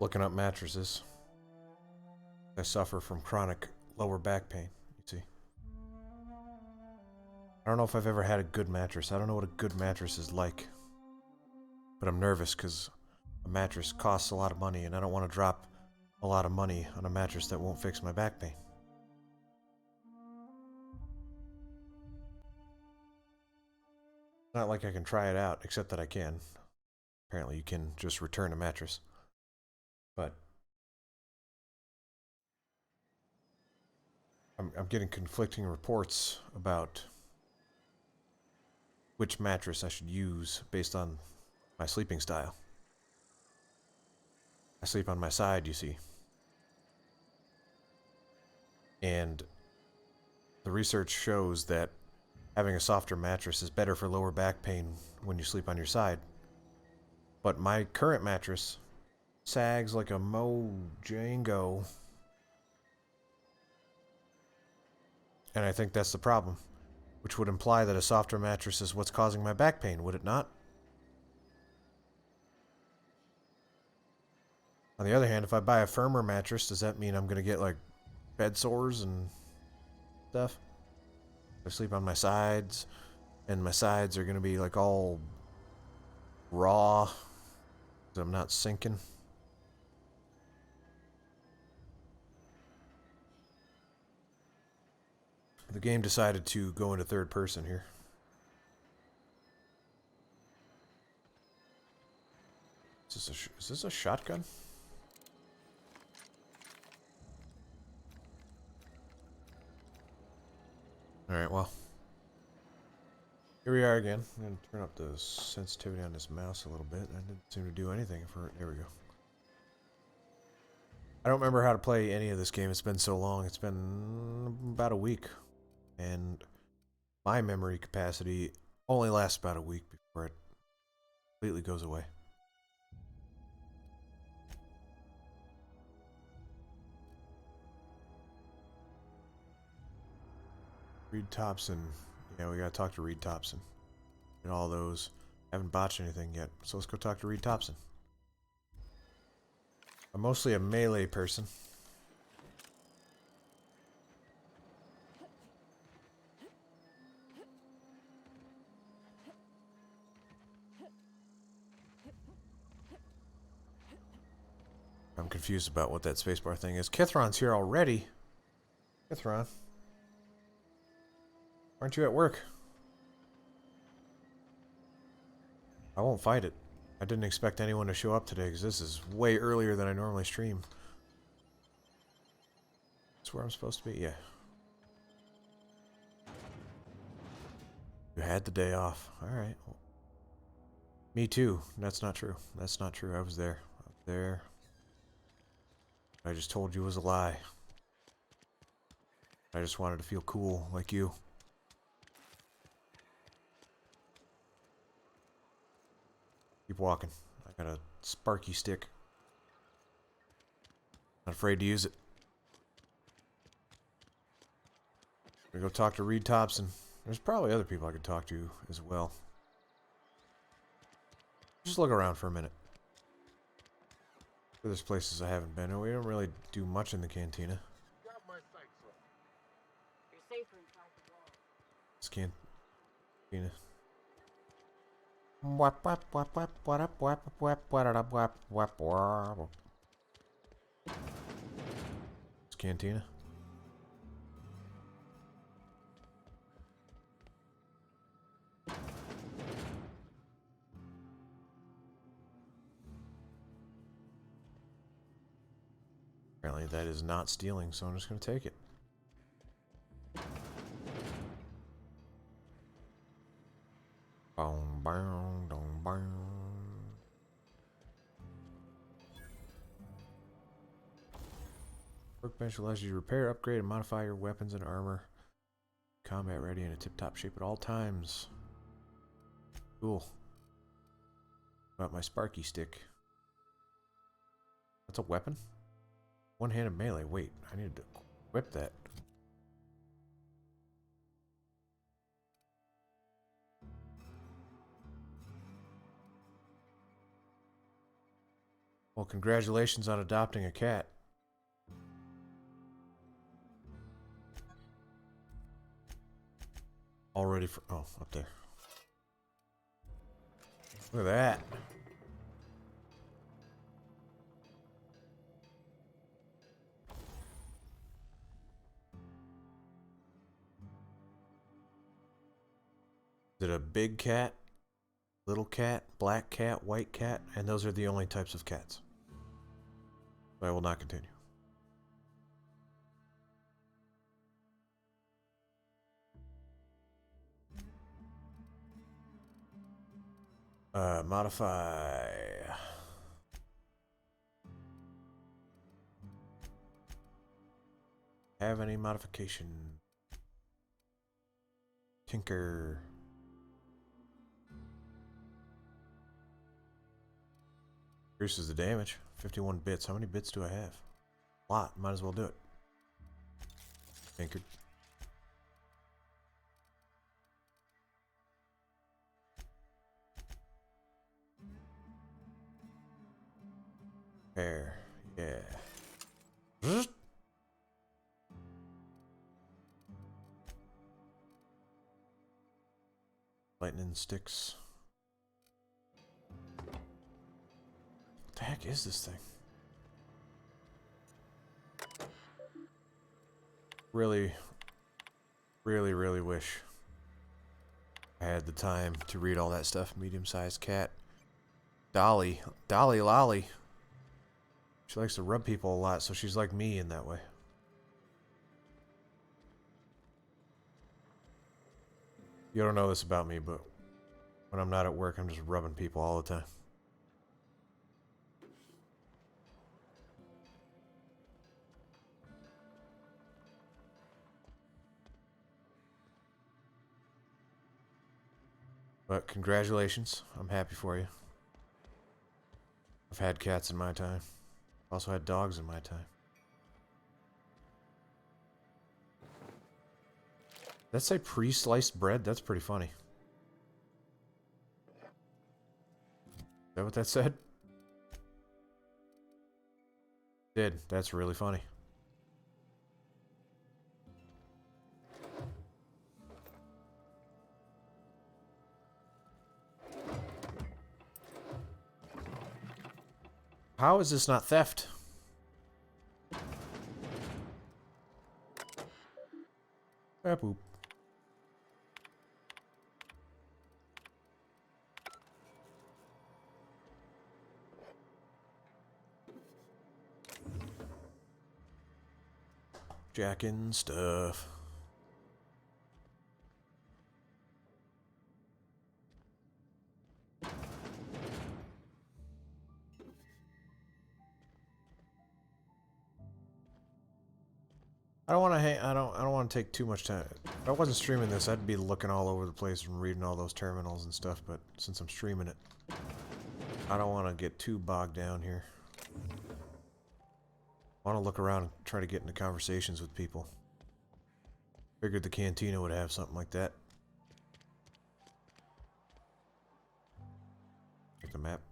looking up mattresses. I suffer from chronic lower back pain, you see. I don't know if I've ever had a good mattress. I don't know what a good mattress is like. But I'm nervous because a mattress costs a lot of money and I don't want to drop a lot of money on a mattress that won't fix my back pain. Not like I can try it out, except that I can. Apparently you can just return a mattress. But I'm getting conflicting reports about which mattress I should use based on my sleeping style. I sleep on my side, you see. And the research shows that having a softer mattress is better for lower back pain when you sleep on your side. But my current mattress sags like a Mojango. And I think that's the problem. Which would imply that a softer mattress is what's causing my back pain, would it not? On the other hand, if I buy a firmer mattress, does that mean I'm going to get, like, bed sores and stuff? I sleep on my sides, and my sides are going to be, like, all raw, because I'm not sinking. The game decided to go into third person here. Is this a shotgun? Alright, well. Here we are again. I'm going to turn up the sensitivity on this mouse a little bit. That didn't seem to do anything for... There we go. I don't remember how to play any of this game. It's been so long. It's been about a week. And my memory capacity only lasts about a week before it completely goes away. Reed Thompson. Yeah, we gotta talk to Reed Thompson. And all those. Haven't botched anything yet, so let's go talk to Reed Thompson. I'm mostly a melee person. I'm confused about what that spacebar thing is. Kithron's here already. Kithron. Aren't you at work? I won't fight it. I didn't expect anyone to show up today because this is way earlier than I normally stream. That's where I'm supposed to be? Yeah. You had the day off. Alright. Me too. That's not true. That's not true. I was there. Up there. I just told you it was a lie. I just wanted to feel cool like you. Keep walking. I got a sparky stick. Not afraid to use it. We go talk to Reed Thompson. There's probably other people I could talk to as well. Just look around for a minute. There's places I haven't been. We don't really do much in the cantina. It's cantina. It's cantina. Apparently that is not stealing, so I'm just going to take it. Boom, boom, boom, boom. Workbench allows you to repair, upgrade, and modify your weapons and armor. Combat ready in a tip-top shape at all times. Cool. What about my sparky stick? That's a weapon? One-handed melee. Wait, I need to equip that. Well, congratulations on adopting a cat. All ready for... Oh, up there. Look at that. Is it a big cat, little cat, black cat, white cat? And those are the only types of cats. I will not continue. Modify. Have any modification? Tinker. Increases the damage. 51 bits. How many bits do I have? A lot. Might as well do it. Tinker. There. Yeah. Lightning sticks. What the heck is this thing? Really wish I had the time to read all that stuff. Medium-sized cat. Dolly Lolly. She likes to rub people a lot, so she's like me in that way. You don't know this about me, but when I'm not at work, I'm just rubbing people all the time. But congratulations. I'm happy for you. I've had cats in my time. Also had dogs in my time. Did that say pre-sliced bread? That's pretty funny. Is that what that said? Did. That's really funny. How is this not theft? Ah, poop. Jacking stuff. I don't want to. I don't want to take too much time. If I wasn't streaming this, I'd be looking all over the place and reading all those terminals and stuff. But since I'm streaming it, I don't want to get too bogged down here. I want to look around and try to get into conversations with people. Figured the cantina would have something like that. Like the map.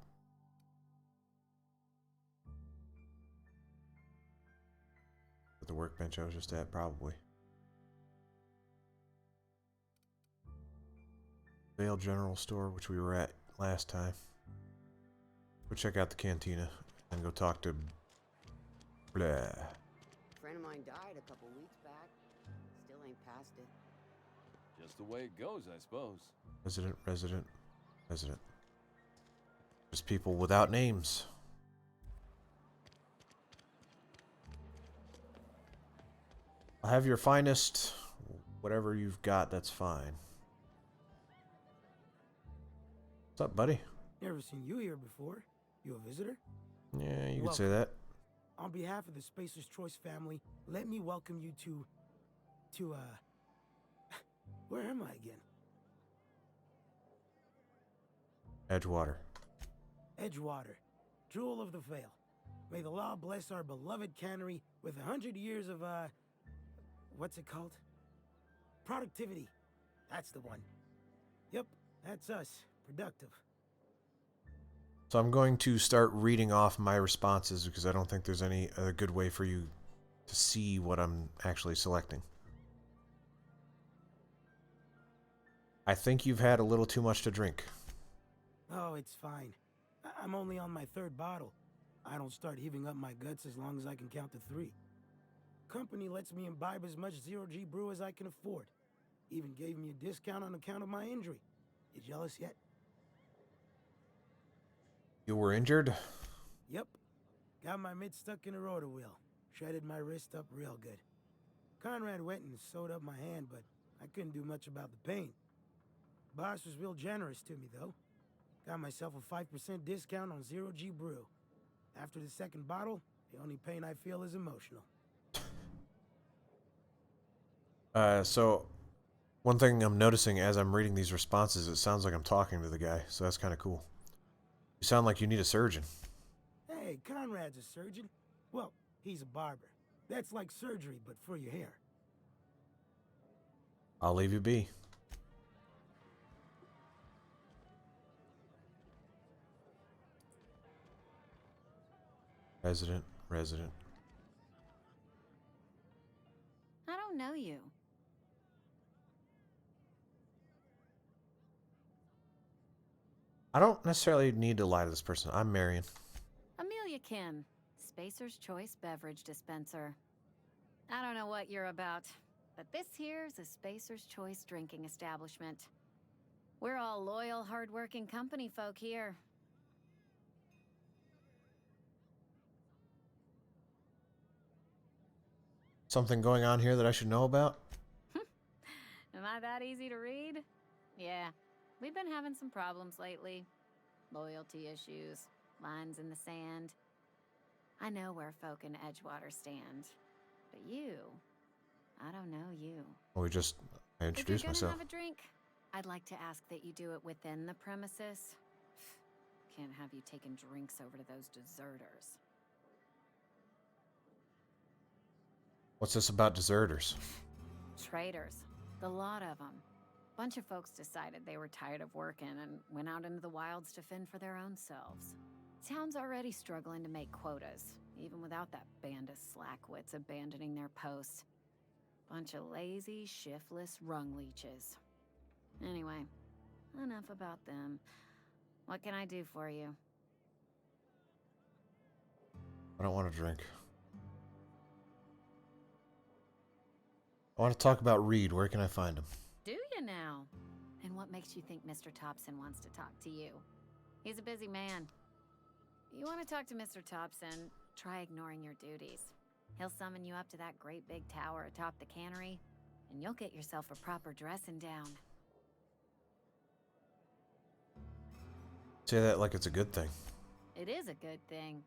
The workbench I was just at, probably. Vale General Store, which we were at last time. Go check out the cantina and go talk to blah. A friend of mine died a couple weeks back. Still ain't past it. Just the way it goes, I suppose. Resident. Just people without names. I'll have your finest, whatever you've got, that's fine. What's up, buddy? Never seen you here before. You a visitor? Yeah, you could say that. On behalf of the Spacer's Choice family, let me welcome you to where am I again? Edgewater. Edgewater, jewel of the Vale. May the law bless our beloved cannery with 100 years of, what's it called? Productivity. That's the one. Yep, that's us. Productive. So I'm going to start reading off my responses because I don't think there's any other good way for you to see what I'm actually selecting. I think you've had a little too much to drink. Oh, it's fine. I'm only on my 3rd bottle. I don't start heaving up my guts as long as I can count to 3. Company lets me imbibe as much zero-G brew as I can afford. Even gave me a discount on account of my injury. You jealous yet? You were injured? Yep. Got my mid stuck in a rotor wheel. Shredded my wrist up real good. Conrad went and sewed up my hand, but I couldn't do much about the pain. Boss was real generous to me, though. Got myself a 5% discount on zero-G brew. After the 2nd bottle, the only pain I feel is emotional. So one thing I'm noticing as I'm reading these responses, it sounds like I'm talking to the guy, so that's kind of cool. You sound like you need a surgeon. Hey, Conrad's a surgeon. Well, he's a barber. That's like surgery, but for your hair. I'll leave you be. Resident. I don't know you. I don't necessarily need to lie to this person. I'm Marion. Amelia Kim, Spacer's Choice Beverage Dispenser. I don't know what you're about, but this here's a Spacer's Choice drinking establishment. We're all loyal, hard-working company folk here. Something going on here that I should know about? Am I that easy to read? Yeah, we've been having some problems lately. Loyalty issues, lines in the sand. I know where folk in Edgewater stand. But you, I don't know you. Well, I introduced If you're myself. gonna have a drink, I'd like to ask that you do it within the premises. Can't have you taking drinks over to those deserters. What's this about deserters? Traitors. The lot of them. Bunch of folks decided they were tired of working and went out into the wilds to fend for their own selves. Town's already struggling to make quotas, even without that band of slackwits abandoning their posts. Bunch of lazy, shiftless rung leeches. Anyway, enough about them. What can I do for you? I don't want to drink. I want to talk about Reed. Where can I find him? Do you now? And what makes you think Mr. Thompson wants to talk to you? He's a busy man. You want to talk to Mr. Thompson, try ignoring your duties. He'll summon you up to that great big tower atop the cannery, and you'll get yourself a proper dressing down. Say that like it's a good thing. It is a good thing.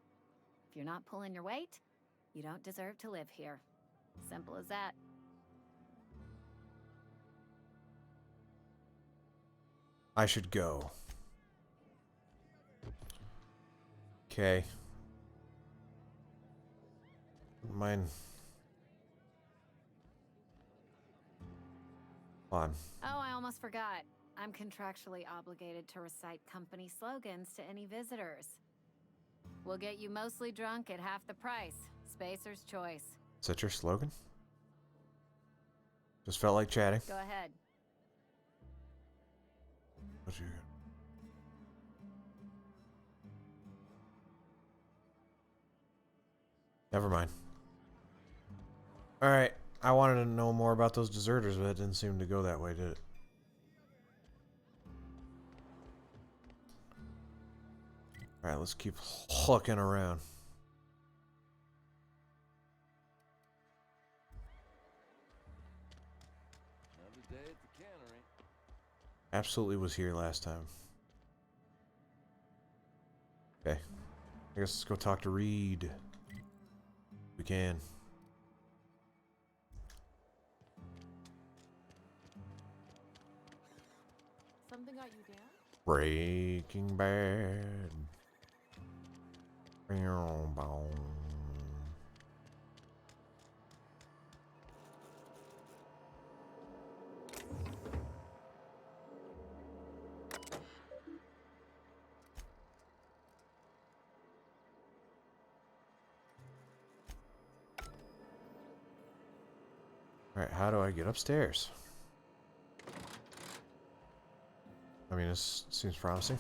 If you're not pulling your weight, you don't deserve to live here. Simple as that. I should go. Okay. Mine. On. Oh, I almost forgot. I'm contractually obligated to recite company slogans to any visitors. We'll get you mostly drunk at half the price. Spacer's Choice. Is that your slogan? Just felt like chatting. Go ahead. What you got? Never mind. Alright. I wanted to know more about those deserters, but it didn't seem to go that way, did it? Alright, let's keep looking around. Another day at the cannery. Absolutely was here last time. Okay. I guess let's go talk to Reed. We can. Something got you down? Breaking Bad. Boom. Alright, how do I get upstairs? I mean, this seems promising.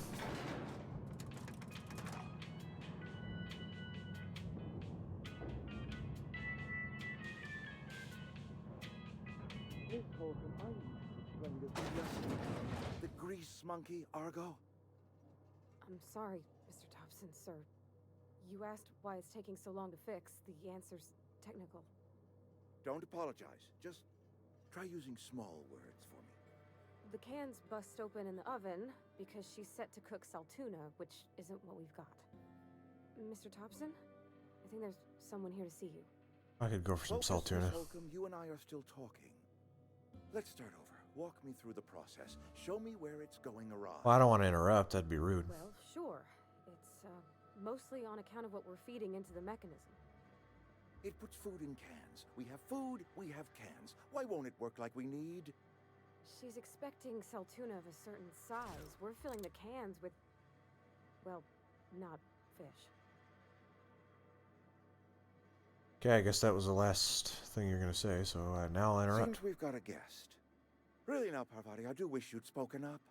The grease monkey, Argo? I'm sorry, Mr. Thompson, sir. You asked why it's taking so long to fix. The answer's technical. Don't apologize. Just try using small words for me. The cans bust open in the oven because she's set to cook saltuna, which isn't what we've got. Mr. Thompson? I think there's someone here to see you. I could go for some Focus, salt tuna. Miss Holcomb, you and I are still talking. Let's start over. Walk me through the process. Show me where it's going awry. Well, I don't want to interrupt. That'd be rude. Well, sure. It's mostly on account of what we're feeding into the mechanism. It puts food in cans. We have food, we have cans. Why won't it work like we need? She's expecting saltuna of a certain size. We're filling the cans with, well, not fish. Okay, I guess that was the last thing you're going to say, so now I'll interrupt. Seems we've got a guest. Really now, Parvati, I do wish you'd spoken up.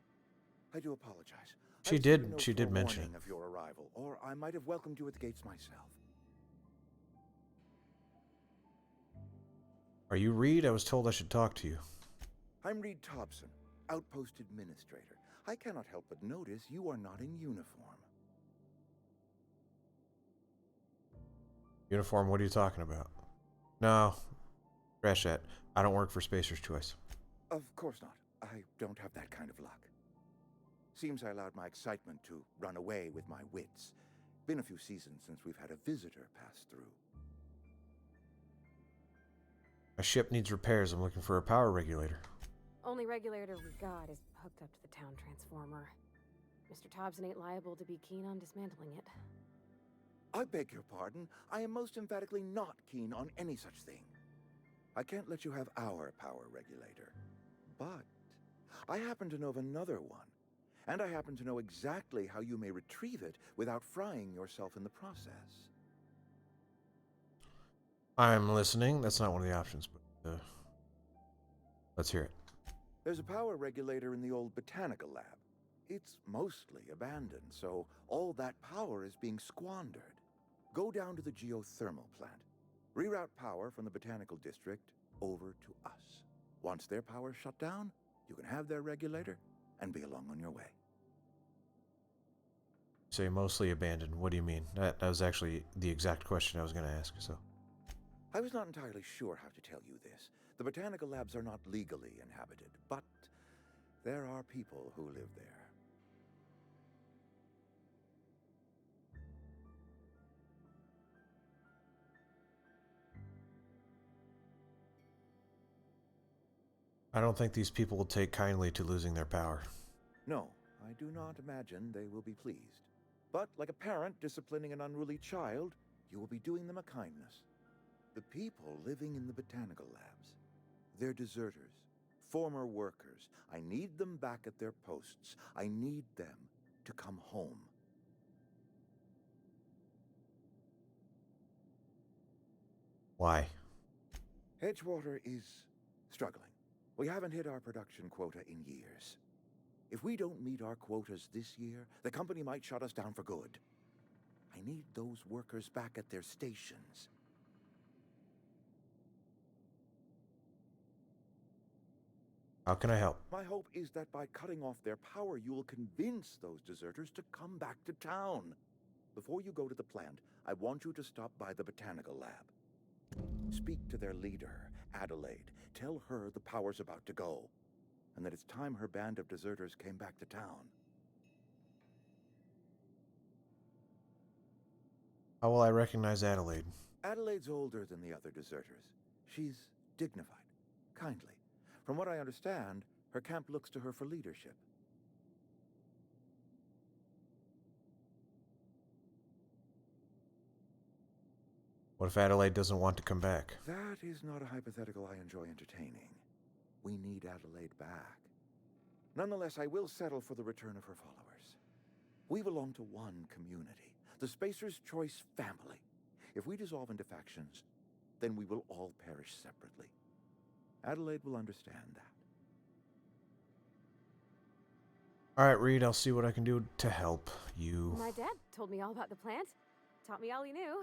I do apologize. She I've did- seen no she did mention forewarning of your arrival, or I might have welcomed you at the gates myself. Are you Reed? I was told I should talk to you. I'm Reed Thompson, Outpost Administrator. I cannot help but notice you are not in uniform. Uniform, what are you talking about? No. Trash that. I don't work for Spacer's Choice. Of course not. I don't have that kind of luck. Seems I allowed my excitement to run away with my wits. Been a few seasons since we've had a visitor pass through. My ship needs repairs. I'm looking for a power regulator. Only regulator we got is hooked up to the town transformer. Mr. Thompson ain't liable to be keen on dismantling it. I beg your pardon. I am most emphatically not keen on any such thing. I can't let you have our power regulator. But I happen to know of another one. And I happen to know exactly how you may retrieve it without frying yourself in the process. I'm listening. That's not one of the options, but let's hear it. There's a power regulator in the old botanical lab. It's mostly abandoned, so all that power is being squandered. Go down to the geothermal plant. Reroute power from the botanical district over to us. Once their power's shut down, you can have their regulator and be along on your way. Say mostly abandoned. What do you mean? That was actually the exact question I was going to ask, so. I was not entirely sure how to tell you this. The botanical labs are not legally inhabited, but there are people who live there. I don't think these people will take kindly to losing their power. No, I do not imagine they will be pleased. But like a parent disciplining an unruly child, you will be doing them a kindness. The people living in the botanical labs, they're deserters, former workers. I need them back at their posts. I need them to come home. Why? Edgewater is struggling. We haven't hit our production quota in years. If we don't meet our quotas this year, the company might shut us down for good. I need those workers back at their stations. How can I help? My hope is that by cutting off their power, you will convince those deserters to come back to town. Before you go to the plant, I want you to stop by the botanical lab. Speak to their leader, Adelaide. Tell her the power's about to go, and that it's time her band of deserters came back to town. How will I recognize Adelaide? Adelaide's older than the other deserters. She's dignified, kindly. From what I understand, her camp looks to her for leadership. What if Adelaide doesn't want to come back? That is not a hypothetical I enjoy entertaining. We need Adelaide back. Nonetheless, I will settle for the return of her followers. We belong to one community, the Spacer's Choice family. If we dissolve into factions, then we will all perish separately. Adelaide will understand that. All right, Reed, I'll see what I can do to help you. My dad told me all about the plant. Taught me all he knew.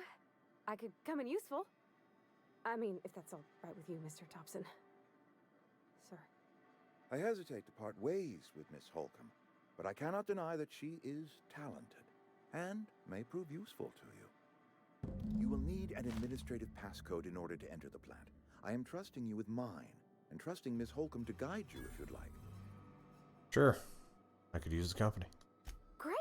I could come in useful. I mean, if that's all right with you, Mr. Thompson. Sir. I hesitate to part ways with Miss Holcomb, but I cannot deny that she is talented and may prove useful to you. You will need an administrative passcode in order to enter the plant. I am trusting you with mine, and trusting Miss Holcomb to guide you if you'd like. Sure. I could use the company. Great!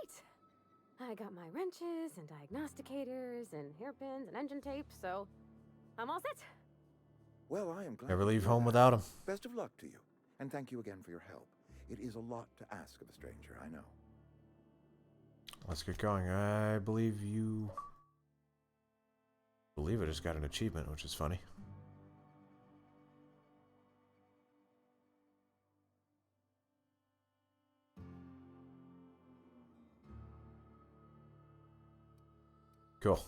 I got my wrenches and diagnosticators and hairpins and engine tape, so I'm all set. Well, I am glad. Never to leave hear home that. without him. Best of luck to you, and thank you again for your help. It is a lot to ask of a stranger, I know. Let's get going. I believe you... I believe I just got an achievement, which is funny. Cool.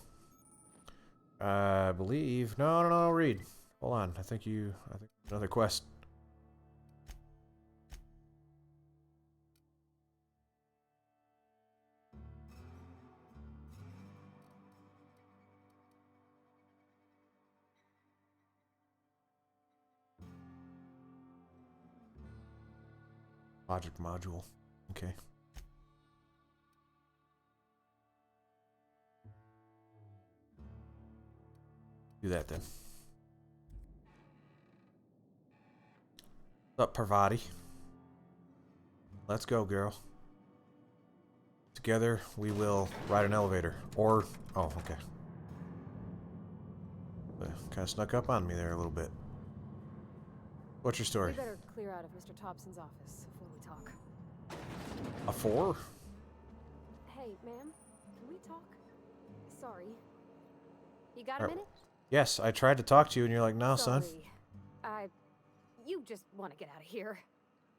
I believe... No, Reed. Hold on. I think another quest. Logic module. Okay. Do that then. What's up, Parvati? Let's go, girl. Together, we will ride an elevator. Or... Oh, okay. Kind of snuck up on me there a little bit. What's your story? We better clear out of Mr. Thompson's office before we talk. A 4? Hey, ma'am, can we talk? Sorry. You got a Alright. minute? Yes, I tried to talk to you and you're like, no, son. Sorry. You just want to get out of here.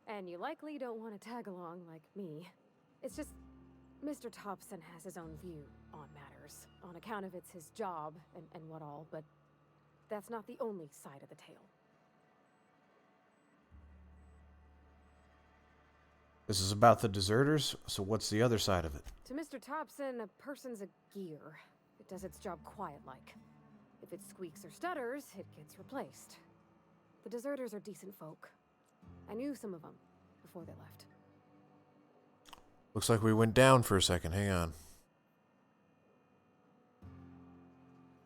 And you likely don't want to tag along like me. It's just, Mr. Thompson has his own view on matters, on account of it's his job and what all, but that's not the only side of the tale. This is about the deserters, so what's the other side of it? To Mr. Thompson, a person's a gear. It does its job quiet-like. If it squeaks or stutters, it gets replaced. The deserters are decent folk. I knew some of them before they left. Looks like we went down for a second. Hang on.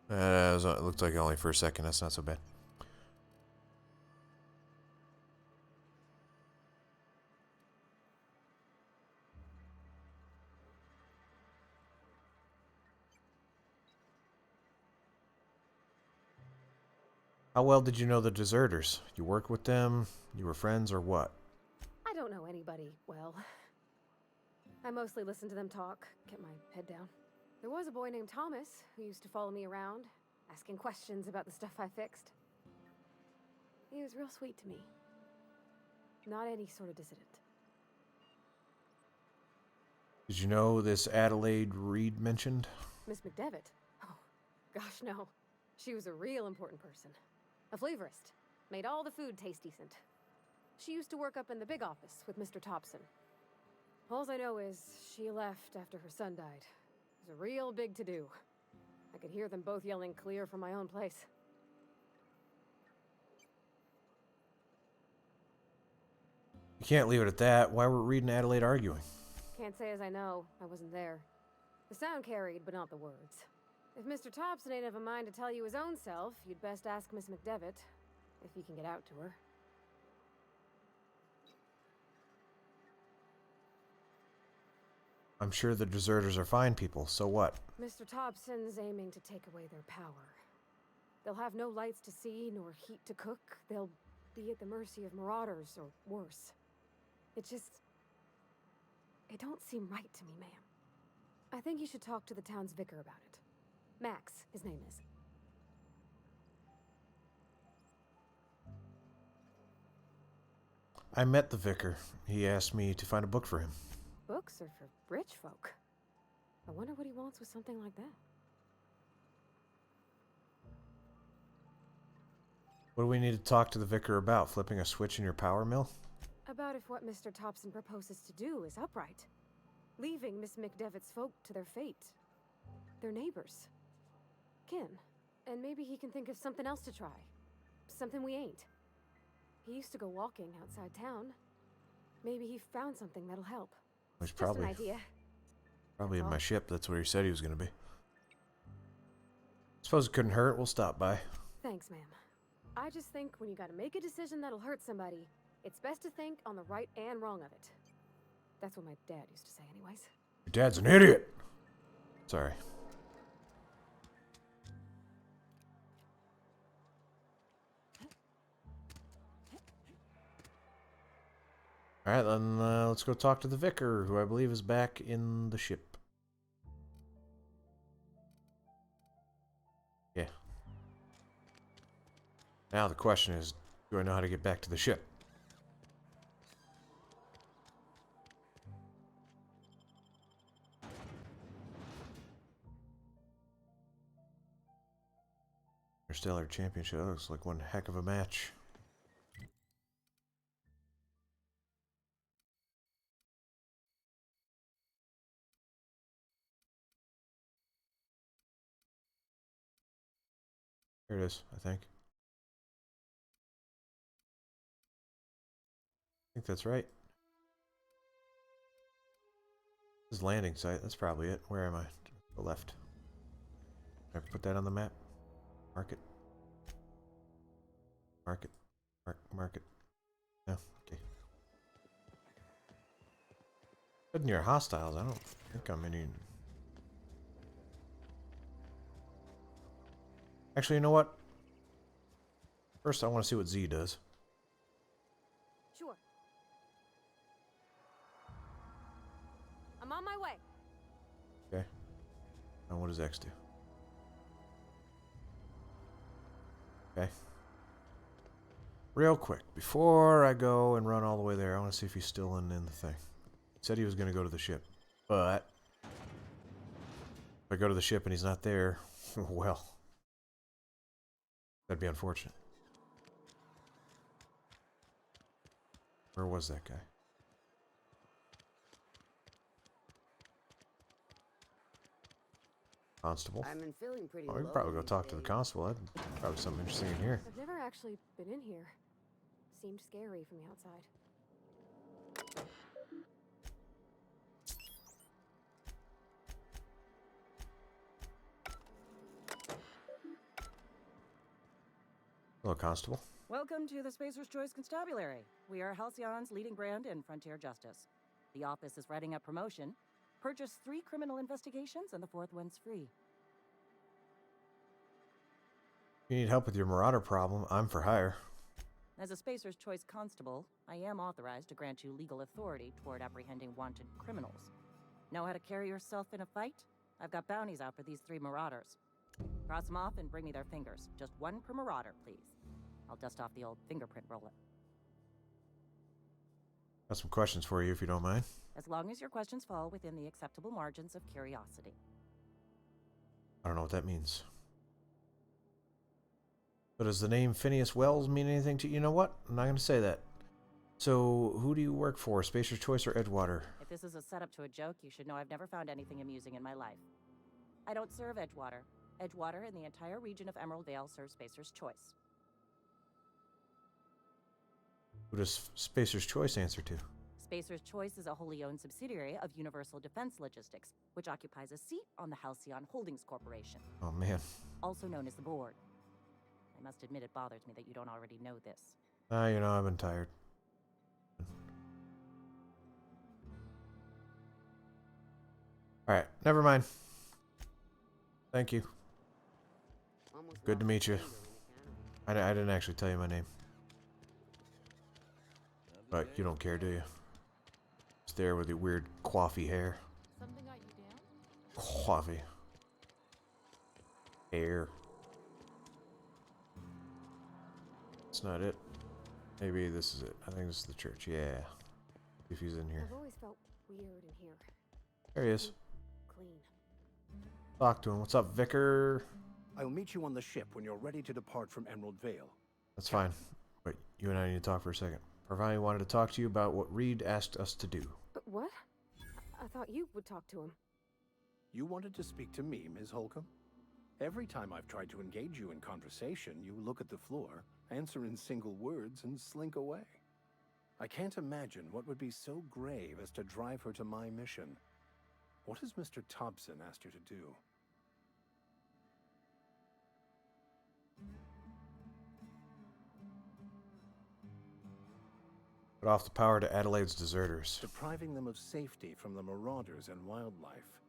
It looked like only for a second. That's not so bad. How well did you know the deserters? You work with them? You were friends or what? I don't know anybody well. I mostly listen to them talk, get my head down. There was a boy named Thomas who used to follow me around, asking questions about the stuff I fixed. He was real sweet to me. Not any sort of dissident. Did you know this Adelaide Reed mentioned? Miss McDevitt? Oh, gosh, no. She was a real important person. A flavorist. Made all the food taste decent. She used to work up in the big office with Mr. Thompson. Alls I know is she left after her son died. It was a real big to-do. I could hear them both yelling clear from my own place. You can't leave it at that. Why were Reed and Adelaide arguing? Can't say as I know. I wasn't there. The sound carried, but not the words. If Mr. Thompson ain't of a mind to tell you his own self, you'd best ask Miss McDevitt, if you can get out to her. I'm sure the deserters are fine people, so what? Mr. Thompson's aiming to take away their power. They'll have no lights to see, nor heat to cook. They'll be at the mercy of marauders, or worse. It don't seem right to me, ma'am. I think you should talk to the town's vicar about it. Max, his name is. I met the vicar. He asked me to find a book for him. Books are for rich folk. I wonder what he wants with something like that. What do we need to talk to the vicar about? Flipping a switch in your power mill? About if what Mr. Thompson proposes to do is upright. Leaving Miss McDevitt's folk to their fate. Their neighbors. Kin. And maybe he can think of something else to try. Something we ain't. He used to go walking outside town. Maybe he found something that'll help. He's Just probably an idea. probably in That's my all. ship. That's where he said he was going to be. Suppose it couldn't hurt. We'll stop by. Thanks, ma'am. I just think when you gotta make a decision that'll hurt somebody, it's best to think on the right and wrong of it. That's what my dad used to say anyways. Your dad's an idiot. Sorry. All right, then let's go talk to the vicar, who I believe is back in the ship. Yeah. Now the question is, do I know how to get back to the ship? Interstellar Championship. That looks like one heck of a match. Here it is, I think. I think that's right. This is landing site. That's probably it. Where am I? To the left. Can I put that on the map? Mark it. Mark it. Mark it. No, okay. But near hostiles, I don't think I'm any. Actually, you know what? First, I want to see what Z does. Sure. I'm on my way. Okay. And what does X do? Okay. Real quick, before I go and run all the way there, I want to see if he's still in the thing. He said he was going to go to the ship, but if I go to the ship and he's not there, well, that'd be unfortunate. Where was that guy? Constable. I've been feeling pretty Oh, we low can probably go these talk to the days. constable. That'd probably something interesting in here. I've never actually been in here. Seemed scary from the outside. Hello, constable. Welcome to the Spacer's Choice Constabulary. We are Halcyon's leading brand in frontier justice. The office is writing up promotion. Purchase 3 criminal investigations and the 4th one's free. If you need help with your marauder problem, I'm for hire. As a Spacer's Choice Constable, I am authorized to grant you legal authority toward apprehending wanted criminals. Know how to carry yourself in a fight? I've got bounties out for these 3 marauders. Cross them off and bring me their fingers. Just 1 per marauder, please. I'll dust off the old fingerprint roller. Got some questions for you if you don't mind. As long as your questions fall within the acceptable margins of curiosity. I don't know what that means. But does the name Phineas Wells mean anything to you? You know what? I'm not going to say that. So, who do you work for? Spacer's Choice or Edgewater? If this is a setup to a joke, you should know I've never found anything amusing in my life. I don't serve Edgewater. Edgewater and the entire region of Emerald Vale serve Spacer's Choice. Who does Spacer's Choice answer to? Spacer's Choice is a wholly owned subsidiary of Universal Defense Logistics, which occupies a seat on the Halcyon Holdings Corporation, Oh, man. also known as the board. I must admit it bothers me that you don't already know this. You know, I've been tired. Alright, never mind. Thank you. Almost Good to lost meet you. my finger in the canopy. I didn't actually tell you my name. But you don't care, do you? Just there with your weird coiffy hair. Something got you down? Coiffy. Hair. That's not it. Maybe this is it. I think this is the church. Yeah. See if he's in here. I've always felt weird in here. There he is. Clean. Talk to him. What's up, Vicar? I'll meet you on the ship when you're ready to depart from Emerald Vale. That's fine. But you and I need to talk for a second. Parvati wanted to talk to you about what Reed asked us to do. But what? I thought you would talk to him. You wanted to speak to me, Ms. Holcomb? Every time I've tried to engage you in conversation, you look at the floor, answer in single words, and slink away. I can't imagine what would be so grave as to drive her to my mission. What has Mr. Thompson asked you to do? Put off the power to Adelaide's deserters. Depriving them of safety from the marauders and wildlife.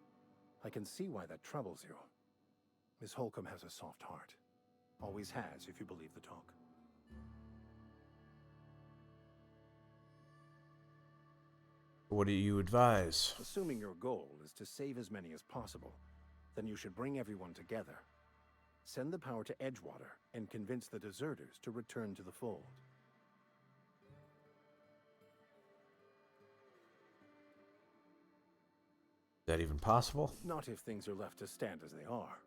I can see why that troubles you. Miss Holcomb has a soft heart. Always has, if you believe the talk. What do you advise? Assuming your goal is to save as many as possible, then you should bring everyone together. Send the power to Edgewater and convince the deserters to return to the fold. Is that even possible? Not if things are left to stand as they are.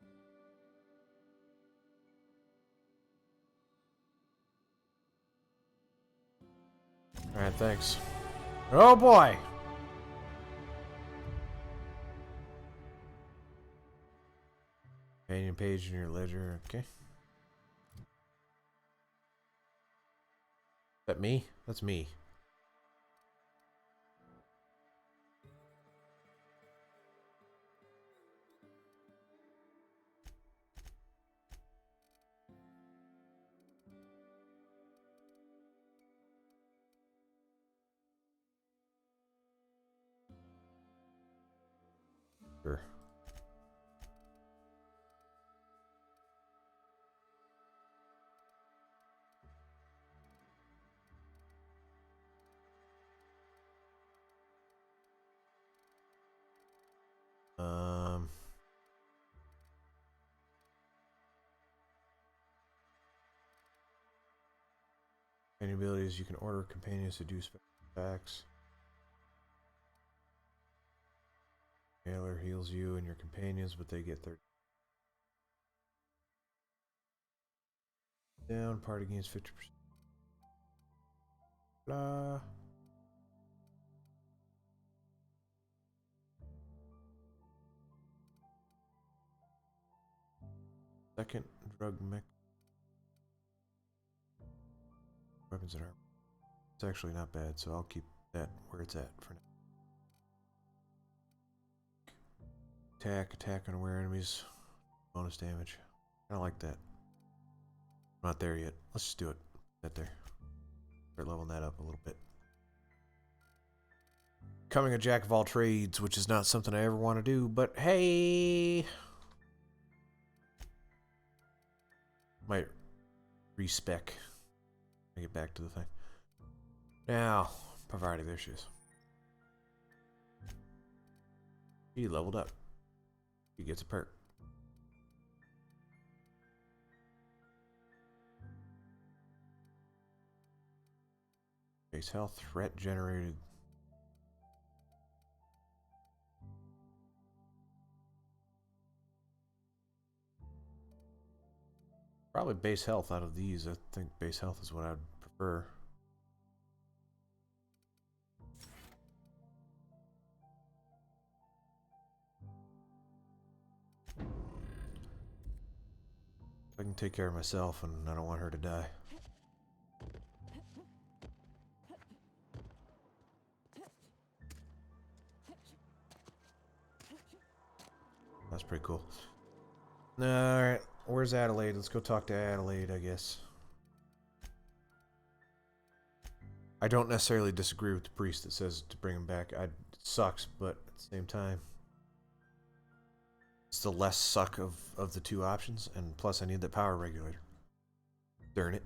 Alright, thanks. Oh boy! Companion page in your ledger, okay. Is that me? That's me. Sure. Any abilities you can order companions to do special attacks. Taylor heals you and your companions, but they get 30 down. Party gains 50%. Blah. Second drug mech. Weapons and armor. It's actually not bad, so I'll keep that where it's at for now. Attack on aware enemies. Bonus damage. I like that. I'm not there yet. Let's just do it. Get there. Start leveling that up a little bit. Becoming a jack of all trades, which is not something I ever want to do, but hey! Might respec. Get back to the thing. Now, Parvati, there she is. He leveled up. He gets a perk. Base health, threat generated. Probably base health out of these. I think base health is what I'd prefer. I can take care of myself and I don't want her to die. That's pretty cool. Alright, where's Adelaide? Let's go talk to Adelaide, I guess. I don't necessarily disagree with the priest that says to bring him back. It sucks, but at the same time, it's the less suck of the two options, and plus I need the power regulator. Darn it.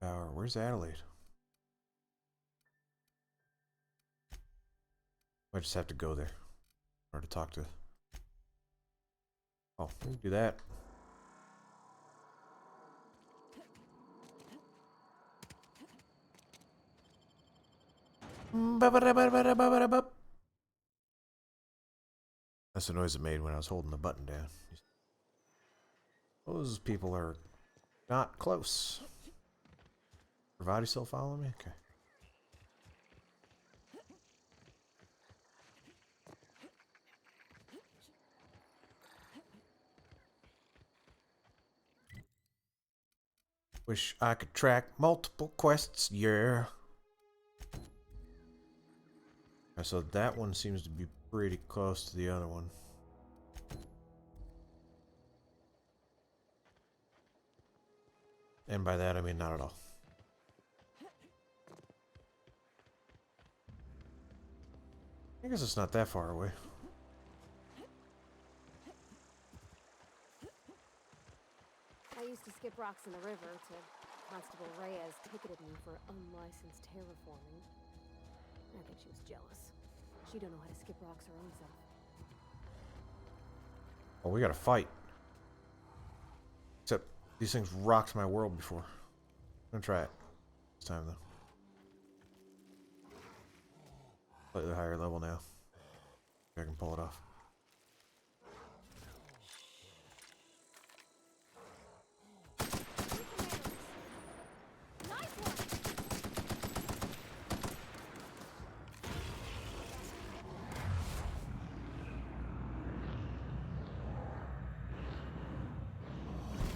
Power, where's Adelaide? I just have to go there in order to talk to. Oh, we can do that. Ba-ba-da-ba-ba-da-ba-ba-da-ba. That's the noise it made when I was holding the button down. Those people are not close. Pravati still following me? Okay. Wish I could track multiple quests, yeah. So that one seems to be pretty close to the other one. And by that I mean not at all. I guess it's not that far away. I used to skip rocks in the river till Constable Reyes ticketed me for unlicensed terraforming. I think she was jealous. She don't know how to skip rocks her own self. Well, we gotta fight. Except these things rocked my world before. I'm gonna try it this time though. Slightly higher level now. I can pull it off.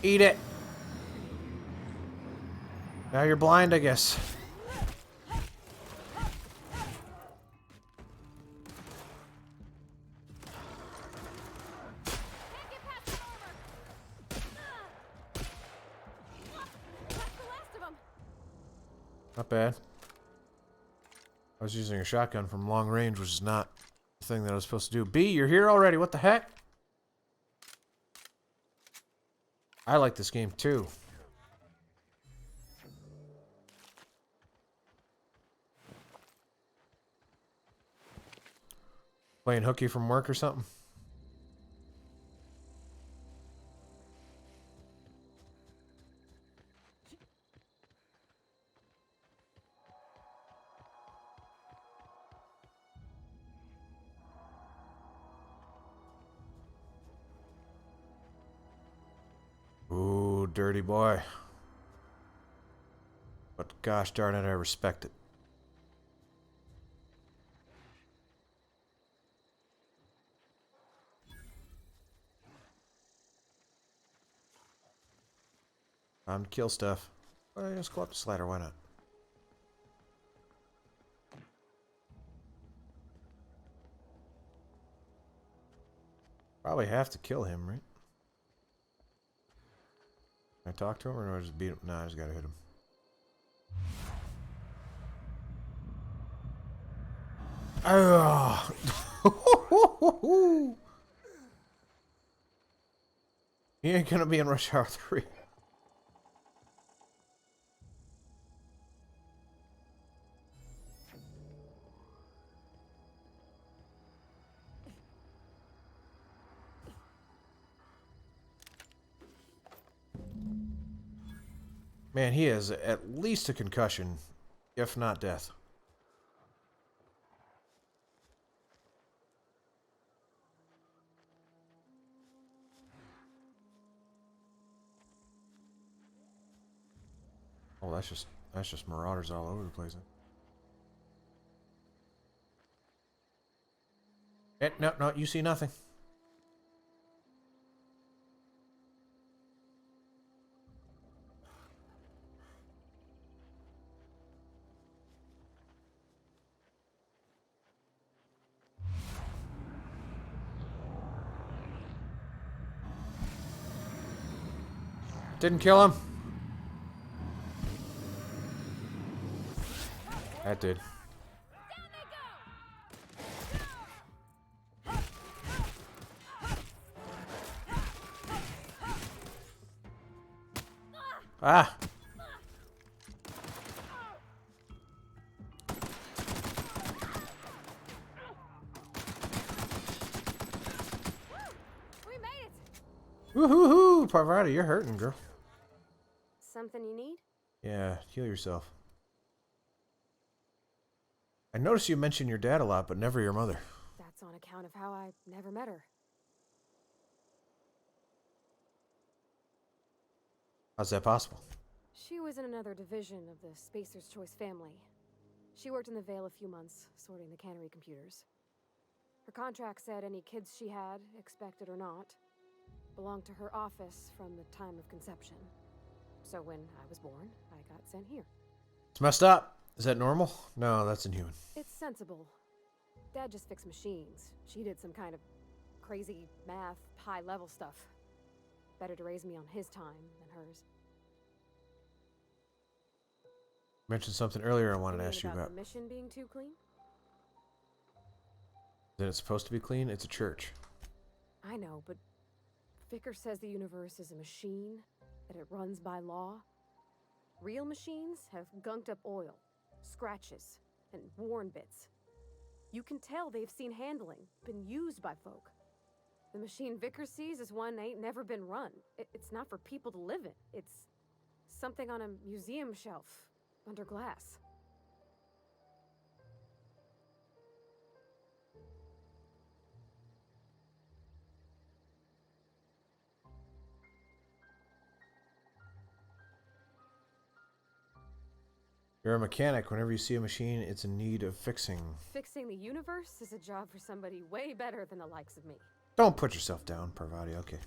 Eat it. Now you're blind, I guess. Not bad. I was using a shotgun from long range, which is not the thing that I was supposed to do. B, you're here already. What the heck? I like this game too. Playing hooky from work or something? Ooh, dirty boy. But gosh darn it, I respect it. Time to kill stuff. Well, let's go up the slider, why not? Probably have to kill him, right? Can I talk to him or do I just beat him? No, I just gotta hit him. Oh. He ain't gonna be in Rush Hour 3. Man, he has at least a concussion, if not death. Oh, that's just marauders all over the place. No, you see nothing. Didn't kill him. That did. Ah! We made it! Woohoo! Parvati, you're hurting, girl. Something you need? Yeah, heal yourself. I noticed you mention your dad a lot, but never your mother. That's on account of how I never met her. How's that possible? She was in another division of the Spacer's Choice family. She worked in the Vale a few months, sorting the cannery computers. Her contract said any kids she had, expected or not, belonged to her office from the time of conception. So when I was born, I got sent here. It's messed up. Is that normal? No, that's inhuman. It's sensible. Dad just fixed machines. She did some kind of crazy math, high-level stuff. Better to raise me on his time than hers. Mentioned something earlier I wanted to mean ask you about. the mission being too clean? That it's supposed to be clean? It's a church. I know, but Vickers says the universe is a machine, that it runs by law. Real machines have gunked up oil, scratches, and worn bits. You can tell they've seen handling, been used by folk. The machine Vickers sees is one ain't never been run. It's not for people to live in. It's something on a museum shelf, under glass. You're a mechanic. Whenever you see a machine, it's in need of fixing. Fixing the universe is a job for somebody way better than the likes of me. Don't put yourself down, Parvati. Okay.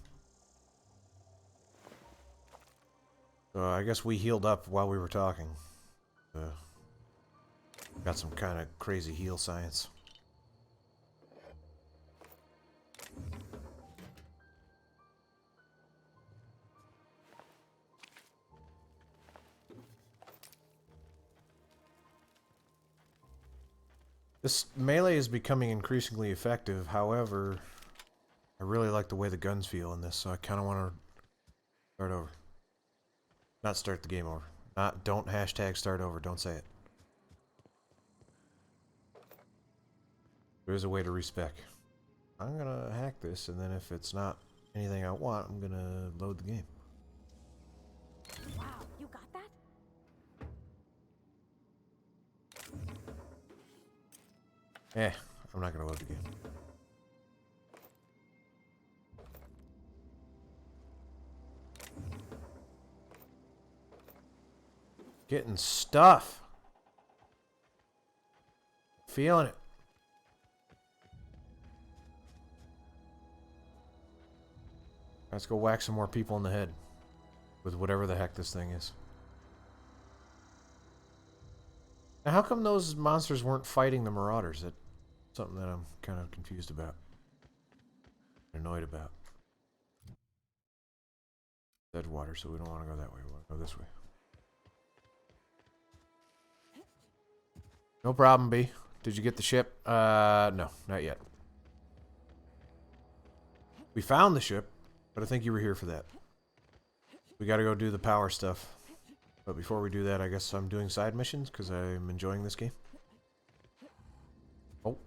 So I guess we healed up while we were talking. Got some kind of crazy heal science. This melee is becoming increasingly effective. However, I really like the way the guns feel in this, so I kind of want to start over. Not start the game over. Don't hashtag start over. Don't say it. There is a way to respec. I'm gonna hack this, and then if it's not anything I want, I'm gonna load the game. Wow, you got that? I'm not gonna load the game. Getting stuff. Feeling it. Let's go whack some more people in the head with whatever the heck this thing is. Now, how come those monsters weren't fighting the Marauders? That's something that I'm kind of confused about. Annoyed about. Edgewater, so we don't want to go that way. We want to go this way. No problem, B. Did you get the ship? No, not yet. We found the ship, but I think you were here for that. We gotta go do the power stuff. But before we do that, I guess I'm doing side missions because I'm enjoying this game. Oh,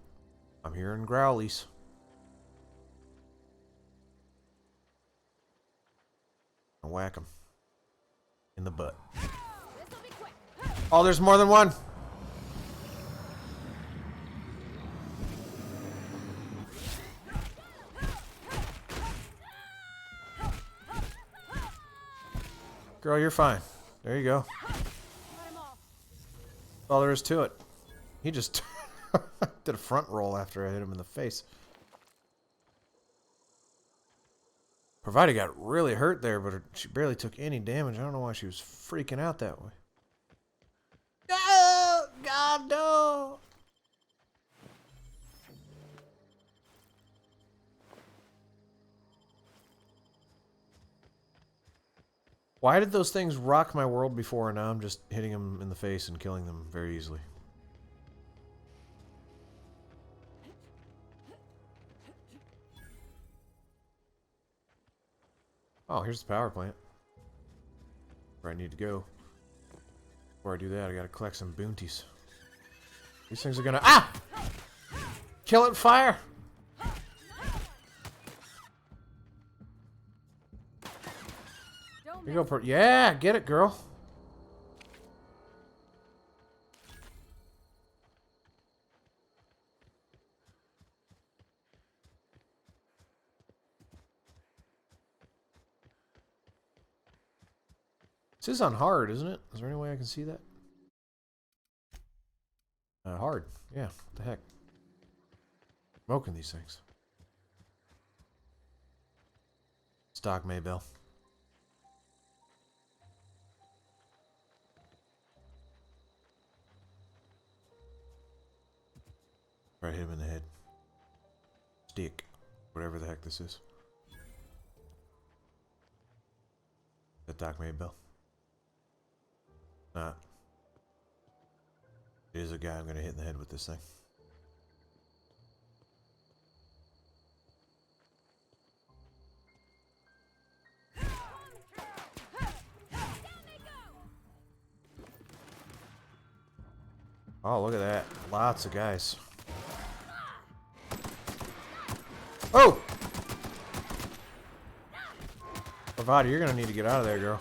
I'm hearing growlies. I'll whack them in the butt. Oh, there's more than one. Girl, you're fine. There you go. That's all there is to it. He just did a front roll after I hit him in the face. Parvati got really hurt there, but she barely took any damage. I don't know why she was freaking out that way. Oh, God, no! Why did those things rock my world before, and now I'm just hitting them in the face and killing them very easily? Oh, here's the power plant. Where I need to go. Before I do that, I gotta collect some bounties. These things are gonna... Ah! Kill it with fire! Here you go, yeah, get it, girl. This is on hard, isn't it? Is there any way I can see that? Hard. Yeah, what the heck? Smoking these things. Stock Maybell. Right, hit him in the head. Stick. Whatever the heck this is. That Doc Maybell. Not. It is a guy I'm going to hit in the head with this thing. Oh, look at that. Lots of guys. Oh! Bravado, you're gonna need to get out of there, girl.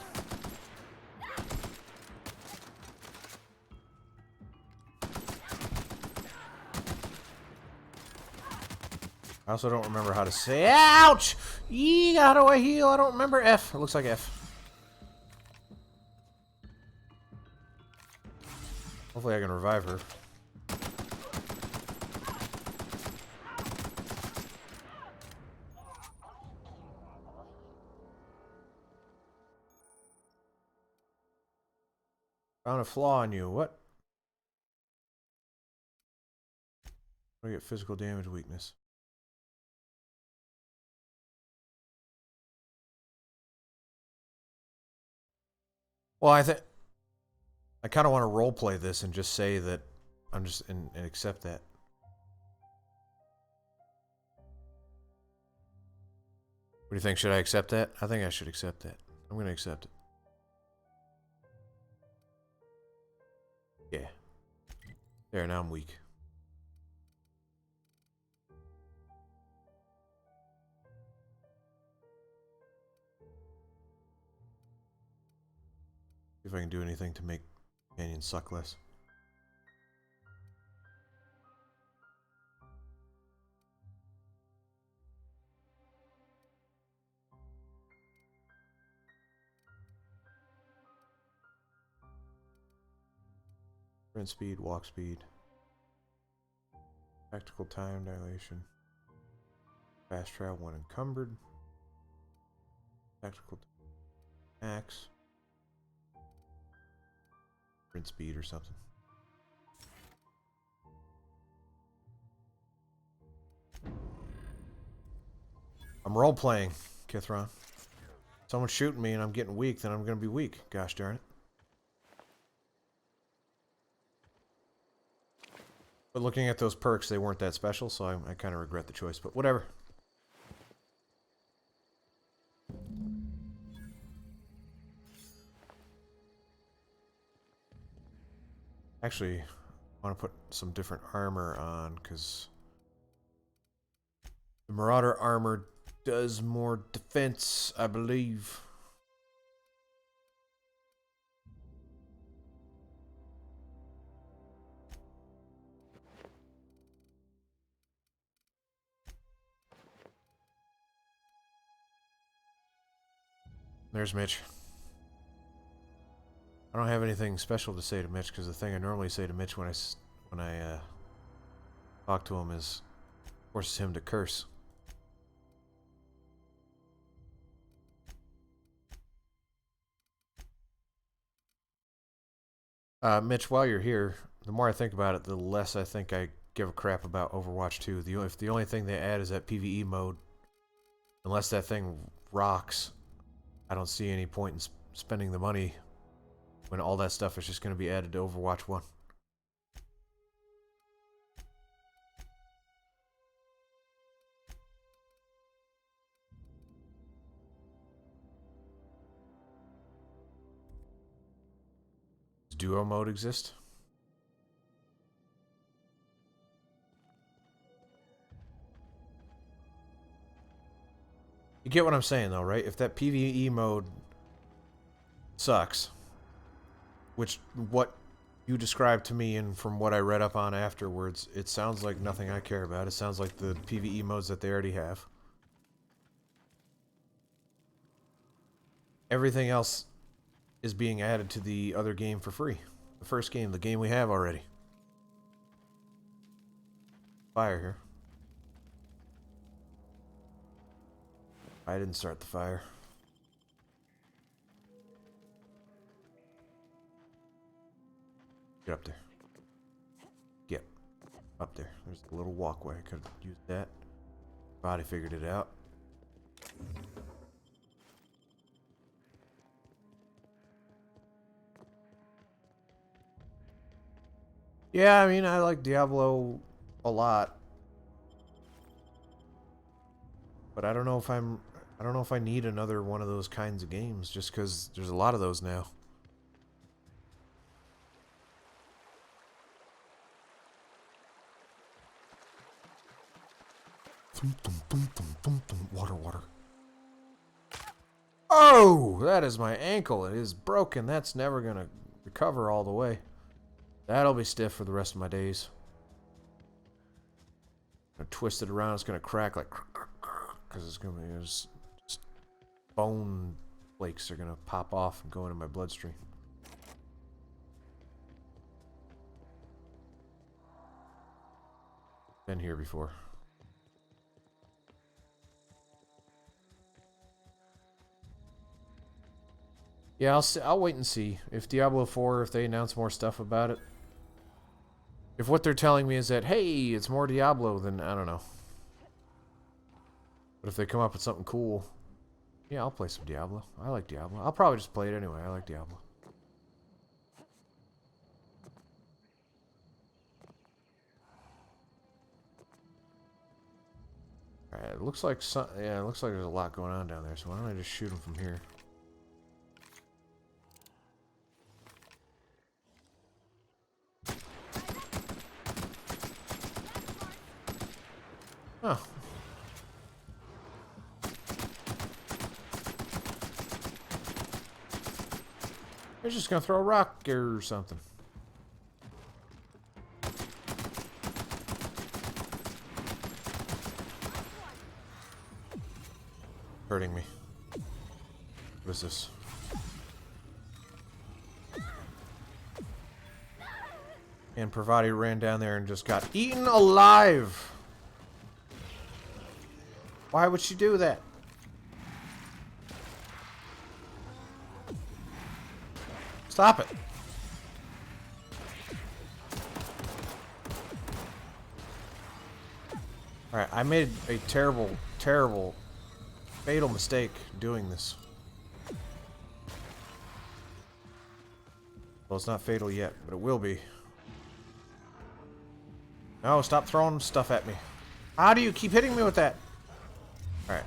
I also don't remember how to say ouch! Yee, how do I heal? I don't remember F. It looks like F. Hopefully I can revive her. Found a flaw in you. What? I get physical damage weakness. Well, I kind of want to roleplay this and just say that I'm just and accept that. What do you think? Should I accept that? I think I should accept that. I'm going to accept it. Yeah. There, now I'm weak. See if I can do anything to make Canyon suck less. Sprint speed, walk speed, tactical time dilation, fast travel when encumbered, tactical axe, sprint speed or something. I'm role playing, Kithron. Someone's shooting me and I'm getting weak, then I'm gonna be weak. Gosh darn it. But looking at those perks, they weren't that special, so I kind of regret the choice, but whatever. Actually, I want to put some different armor on, because the Marauder armor does more defense, I believe. There's Mitch. I don't have anything special to say to Mitch because the thing I normally say to Mitch when I talk to him is forces him to curse. Mitch, while you're here, the more I think about it, the less I think I give a crap about Overwatch 2. If the only thing they add is that PvE mode, unless that thing rocks, I don't see any point in spending the money when all that stuff is just going to be added to Overwatch 1. Does duo mode exist? You get what I'm saying though, right? If that PvE mode sucks, which what you described to me and from what I read up on afterwards, it sounds like nothing I care about. It sounds like the PvE modes that they already have. Everything else is being added to the other game for free. The first game, the game we have already. Fire here. I didn't start the fire. Get up there. Get up there. There's a little walkway. I could have used that. Body figured it out. Yeah, I mean, I like Diablo a lot. But I don't know if I don't know if I need another one of those kinds of games just because there's a lot of those now. Water, water. Oh, that is my ankle. It is broken. That's never gonna recover all the way. That'll be stiff for the rest of my days. I'm gonna twist it around. It's gonna crack like because it's gonna be just bone flakes are gonna pop off and go into my bloodstream. Been here before. Yeah, I'll wait and see if Diablo 4, if they announce more stuff about it. If what they're telling me is that, hey, it's more Diablo, then I don't know. But if they come up with something cool, yeah, I'll play some Diablo. I like Diablo. I'll probably just play it anyway. I like Diablo. Alright, it looks like it looks like there's a lot going on down there, so why don't I just shoot them from here? Oh. They're just gonna throw a rock or something. Hurting me. What is this? And Pravati ran down there and just got eaten alive. Why would she do that? Stop it. Alright, I made a terrible, terrible, fatal mistake doing this. Well, it's not fatal yet, but it will be. No, stop throwing stuff at me. How do you keep hitting me with that? Alright.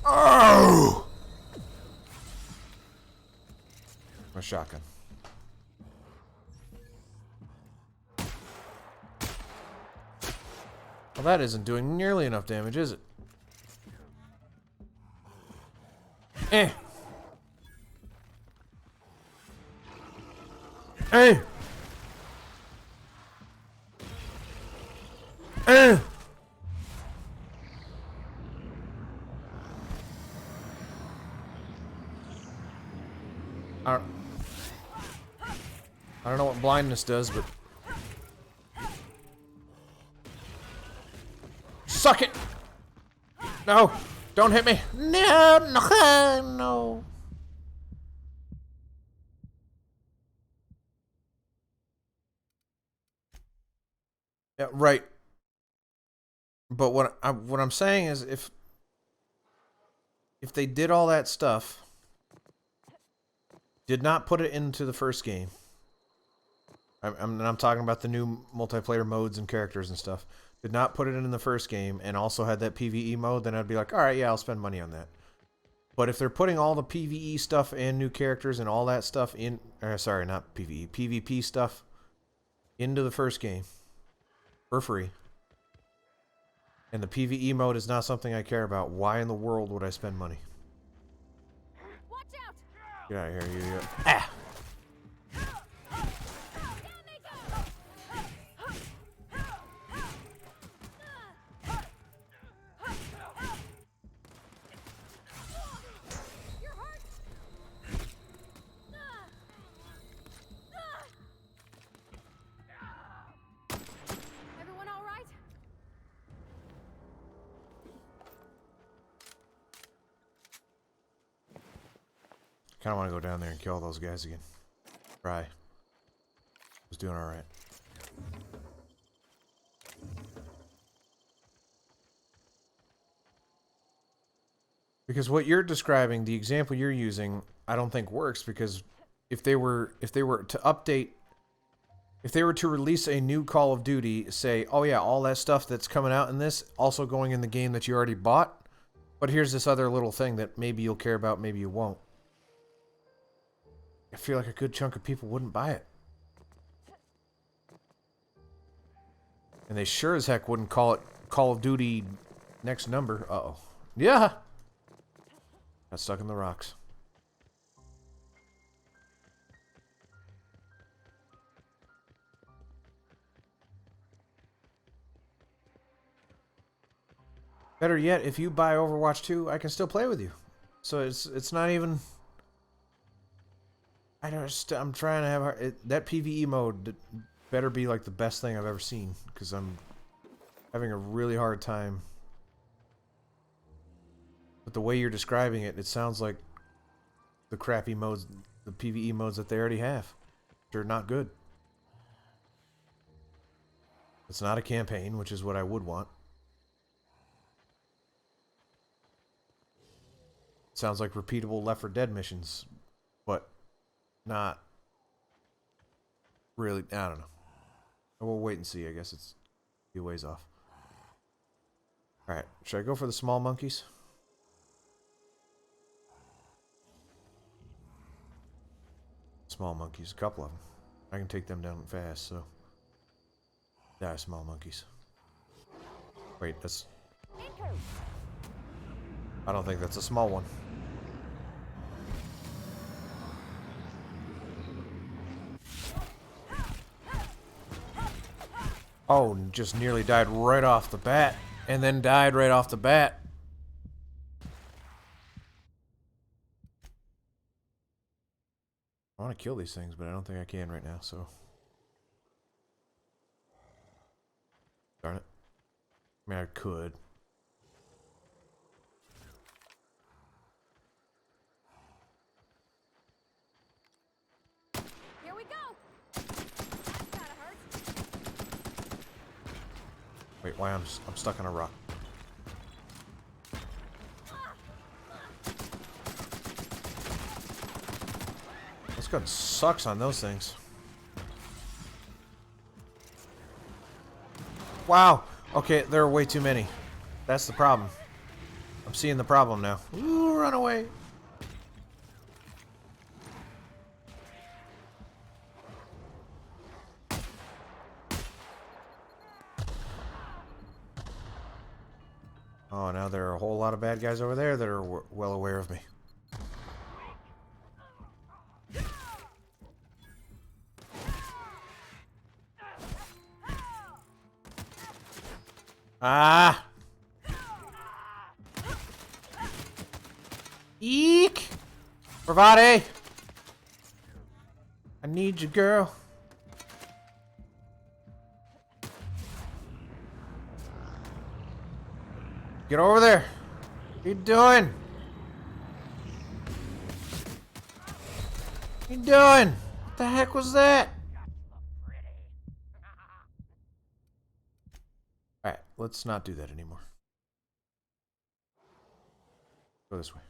Oh! My shotgun. Well, that isn't doing nearly enough damage, is it? Eh. Eh. Eh. I don't know what blindness does, but suck it! No! Don't hit me! No! No! No! Yeah, right. But what I'm saying is, if they did all that stuff, did not put it into the first game. I'm talking about the new multiplayer modes and characters and stuff. Did not put it in the first game and also had that PvE mode, then I'd be like, all right, yeah, I'll spend money on that. But if they're putting all the PvE stuff and new characters and all that stuff in, sorry, not PvE, PvP stuff into the first game for free, and the PvE mode is not something I care about, why in the world would I spend money? Watch out! Get out of here, you. Ah! Kind of want to go down there and kill those guys again. Try. Was doing all right. Because what you're describing, the example you're using, I don't think works, because if they were to update, if they were to release a new Call of Duty, say, oh yeah, all that stuff that's coming out in this also going in the game that you already bought, but here's this other little thing that maybe you'll care about, maybe you won't. I feel like a good chunk of people wouldn't buy it. And they sure as heck wouldn't call it Call of Duty next number. Uh-oh. Yeah! Got stuck in the rocks. Better yet, if you buy Overwatch 2, I can still play with you. So it's not even... I'm trying to have... that PvE mode better be like the best thing I've ever seen, because I'm having a really hard time. But the way you're describing it, it sounds like the crappy modes, the PvE modes that they already have. They're not good. It's not a campaign, which is what I would want. Sounds like repeatable Left 4 Dead missions, but not really. I don't know. We'll wait and see. I guess it's a few ways off. Alright, should I go for the small monkeys? Small monkeys, a couple of them. I can take them down fast, so. Die, small monkeys. Wait, that's... I don't think that's a small one. Oh, just nearly died right off the bat. And then died right off the bat. I want to kill these things, but I don't think I can right now, so... Darn it. I mean, I could. Here we go. That gotta hurt. Wait, why I'm stuck on a rock. This gun sucks on those things. Wow. Okay, there are way too many. That's the problem. I'm seeing the problem now. Ooh, run away. Oh, now there are a whole lot of bad guys over there that are well aware of me. Ah! Eek! Bravade! I need you, girl. Get over there. What are you doing? What are you doing? What the heck was that? Alright, let's not do that anymore. Go this way.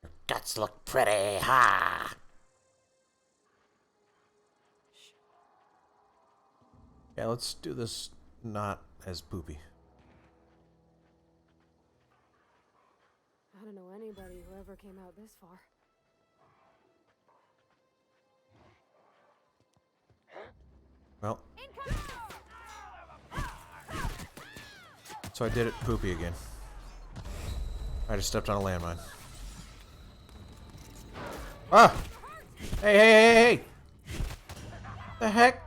Your guts look pretty, ha! Yeah, let's do this not as poopy. I don't know anybody who ever came out this far. Well. So I did it poopy again. I just stepped on a landmine. Ah! Hey, hey, hey, hey! The heck?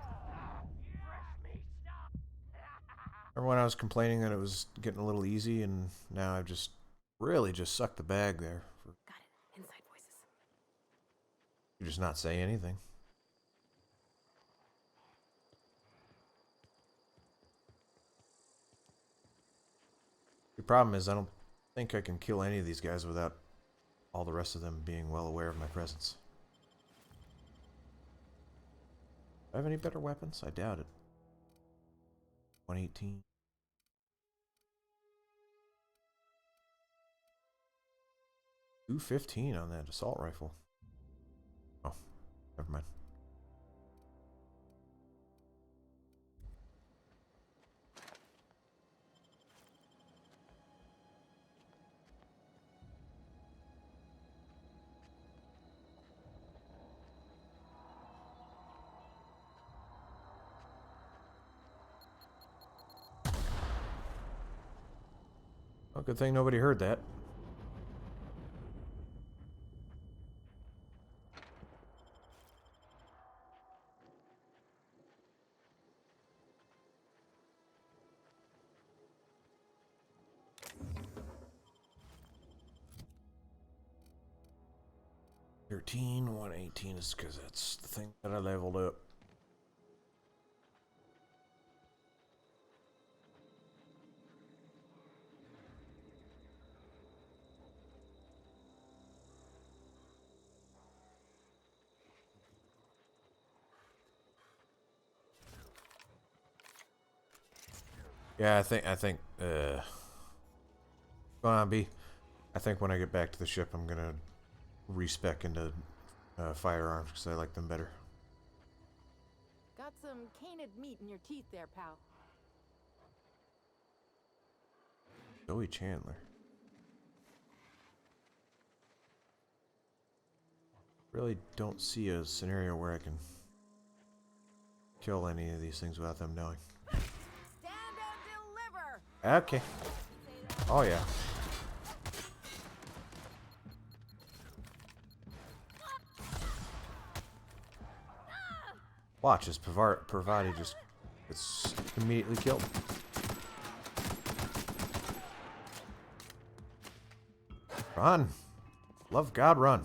Remember when I was complaining that it was getting a little easy, and now I've just really just sucked the bag there. Got it. Inside voices. You just not say anything. problem is I don't think I can kill any of these guys without all the rest of them being well aware of my presence. Do I have any better weapons? I doubt it. 118. .215 on that assault rifle. Oh, never mind. Well, good thing nobody heard that. .13, 118 is because that's the thing that I leveled up. Yeah, I think going on, B. I think when I get back to the ship, I'm gonna respec into firearms because I like them better. Got some canid meat in your teeth there, pal. Joey Chandler. Really don't see a scenario where I can kill any of these things without them knowing. Stand and deliver. Okay. Oh yeah. Watch as Parvati just gets immediately killed. Run. Love God, run.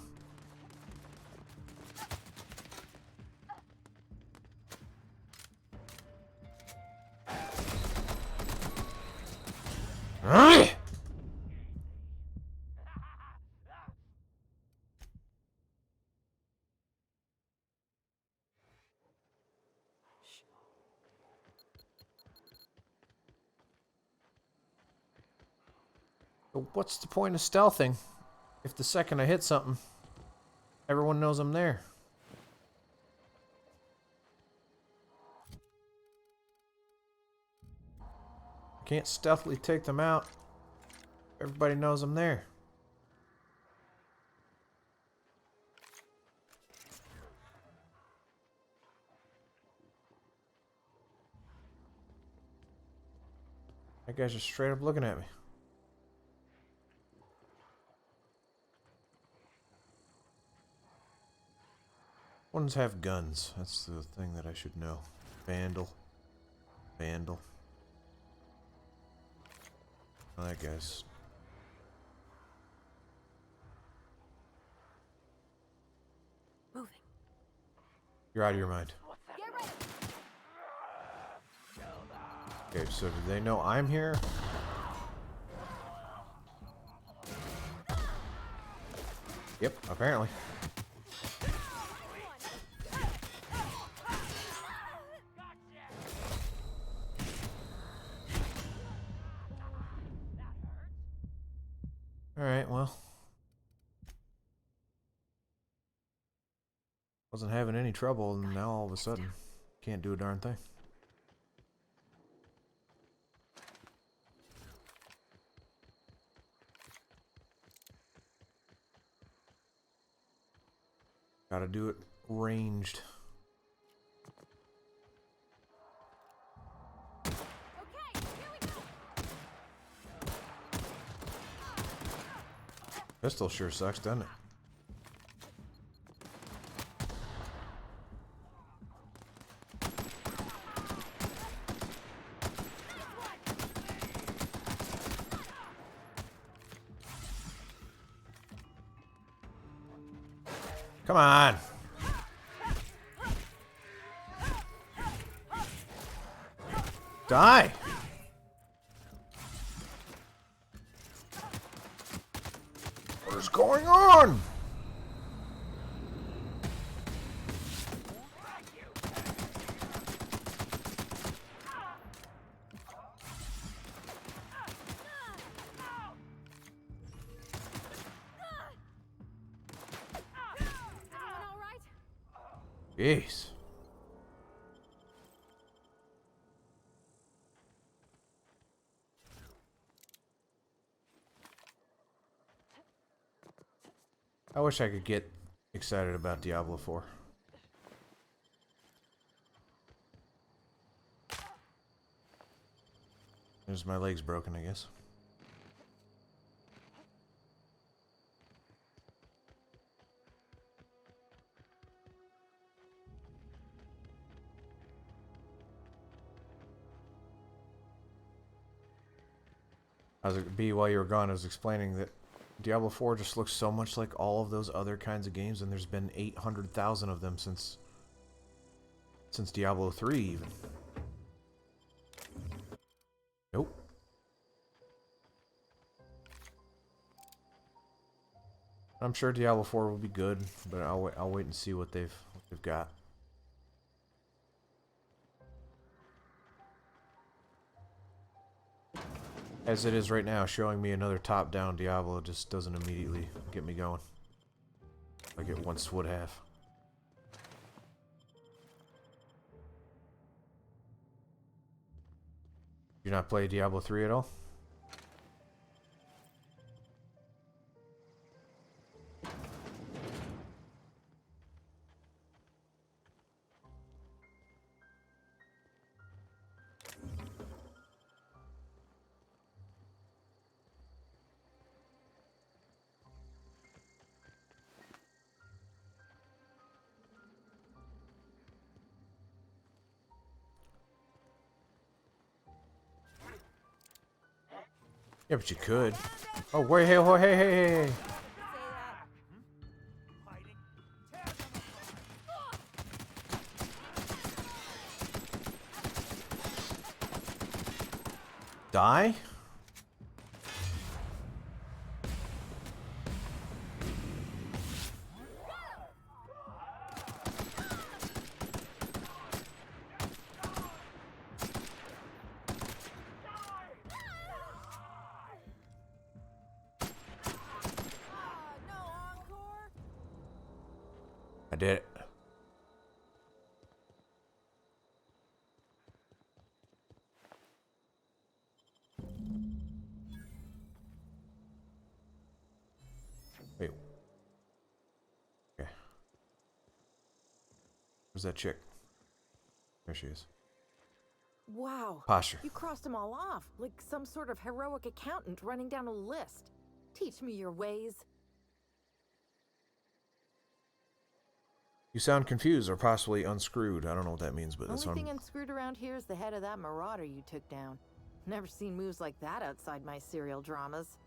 So what's the point of stealthing if the second I hit something, everyone knows I'm there? Can't stealthily take them out. Everybody knows I'm there. That guy's just straight up looking at me. Ones have guns. That's the thing that I should know. Vandal. Vandal. Oh, that guy's... Moving. You're out of your mind. Get ready. Okay, so do they know I'm here? Yep, apparently. Alright, well. Wasn't having any trouble, and now all of a sudden, can't do a darn thing. Gotta do it ranged. Okay, here we go. Pistol sure sucks, doesn't it? Come on. Die. is going on? Everyone all right? Jeez. I wish I could get excited about Diablo 4. There's my legs broken, I guess. While you were gone, I was explaining that Diablo 4 just looks so much like all of those other kinds of games, and there's been 800,000 of them since Diablo 3 even. Nope. I'm sure Diablo 4 will be good, but I'll wait and see what they've got. As it is right now, showing me another top-down Diablo just doesn't immediately get me going like it once would have. You not play Diablo 3 at all? Yeah, but you could. Oh, wait, hey, oh, hey, hey, hey, hey. Die? I did it. Wait. Okay. Where's that chick? There she is. Wow. Posture. You crossed them all off, like some sort of heroic accountant running down a list. Teach me your ways. You sound confused or possibly unscrewed. I don't know what that means, but that's what Only I'm... thing unscrewed around here is the head of that marauder you took down. Never seen moves like that outside my serial dramas.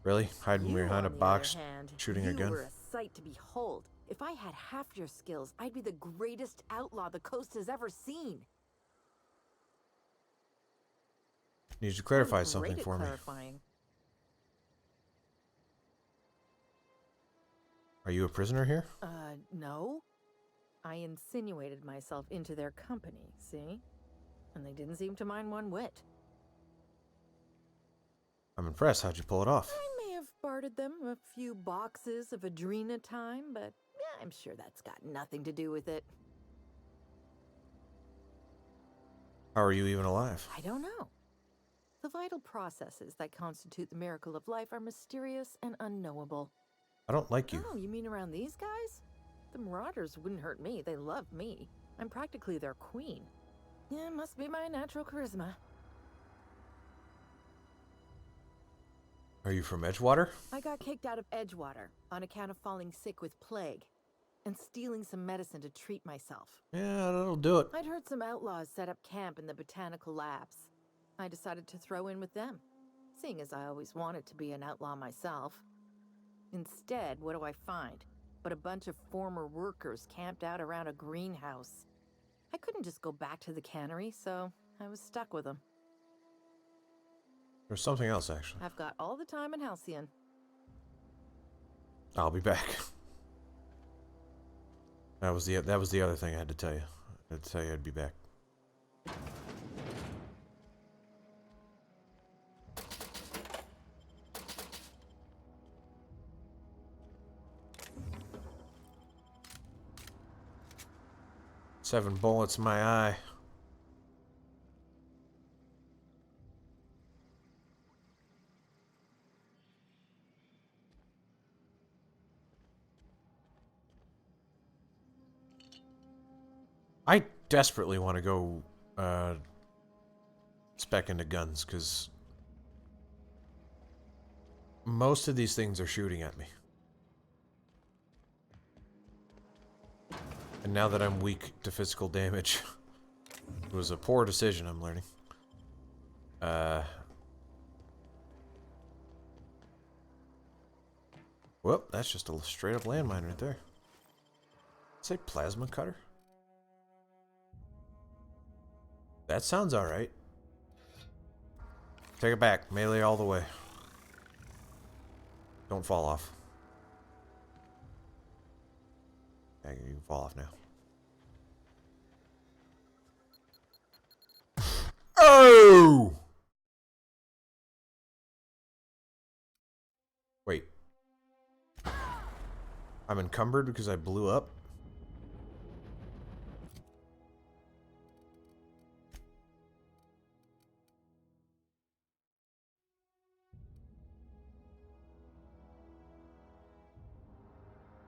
Really? Hiding You, behind a on the box, other hand, shooting a you gun? were a sight to behold. If I had half your skills, I'd be the greatest outlaw the coast has ever seen. Need you to clarify I'm something great at for me. clarifying. Are you a prisoner here? No. I insinuated myself into their company, see? And they didn't seem to mind one whit. I'm impressed. How'd you pull it off? I may have bartered them a few boxes of Adrena time, but yeah, I'm sure that's got nothing to do with it. How are you even alive? I don't know. The vital processes that constitute the miracle of life are mysterious and unknowable. I don't like you. Oh, you mean around these guys? The Marauders wouldn't hurt me. They love me. I'm practically their queen. Yeah, must be my natural charisma. Are you from Edgewater? I got kicked out of Edgewater on account of falling sick with plague and stealing some medicine to treat myself. Yeah, that'll do it. I'd heard some outlaws set up camp in the botanical labs. I decided to throw in with them, seeing as I always wanted to be an outlaw myself. Instead, what do I find? But a bunch of former workers camped out around a greenhouse. I couldn't just go back to the cannery, so I was stuck with them. There's something else, actually. I've got all the time in Halcyon. I'll be back. That was the other thing I had to tell you. I had to tell you I'd be back. Seven bullets in my eye. I desperately want to go spec into guns, because most of these things are shooting at me. And now that I'm weak to physical damage, it was a poor decision, I'm learning. Whoop, that's just a straight up landmine right there. Say plasma cutter? That sounds alright. Take it back. Melee all the way. Don't fall off. Yeah, you can fall off now. Oh! Wait. I'm encumbered because I blew up?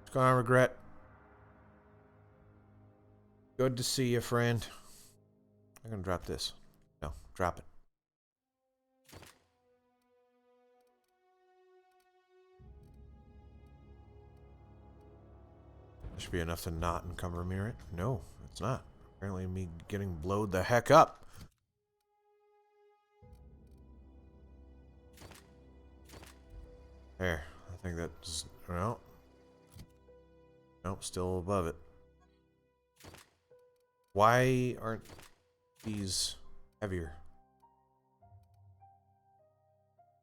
What's going on, Regret? Good to see you, friend. I'm gonna drop this. No, drop it. That should be enough to not encumber me, right? No, it's not. Apparently me getting blowed the heck up. There. I think that's... well... nope, still above it. Why aren't these heavier?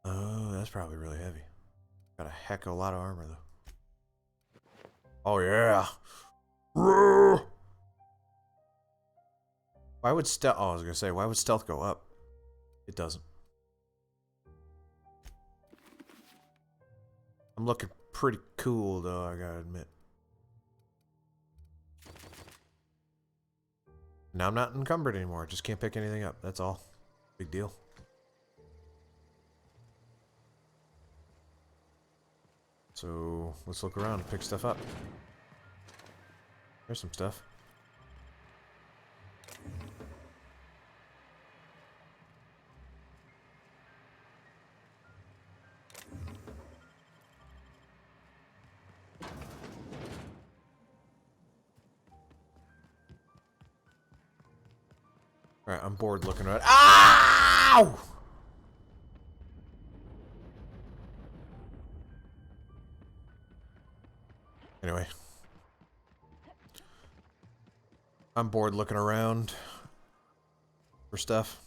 Oh, that's probably really heavy. Got a heck of a lot of armor, though. Oh, yeah. Why would stealth... oh, I was going to say, why would stealth go up? It doesn't. I'm looking pretty cool, though, I gotta admit. Now I'm not encumbered anymore. Just can't pick anything up. That's all. Big deal. So, let's look around and pick stuff up. There's some stuff. Alright, I'm bored looking at it. Ow! Anyway. I'm bored looking around for stuff.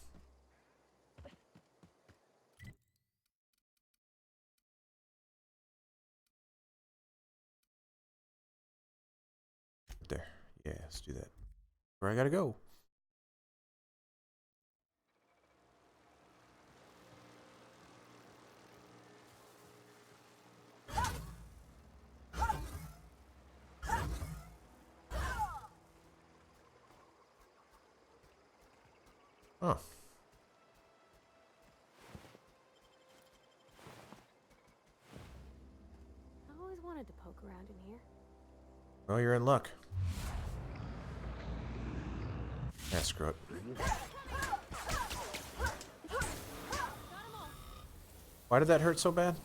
There. Yeah, let's do that. Where I gotta go. Oh. I always wanted to poke around in here. Well, you're in luck. Yeah, screw it. Why did that hurt so bad?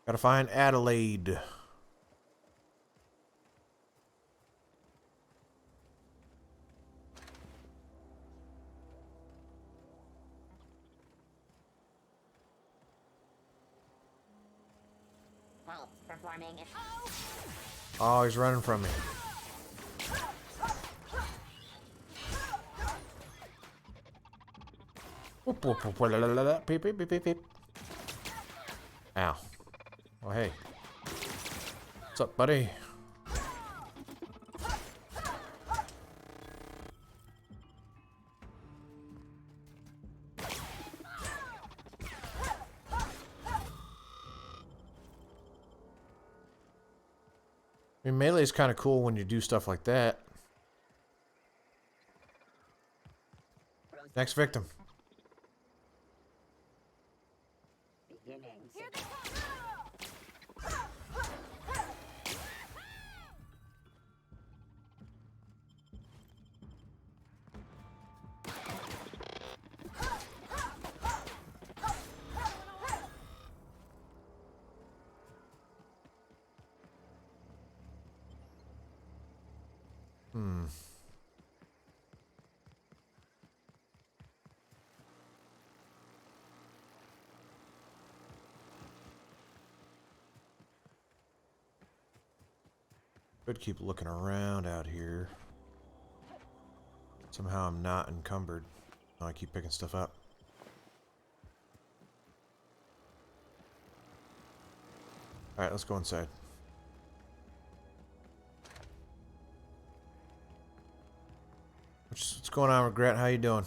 Gotta find Adelaide. results performing. Oh, he's running from me. Whoop, whoop, whoop, la, la, la, la. Beep, beep, beep, beep, beep. Ow. Oh, hey. What's up, buddy? I mean, melee is kind of cool when you do stuff like that. Next victim. Could keep looking around out here. Somehow I'm not encumbered. Oh, I keep picking stuff up. Alright, let's go inside. What's going on, Regret? How you doing?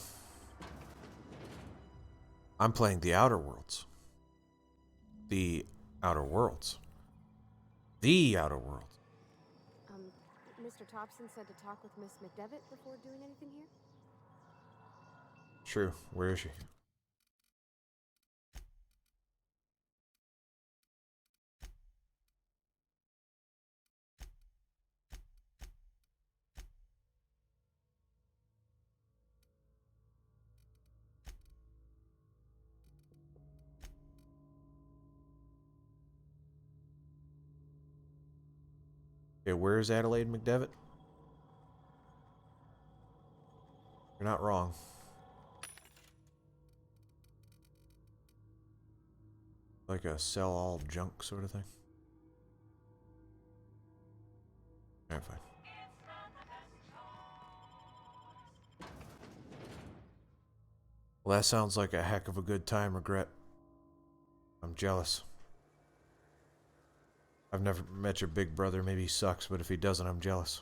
I'm playing The Outer Worlds. The Outer Worlds. The Outer Worlds. Mr. Thompson said to talk with Miss McDevitt before doing anything here? True. Where is she? Okay, where's Adelaide McDevitt? You're not wrong. Like a sell all junk sort of thing. Alright, fine. Well, that sounds like a heck of a good time, Regret. I'm jealous. I've never met your big brother. Maybe he sucks, but if he doesn't, I'm jealous.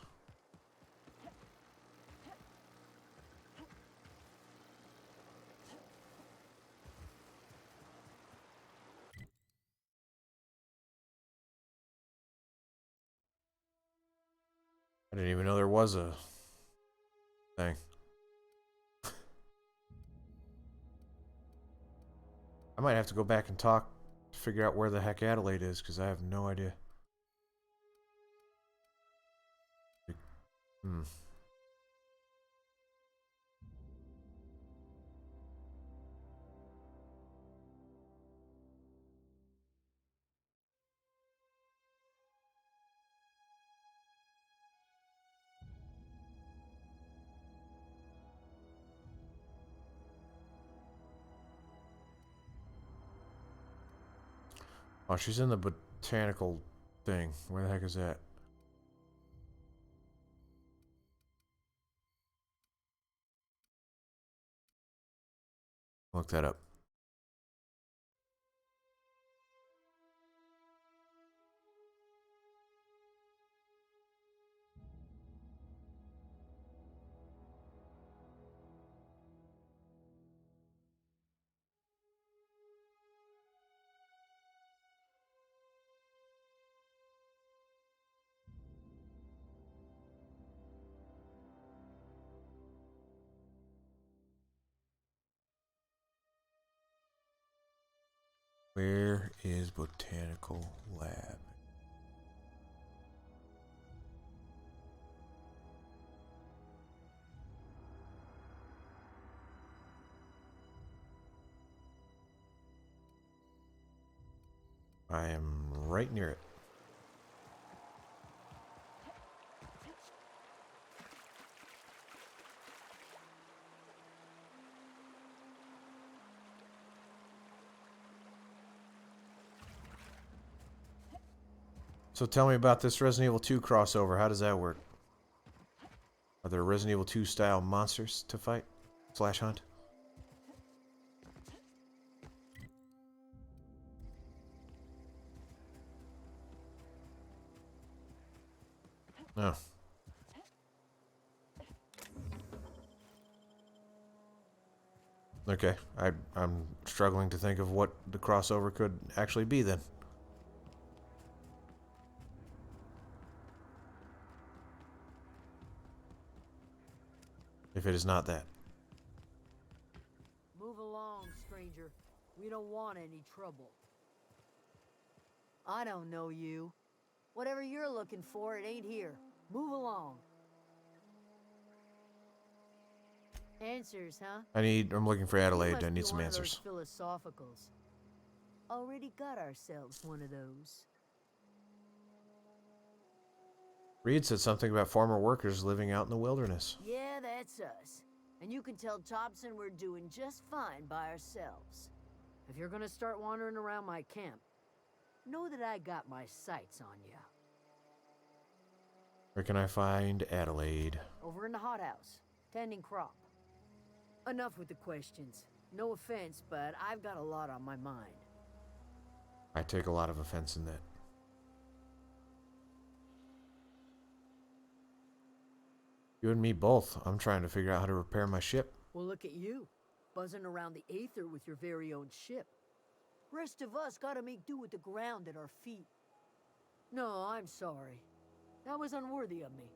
I didn't even know there was a thing. I might have to go back and talk to figure out where the heck Adelaide is, because I have no idea. Oh, she's in the botanical thing. Where the heck is that? Look that up. Where is Botanical Lab? I am right near it. So tell me about this Resident Evil 2 crossover. How does that work? Are there Resident Evil 2 style monsters to fight? / hunt? No. Okay, I'm struggling to think of what the crossover could actually be then. If it is not that. Move along, stranger. We don't want any trouble. I don't know you. Whatever you're looking for, it ain't here. Move along. Answers, huh? I'm looking for You Adelaide. must I be need some one of answers. those philosophicals. Already got ourselves one of those. Reed said something about former workers living out in the wilderness. Yeah, that's us. And you can tell Thompson we're doing just fine by ourselves. If you're gonna start wandering around my camp, know that I got my sights on you. Where can I find Adelaide? Over in the hothouse, tending crop. Enough with the questions. No offense, but I've got a lot on my mind. I take a lot of offense in that. You and me both. I'm trying to figure out how to repair my ship. Well, look at you, buzzing around the Aether with your very own ship. Rest of us gotta make do with the ground at our feet. No, I'm sorry. That was unworthy of me.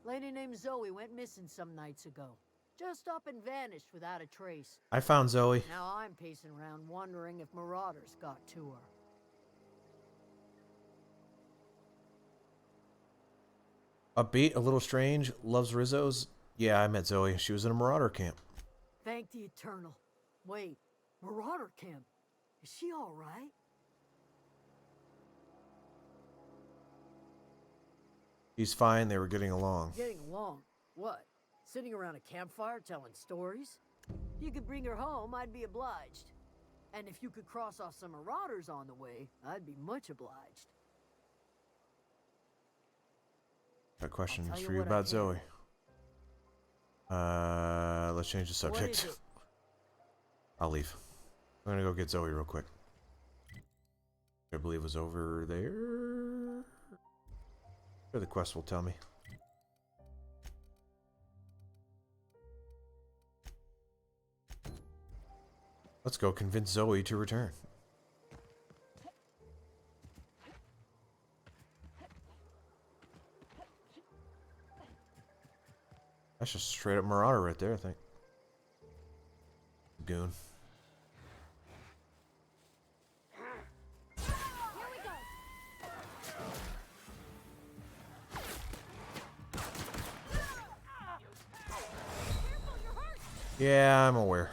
Lady named Zoe went missing some nights ago. Just up and vanished without a trace. I found Zoe. Now I'm pacing around wondering if marauders got to her. Upbeat, a little strange, loves Rizzo's. Yeah, I met Zoe. She was in a marauder camp. Thank the Eternal. Wait, marauder camp? Is she all right? He's fine. They were getting along. Getting along? What? Sitting around a campfire telling stories? You could bring her home, I'd be obliged. And if you could cross off some marauders on the way, I'd be much obliged. Got questions tell you for you what I about can. Zoe. Let's change the subject. What is it? I'll leave. I'm gonna go get Zoe real quick. I believe it was over there. Or the quest will tell me. Let's go convince Zoe to return. That's just straight up Marauder right there, I think. Goon. Yeah, I'm aware.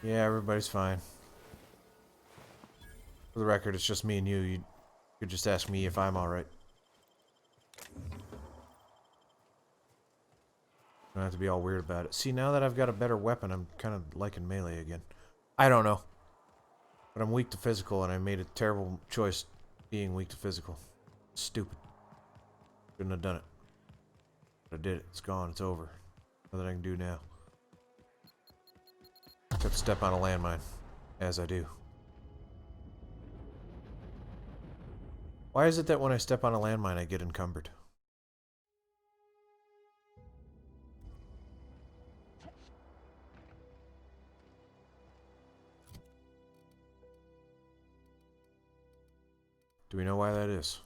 Yeah, everybody's fine. For the record, it's just me and you. You could just ask me if I'm alright. Don't have to be all weird about it. See, now that I've got a better weapon, I'm kind of liking melee again. I don't know. But I'm weak to physical, and I made a terrible choice being weak to physical. Stupid. Shouldn't have done it. But I did it. It's gone. It's over. Nothing I can do now. Except step on a landmine. As I do. Why is it that when I step on a landmine, I get encumbered? Do we know why that is?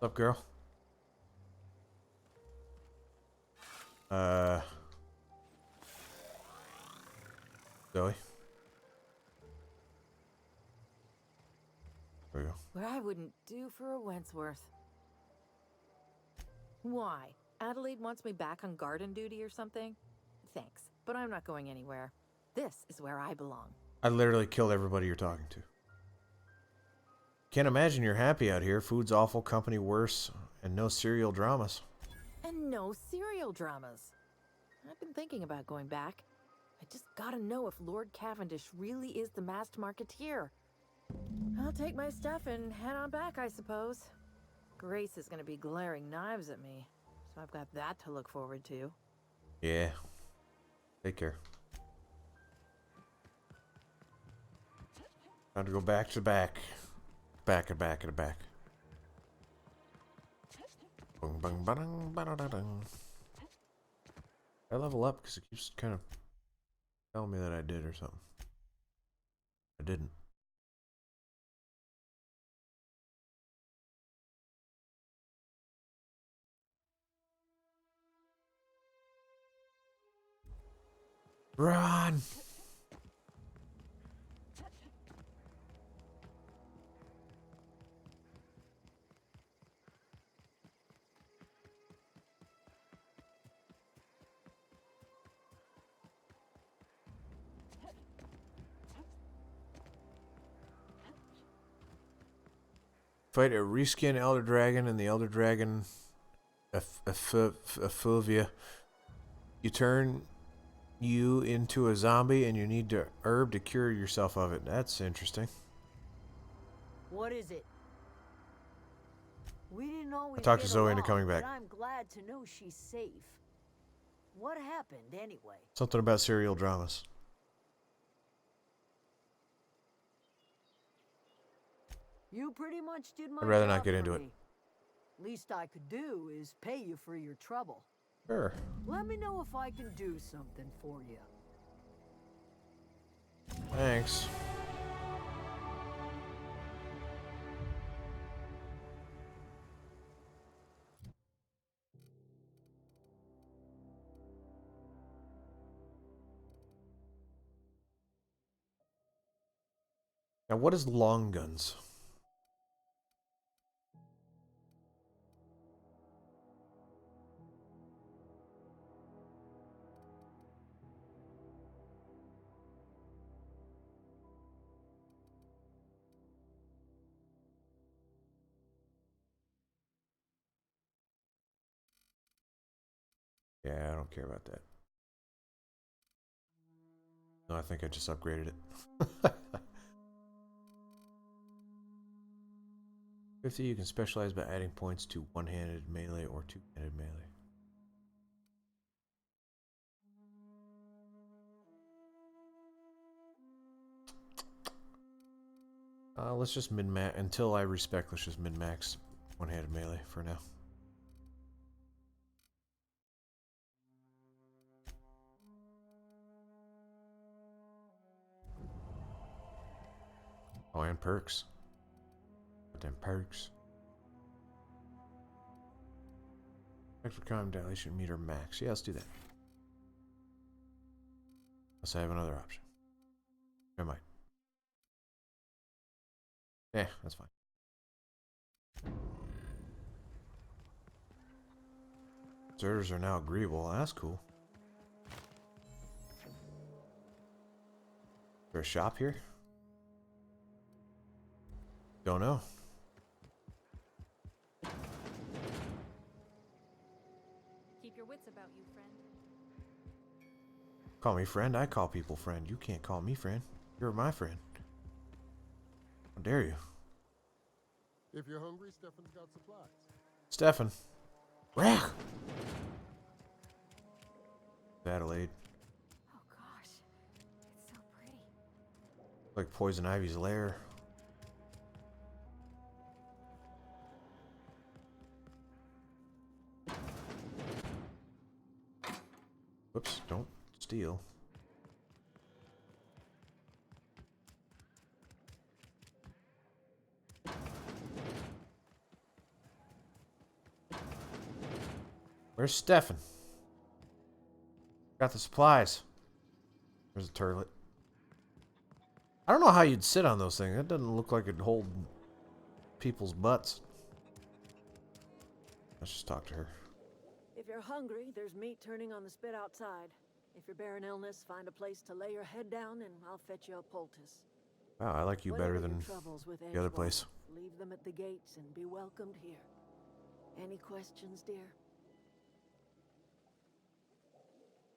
What's up, girl? Zoe? There we go. What I wouldn't do for a Wentworth. Why? Adelaide wants me back on garden duty or something? Thanks, but I'm not going anywhere. This is where I belong. I literally killed everybody you're talking to. Can't imagine you're happy out here. Food's awful, company worse, and no serial dramas. And no serial dramas. I've been thinking about going back. I just gotta know if Lord Cavendish really is the masked marketeer. I'll take my stuff and head on back, I suppose. Grace is gonna be glaring knives at me, so I've got that to look forward to. Yeah. Take care. Time to go back to back. Back and back and back. Bung, bung, ba-dung, ba-da-da-dung. I level up because it keeps kind of telling me that I did or something. I didn't. Run! Fight a reskin Elder Dragon and the Elder Dragon Effluvia. You turn you into a zombie and you need to herb to cure yourself of it. That's interesting. What is it? We didn't always I talked to get Zoe into along, coming back. but I'm glad to know she's safe. What happened anyway? Something about serial dramas. You pretty much did my I'd rather not job get for into it. me. Least I could do is pay you for your trouble. Sure. Let me know if I can do something for you. Thanks. Now, what is long guns? Yeah, I don't care about that. No, I think I just upgraded it. 50, you can specialize by adding points to one-handed melee or two-handed melee. Let's just min-max, until I respec, let's just min-max one-handed melee for now. Oh, and perks. Them perks. Extra crime dilation meter max. Yeah, let's do that. Unless I have another option. Never mind. Yeah, that's fine. Deserters are now agreeable. That's cool. Is there a shop here? Don't know. Keep your wits about you, friend. Call me friend. I call people friend. You can't call me friend. You're my friend. How dare you? If you're hungry, Stefan's got supplies. Stefan. Rach! Adelaide. Oh gosh, it's so pretty. Like Poison Ivy's lair. Whoops, don't steal. Where's Stefan? Got the supplies. There's a turlet. I don't know how you'd sit on those things. That doesn't look like it'd hold people's butts. Let's just talk to her. If you're hungry, there's meat turning on the spit outside. If you're bearing illness, find a place to lay your head down and I'll fetch you a poultice. Wow, I like you Whatever better your than troubles with the other Edgewater, place. Leave them at the gates and be welcomed here. Any questions, dear?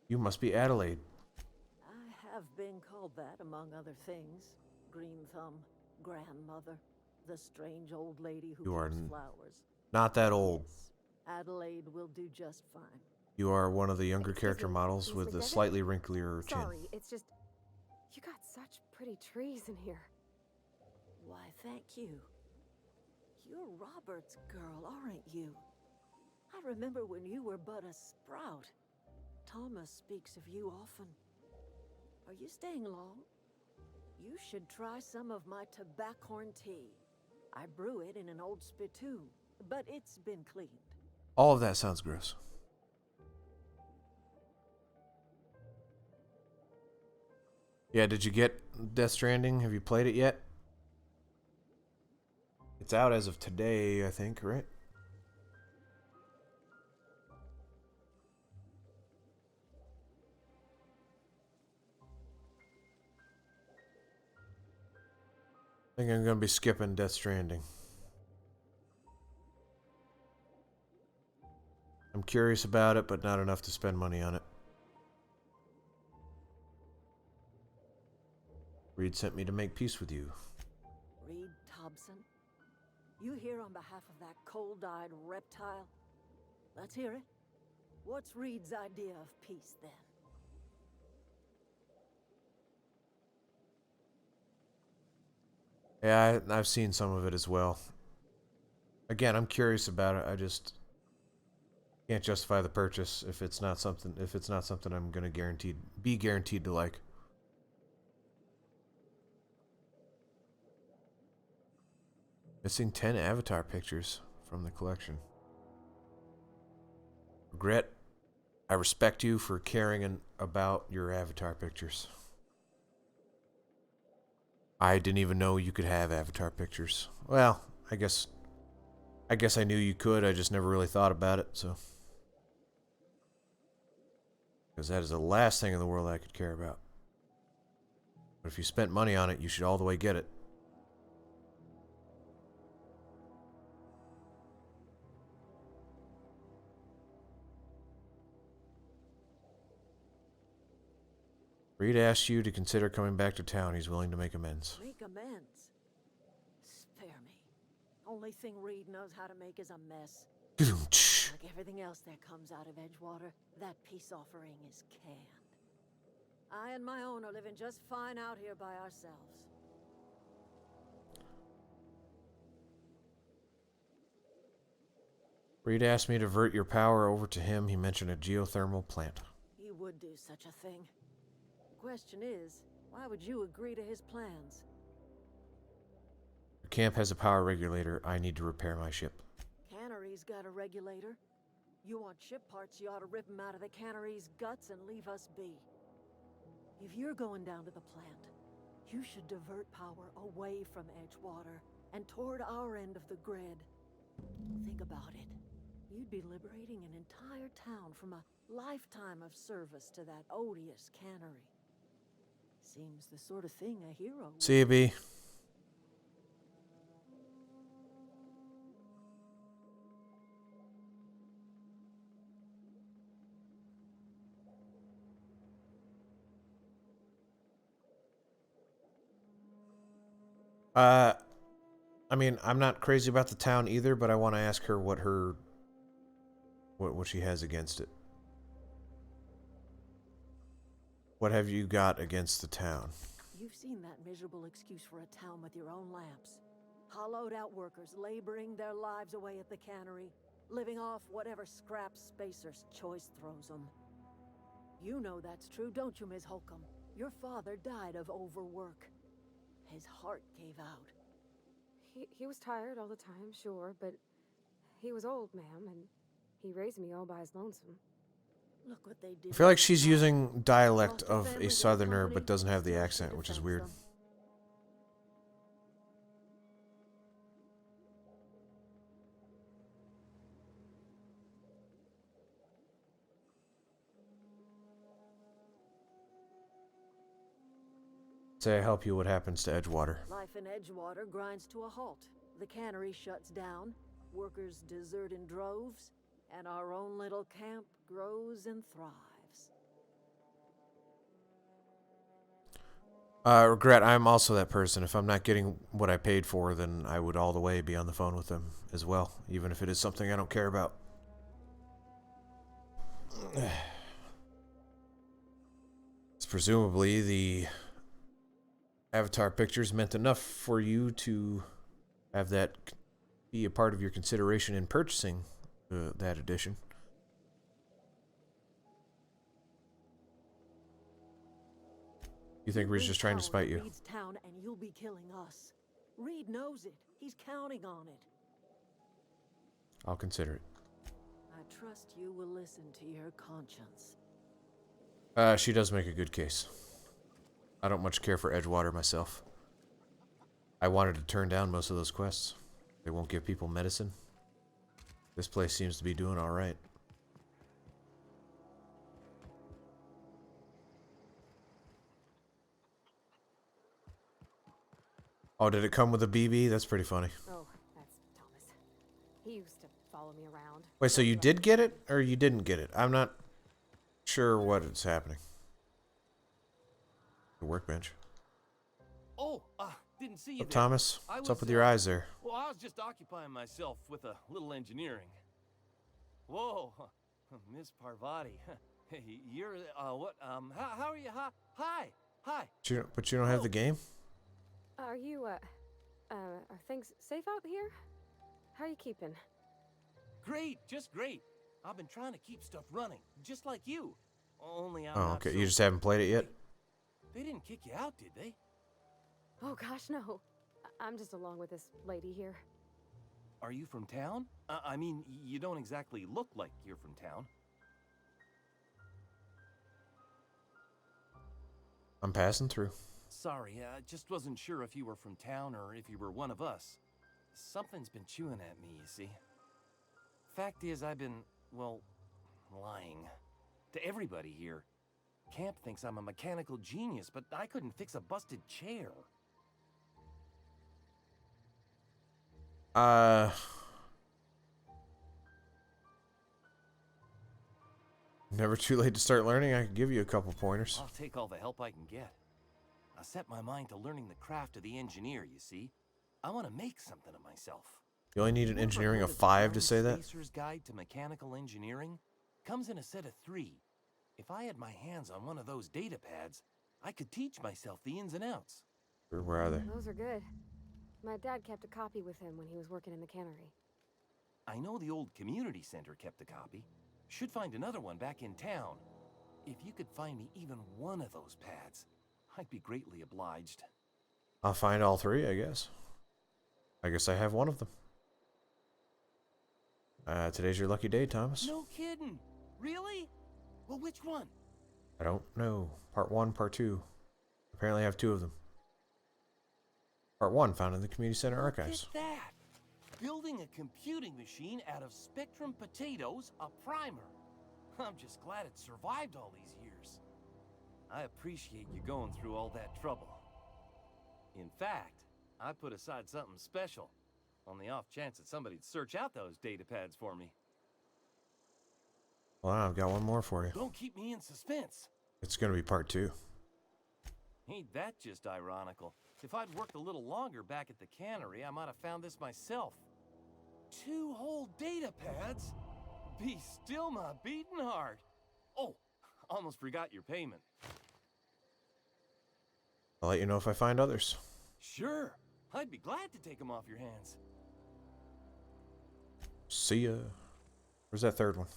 You must be Adelaide. I have been called that, among other things. Green Thumb, grandmother, the strange old lady who You are keeps flowers. not that old. Yes, Adelaide will do just fine. You are one of the younger character me, models Miss with a McDevitt? slightly wrinklier chin. Sorry, it's just... You got such pretty trees in here. Why, thank you. You're Robert's girl, aren't you? I remember when you were but a sprout. Thomas speaks of you often. Are you staying long? You should try some of my tobaccorn tea. I brew it in an old spittoon, but it's been cleaned. All of that sounds gross. Yeah, did you get Death Stranding? Have you played it yet? It's out as of today, I think, right? I think I'm going to be skipping Death Stranding. I'm curious about it, but not enough to spend money on it. Reed sent me to make peace with you. Reed Thompson? You here on behalf of that cold-eyed reptile? Let's hear it. What's Reed's idea of peace, then? Yeah, I've seen some of it as well. Again, I'm curious about it. I just can't justify the purchase if it's not something I'm gonna be guaranteed to like. Missing 10 avatar pictures from the collection. Regret. I respect you for caring about your avatar pictures. I didn't even know you could have avatar pictures. Well, I guess I knew you could. I just never really thought about it, so. Because that is the last thing in the world I could care about. But if you spent money on it, you should all the way get it. Reed asked you to consider coming back to town. He's willing to make amends. Make amends? Spare me. Only thing Reed knows how to make is a mess. Like everything else that comes out of Edgewater, that peace offering is canned. I and my own are living just fine out here by ourselves. Reed asked me to divert your power over to him. He mentioned a geothermal plant. He would do such a thing. The question is, why would you agree to his plans? Your camp has a power regulator. I need to repair my ship. Cannery's got a regulator. You want ship parts, you ought to rip them out of the cannery's guts and leave us be. If you're going down to the plant, you should divert power away from Edgewater and toward our end of the grid. Think about it. You'd be liberating an entire town from a lifetime of service to that odious cannery. Seems the sort of thing a hero would See you, B. I mean, I'm not crazy about the town either, but I want to ask her what she has against it. What have you got against the town? You've seen that miserable excuse for a town with your own lamps. Hollowed out workers laboring their lives away at the cannery, living off whatever scraps Spacer's choice throws them. You know that's true, don't you, Ms. Holcomb? Your father died of overwork. His heart gave out. He was tired all the time, sure, but he was old, ma'am, and he raised me all by his lonesome. Look what they did. I feel like she's using dialect of a southerner, but doesn't have the accent, which is weird. Say I help you, what happens to Edgewater? Life in Edgewater grinds to a halt. The cannery shuts down, workers desert in droves, and our own little camp grows and thrives. Regret, I'm also that person. If I'm not getting what I paid for, then I would all the way be on the phone with them as well, even if it is something I don't care about. It's presumably the avatar pictures meant enough for you to have that be a part of your consideration in purchasing that edition. You think Reed's just trying to spite you? Reed's town and you'll be killing us. Reed knows it. He's counting on it. I'll consider it. I trust you will listen to your conscience. She does make a good case. I don't much care for Edgewater myself. I wanted to turn down most of those quests. They won't give people medicine. This place seems to be doing all right. Oh, did it come with a BB? That's pretty funny. Oh, that's Thomas. He used to follow me around. Wait, so you did get it, or you didn't get it? I'm not sure what is happening. The workbench. Oh, didn't see you Up, there. Thomas? What's up with your eyes there? Well, I was just occupying myself with a little engineering. Whoa, Miss Parvati. Hey, you're, what, how are you? Hi. But you don't have the game? Are you, are things safe out here? How are you keeping? Great, just great. I've been trying to keep stuff running, just like you. Only I'm Oh, not okay. so... You just haven't played it yet? They didn't kick you out, did they? Oh gosh, no. I'm just along with this lady here. Are you from town? I mean, you don't exactly look like you're from town. I'm passing through. Sorry, I just wasn't sure if you were from town or if you were one of us. Something's been chewing at me, you see. Fact is, I've been, well, lying. To everybody here. Camp thinks I'm a mechanical genius, but I couldn't fix a busted chair. Never too late to start learning. I could give you a couple pointers. I'll take all the help I can get. I set my mind to learning the craft of the engineer, you see. I want to make something of myself. You only need an You ever engineering heard of the 5 to Brown say that? Spacer's Guide to Mechanical Engineering? Comes in a set of 3. If I had my hands on one of those data pads, I could teach myself the ins and outs. Where are they? Those are good. My dad kept a copy with him when he was working in the cannery. I know the old community center kept a copy. Should find another one back in town. If you could find me even one of those pads, I'd be greatly obliged. I'll find all 3, I guess. I guess I have one of them. Today's your lucky day, Thomas. No kidding. Really? Well, which one? I don't know. Part 1, Part 2. Apparently I have 2 of them. Part 1 found in the community center archives. Look at that. Building a computing machine out of Spectrum potatoes, a primer. I'm just glad it survived all these years. I appreciate you going through all that trouble. In fact, I put aside something special on the off chance that somebody'd search out those data pads for me. Well, I've got one more for you. Don't keep me in suspense. It's going to be Part 2. Ain't that just ironical? If I'd worked a little longer back at the cannery, I might have found this myself. 2 whole data pads? Be still my beating heart. Oh, almost forgot your payment. I'll let you know if I find others. Sure, I'd be glad to take them off your hands. See ya. Where's that third one?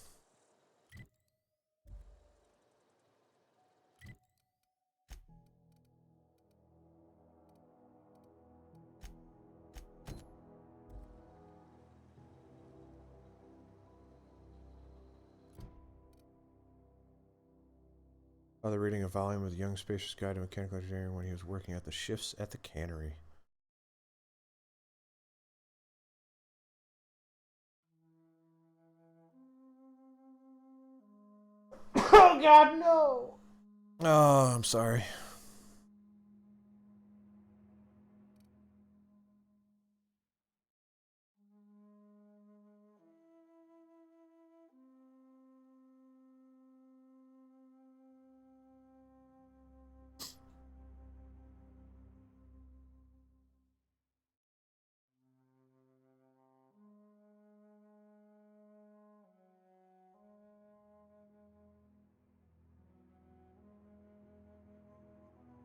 Father reading a volume of the Young Spacer's Guide to Mechanical Engineering when he was working at the shifts at the cannery. Oh God, no! Oh, I'm sorry.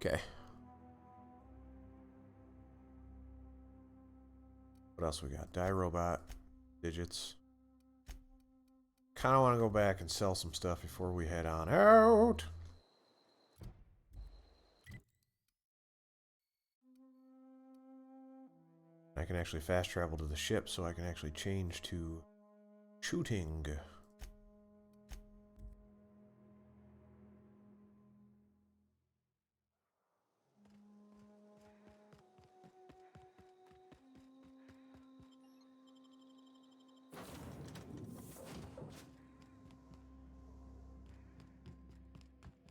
Okay. What else we got? Die robot. Digits. Kind of want to go back and sell some stuff before we head on out. I can actually fast travel to the ship, so I can actually change to shooting.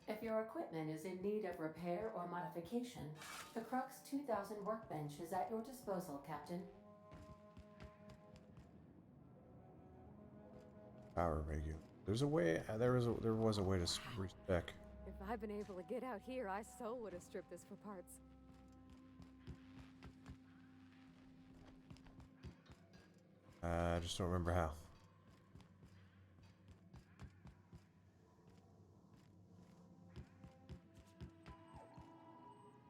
If your equipment is in need of repair or modification, the Crux 2000 workbench is at your disposal, Captain. Power regulator. There's a way. There was a way to respec. If I'd been able to get out here, I so would have stripped this for parts. I just don't remember how.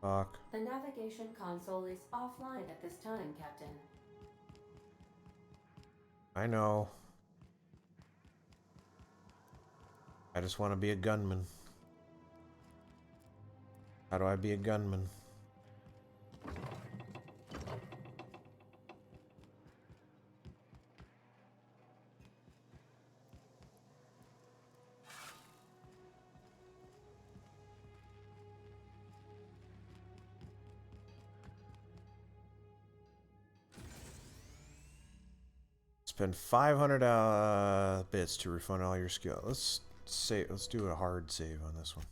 Fuck. The navigation console is offline at this time, Captain. I know. I just want to be a gunman. How do I be a gunman? Spend 500 bits to refund all your skill. Let's save. Let's do a hard save on this one.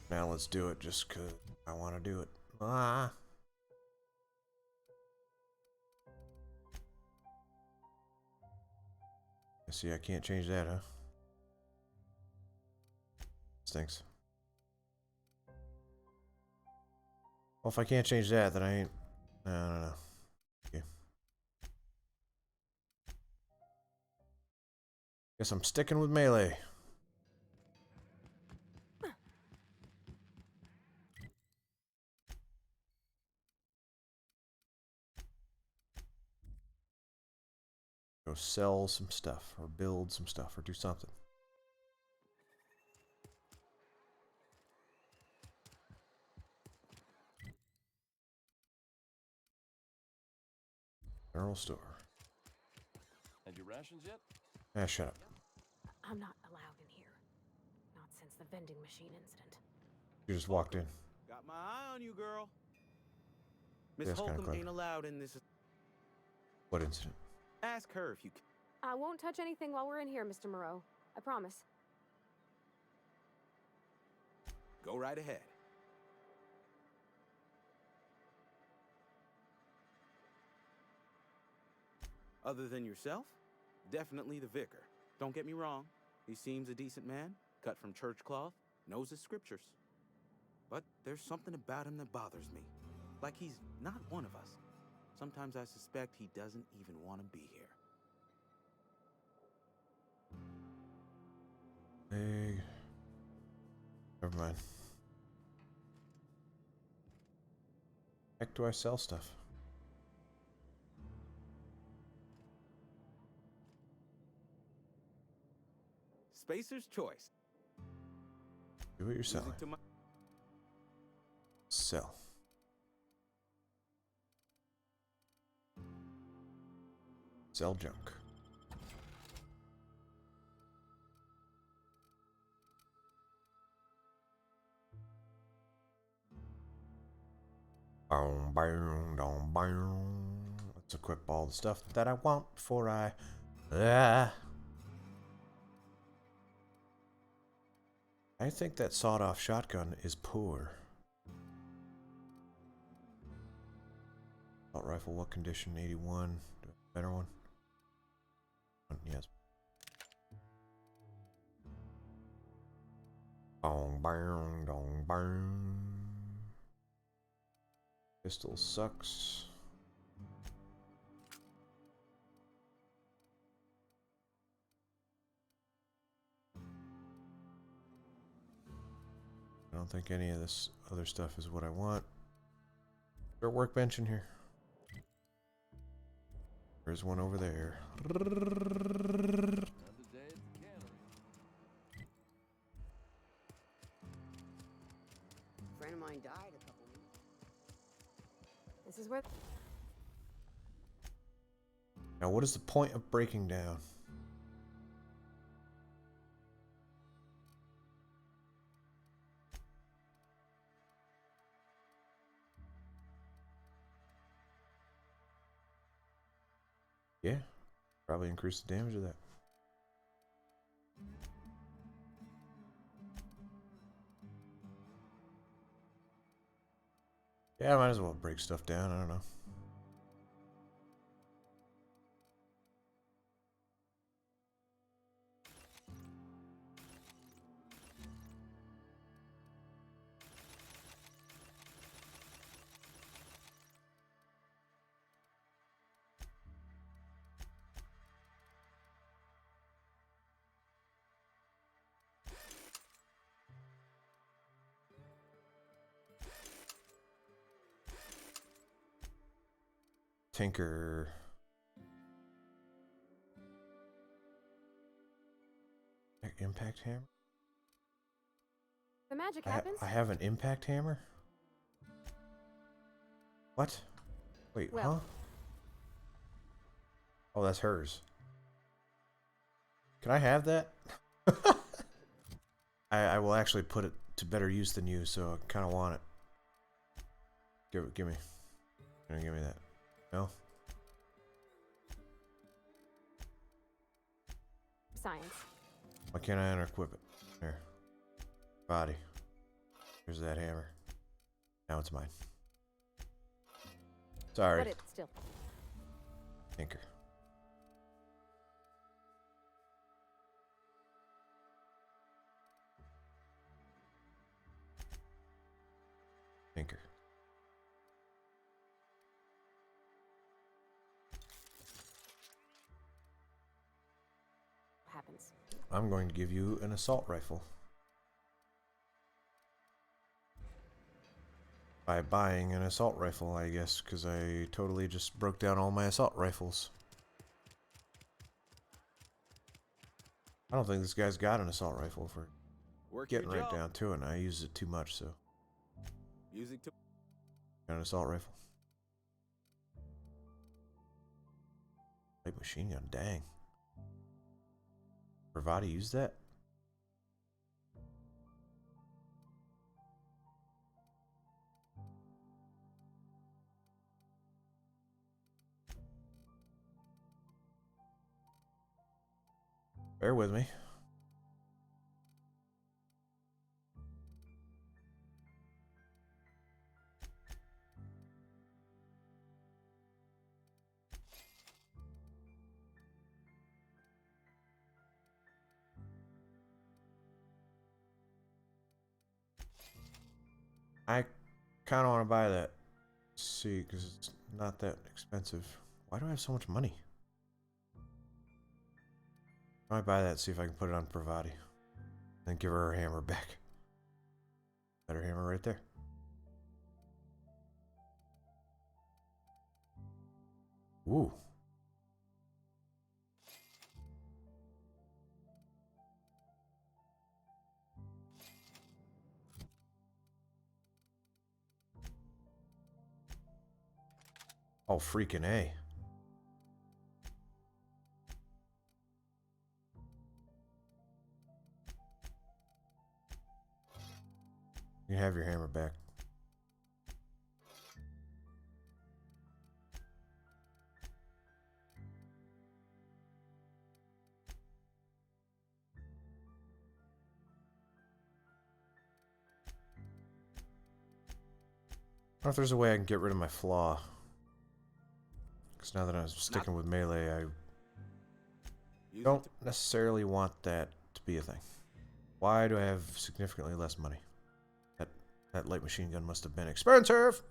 Now let's do it just because I want to do it. Ah. I see I can't change that, huh? Stinks. Well, if I can't change that, then I ain't... No. Okay. Guess I'm sticking with melee. Go sell some stuff, or build some stuff, or do something. General store. Had your rations yet? Ah, shut up. I'm not allowed in here. Not since the vending machine incident. You just walked in. Got my eye on you, girl. Miss That's kinda Holcomb clever. ain't allowed in this. What incident? Ask her if you can. I won't touch anything while we're in here, Mr. Moreau. I promise. Go right ahead. Other than yourself, definitely the vicar. Don't get me wrong. He seems a decent man, cut from church cloth, knows his scriptures. But there's something about him that bothers me. Like he's not one of us. Sometimes I suspect he doesn't even want to be here. Big. Never mind. Heck, do I sell stuff? Spacer's choice. Do what you're selling. Music to my- Sell. Sell junk. Let's equip all the stuff that I want before I... I think that sawed-off shotgun is poor. Assault rifle, what condition? 81. Do I have a better one? Yes. Bong, bang, dong, bang. Pistol sucks. don't think any of this other stuff is what I want. Is there a workbench in here? There's one over there. A friend of mine died a couple weeks. This is where. Now, what is the point of breaking down? Yeah, probably increase the damage of that. Yeah, I might as well break stuff down. I don't know. Tinker. Impact hammer? The magic happens. I have an impact hammer? What? Wait, Well. huh? Oh, that's hers. Can I have that? I will actually put it to better use than you, so I kind of want it. Give me. Give me that. No? Science. Why can't I unequip it? Here. Body. Here's that hammer. Now it's mine. Sorry. But it's still. Tinker. Tinker. Happens. I'm going to give you an assault rifle. By buying an assault rifle, I guess, because I totally just broke down all my assault rifles. I don't think this guy's got an assault rifle for getting right down to it, and I use it too much, so. Music to. Got an assault rifle. Light machine gun, dang. Bravati use that? Bear with me. I kind of want to buy that. See, because it's not that expensive. Why do I have so much money? I might buy that, see if I can put it on Pravati. Then give her hammer back. Better hammer right there. Ooh. Oh, freaking A. You have your hammer back. I wonder if there's a way I can get rid of my flaw. Because now that I'm sticking with melee, I don't necessarily want that to be a thing. Why do I have significantly less money? That light machine gun must have been expensive!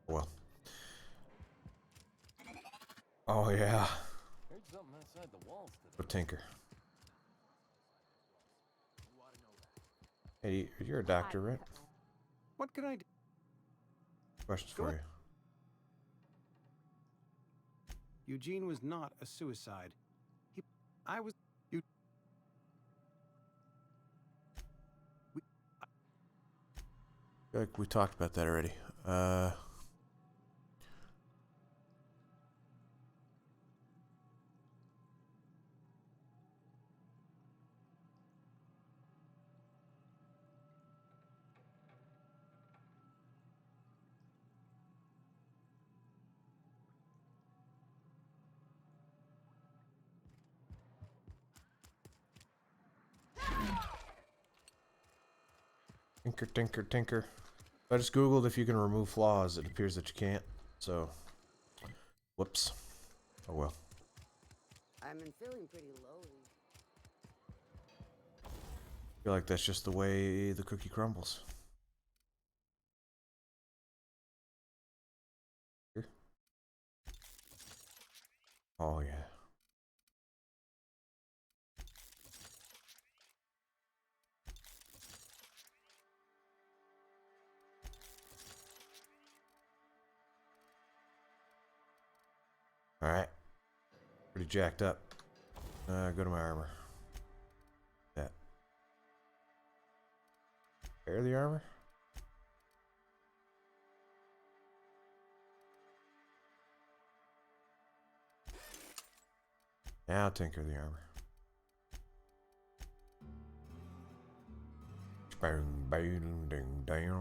Well. Oh, yeah. Heard something Go tinker. Hey, you're a doctor, right? What can I do? Questions for you. Eugene was not a suicide. I was... You... I feel like we talked about that already. Tinker, tinker, tinker. I just googled if you can remove flaws. It appears that you can't. So, whoops. Oh well. I've been feeling pretty low. I feel like that's just the way the cookie crumbles. Here. Oh yeah. Alright. Pretty jacked up. Go to my armor. That. Repair the armor? Now tinker the armor. Bang, bang, ding, dang.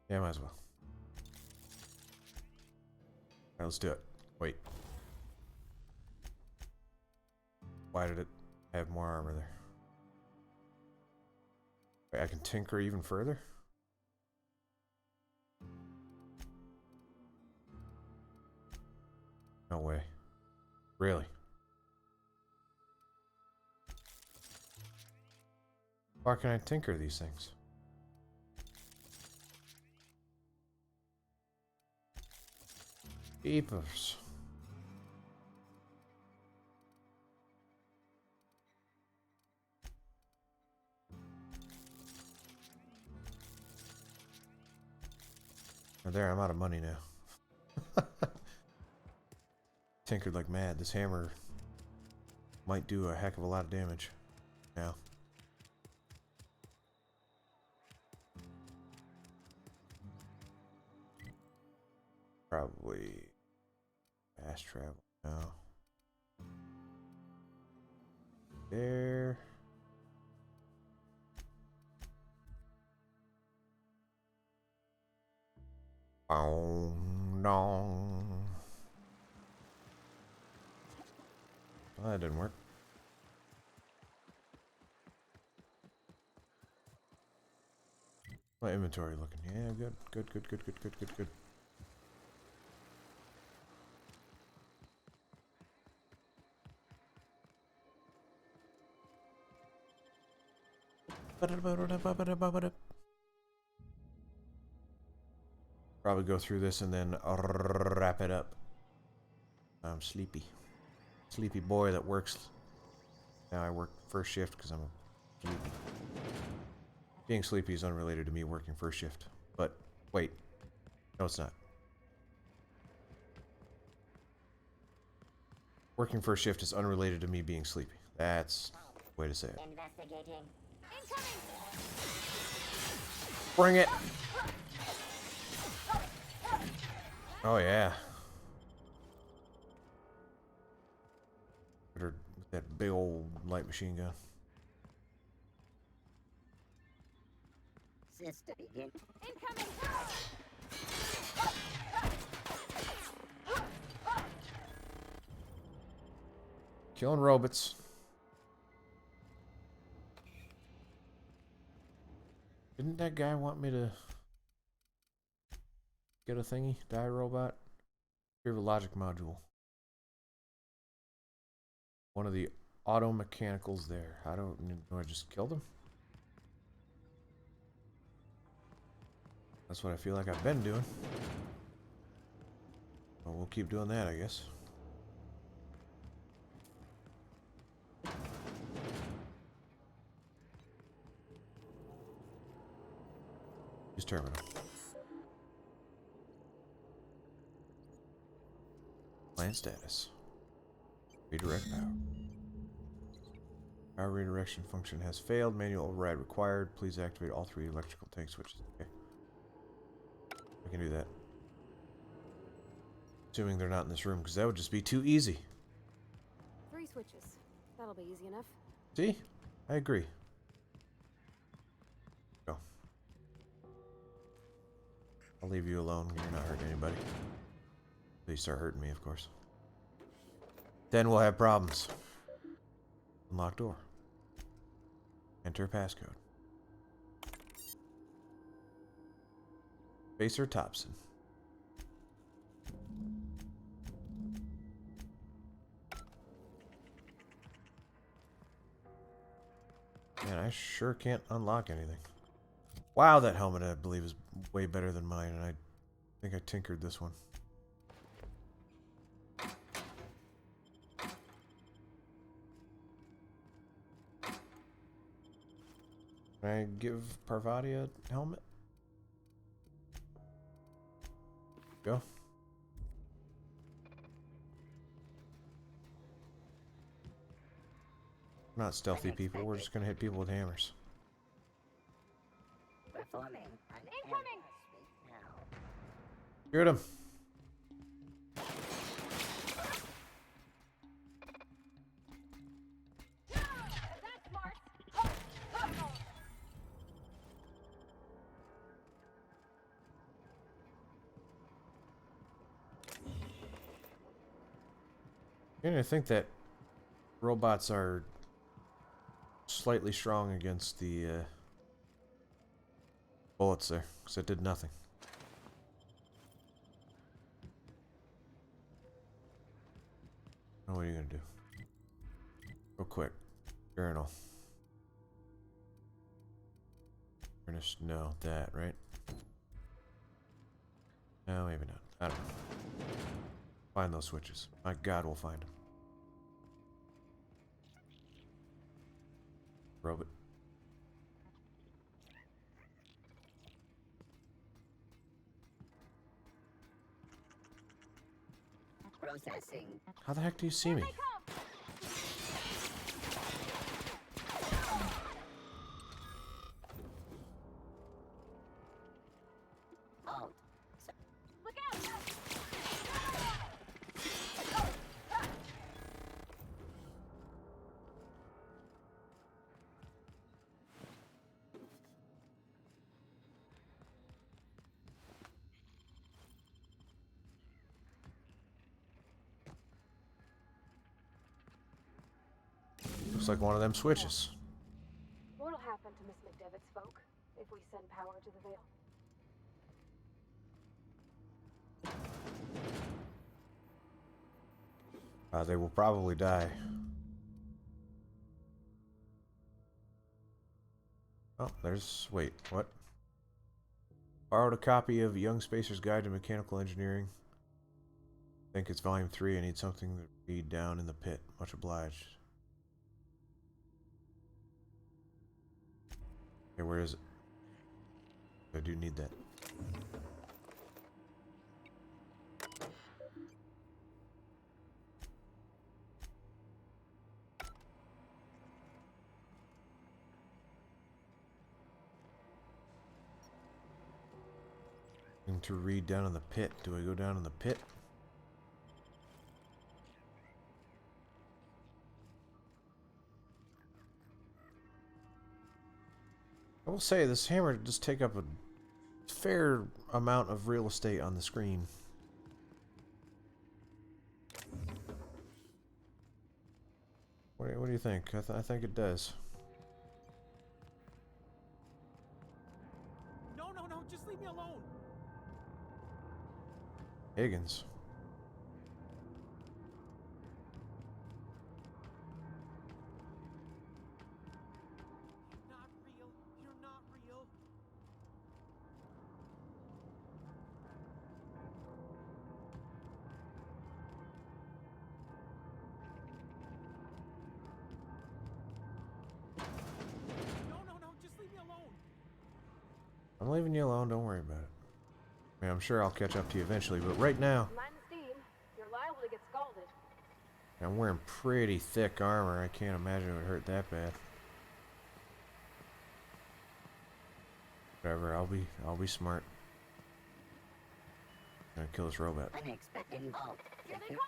Yeah, might as well. Alright, let's do it. Wait. Why did it have more armor there? Wait, I can tinker even further? No way. Really? Why can I tinker these things? Jeepers. There, I'm out of money now. Tinkered like mad. This hammer might do a heck of a lot of damage now. Probably fast travel now. There. Boom, dong. Well, that didn't work. My inventory looking. Yeah, good, good, good, good, good, good, good, good. Probably go through this and then wrap it up. I'm sleepy. Sleepy boy that works. Now I work first shift because I'm sleepy. Being sleepy is unrelated to me working first shift. But wait. No, it's not. Working first shift is unrelated to me being sleepy. That's the way to say it. Investigating. Bring it! Oh yeah. With that big old light machine gun. System begin. Incoming! Killing robots. Didn't that guy want me to get a thingy? Die robot? We have a logic module. One of the auto mechanicals there. How do I just kill them? That's what I feel like I've been doing. Well, we'll keep doing that, I guess. Use terminal. Plant status. Redirect power. Power redirection function has failed. Manual override required. Please activate all 3 electrical tank switches. Okay. I can do that. Assuming they're not in this room, because that would just be too easy. 3 switches. That'll be easy enough. See? I agree. Go. I'll leave you alone. You're not hurting anybody. Please start hurting me, of course. Then we'll have problems. Unlock door. Enter passcode. Spacer Thompson. Man, I sure can't unlock anything. Wow, that helmet I believe is way better than mine, and I think I tinkered this one. Can I give Parvati a helmet? Go. We're not stealthy people, we're just gonna hit people with hammers. Performing an incoming. Shoot him. And I think that robots are slightly strong against the bullets there, because it did nothing. Now what are you gonna do? Real quick. Journal. Furnace, no, that, right? No, maybe not. I don't know. Find those switches. My God, we'll find them. Robot. Processing. How the heck do you see me? Alt. Look out! Looks like one of them switches. What'll happen to Miss McDevitt's folk if we send power to the Vale? They will probably die. Oh, there's... wait, what? Borrowed a copy of Young Spacer's Guide to Mechanical Engineering. I think it's volume 3. I need something to read down in the pit. Much obliged. Okay, where is it? I do need that. To read down in the pit. Do I go down in the pit? I will say this hammer does take up a fair amount of real estate on the screen. What do you think? I think it does. No, just leave me alone. Higgins. I'm leaving you alone. Don't worry about it. I mean, I'm sure I'll catch up to you eventually, but right now, Mind the steam. You're liable to get scalded. I'm wearing pretty thick armor. I can't imagine it would hurt that bad. Whatever. I'll be smart. I'm gonna kill this robot. Unexpected vault. Here they come!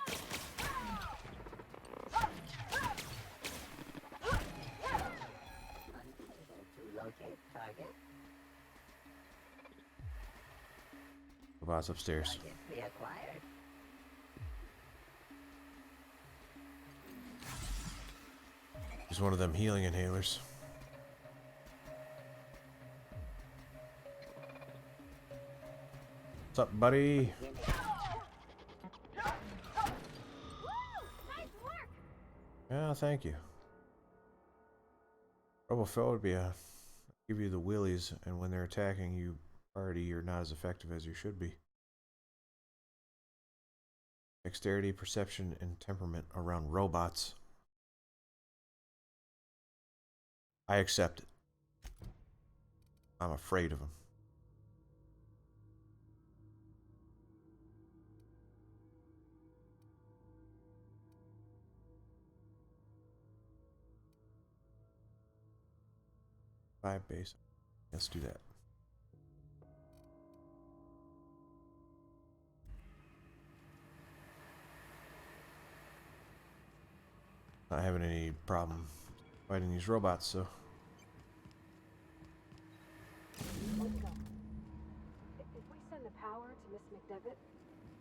Unable to locate target. Robot's upstairs. Target reacquired. He's one of them healing inhalers. What's up, buddy? Yeah, thank you. Robophil would be give you the willies, and when they're attacking you, already you're not as effective as you should be. Dexterity, perception, and temperament around robots. I accept it. I'm afraid of them. Five base. Let's do that. Not having any problem fighting these robots, so. Let's go. If we send the power to Miss McDevitt,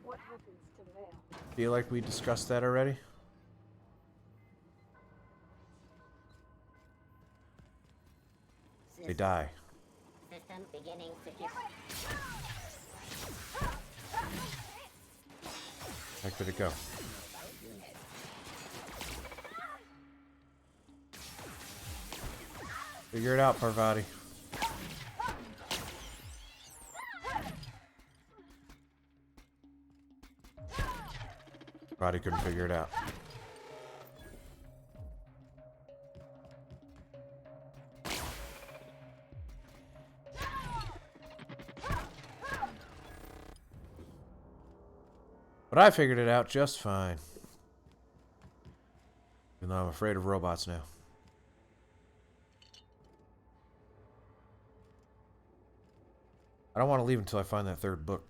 what happens to the veil? Feel like we discussed that already? They die. System beginning secure. Heck did it go? Figure it out, Parvati. Parvati couldn't figure it out. But I figured it out just fine. Even though I'm afraid of robots now. I don't want to leave until I find that third book.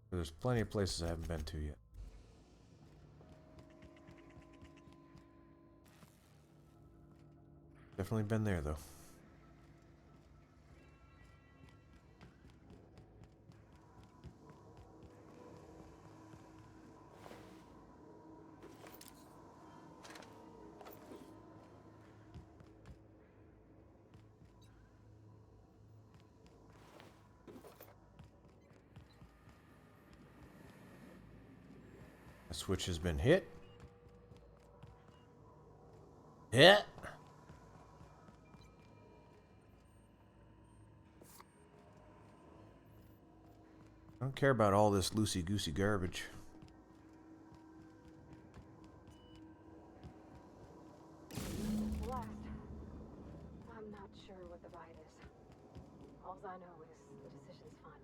There's plenty of places I haven't been to yet. Definitely been there, though. The switch has been hit. Hit. I don't care about all this loosey-goosey garbage. Last. I'm not sure what the ride is. All I know is the decision's final.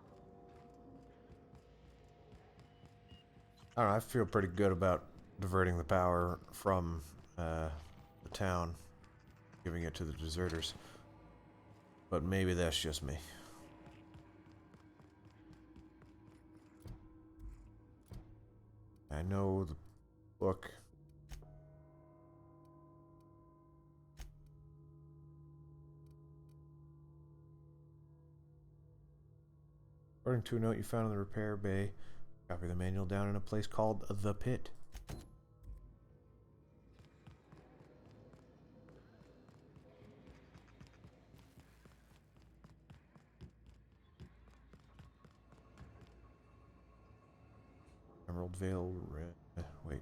I don't know, I feel pretty good about diverting the power from the town, giving it to the deserters. But maybe that's just me. I know the book. According to a note you found in the repair bay, copy the manual down in a place called the Pit. Emerald Vale, wait.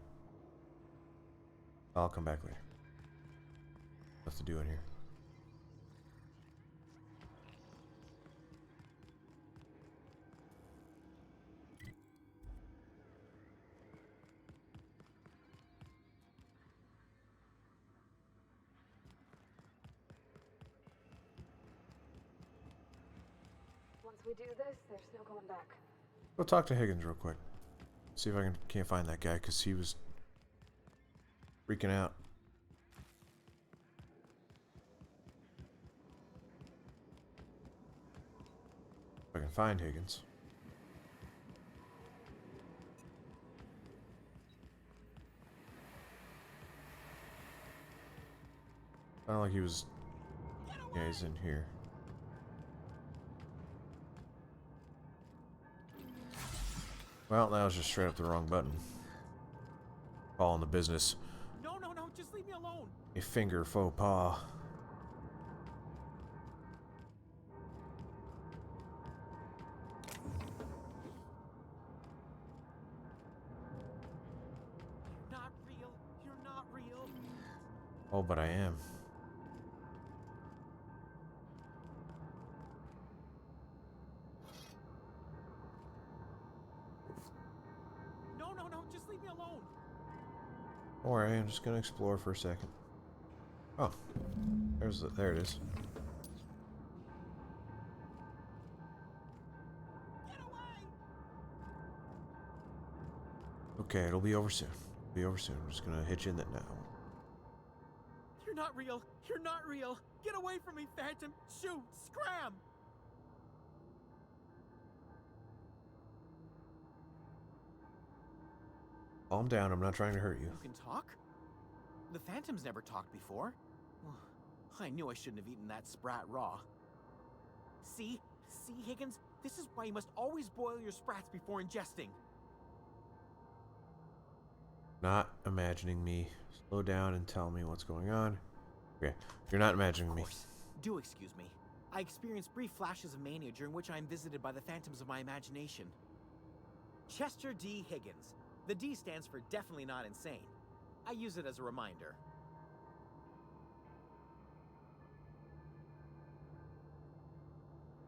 I'll come back later. Stuff to do in here. Once we do this, there's no going back. Go talk to Higgins real quick. See if I can't find that guy, because he was freaking out. If I can find Higgins. Sounded like he was... Yeah, he's in here. Well, that was just straight up the wrong button. Calling the business No, just leave me alone. a finger faux pas. Not real. You're not real. Oh, but I am. No, just leave me alone. Don't worry, I'm just gonna explore for a second. Oh, there it is. Okay, it'll be over soon. Be over soon. I'm just gonna hit you in that now. You're not real. You're not real. Get away from me, Phantom. Shoot. Scram. Calm down. I'm not trying to hurt you. You can talk? The Phantom's never talked before. I knew I shouldn't have eaten that sprat raw. See, Higgins? This is why you must always boil your sprats before ingesting. Not imagining me. Slow down and tell me what's going on. Okay, you're not imagining me. Do excuse me. I experience brief flashes of mania during which I am visited by the phantoms of my imagination. Chester D. Higgins. The D stands for definitely not insane. I use it as a reminder.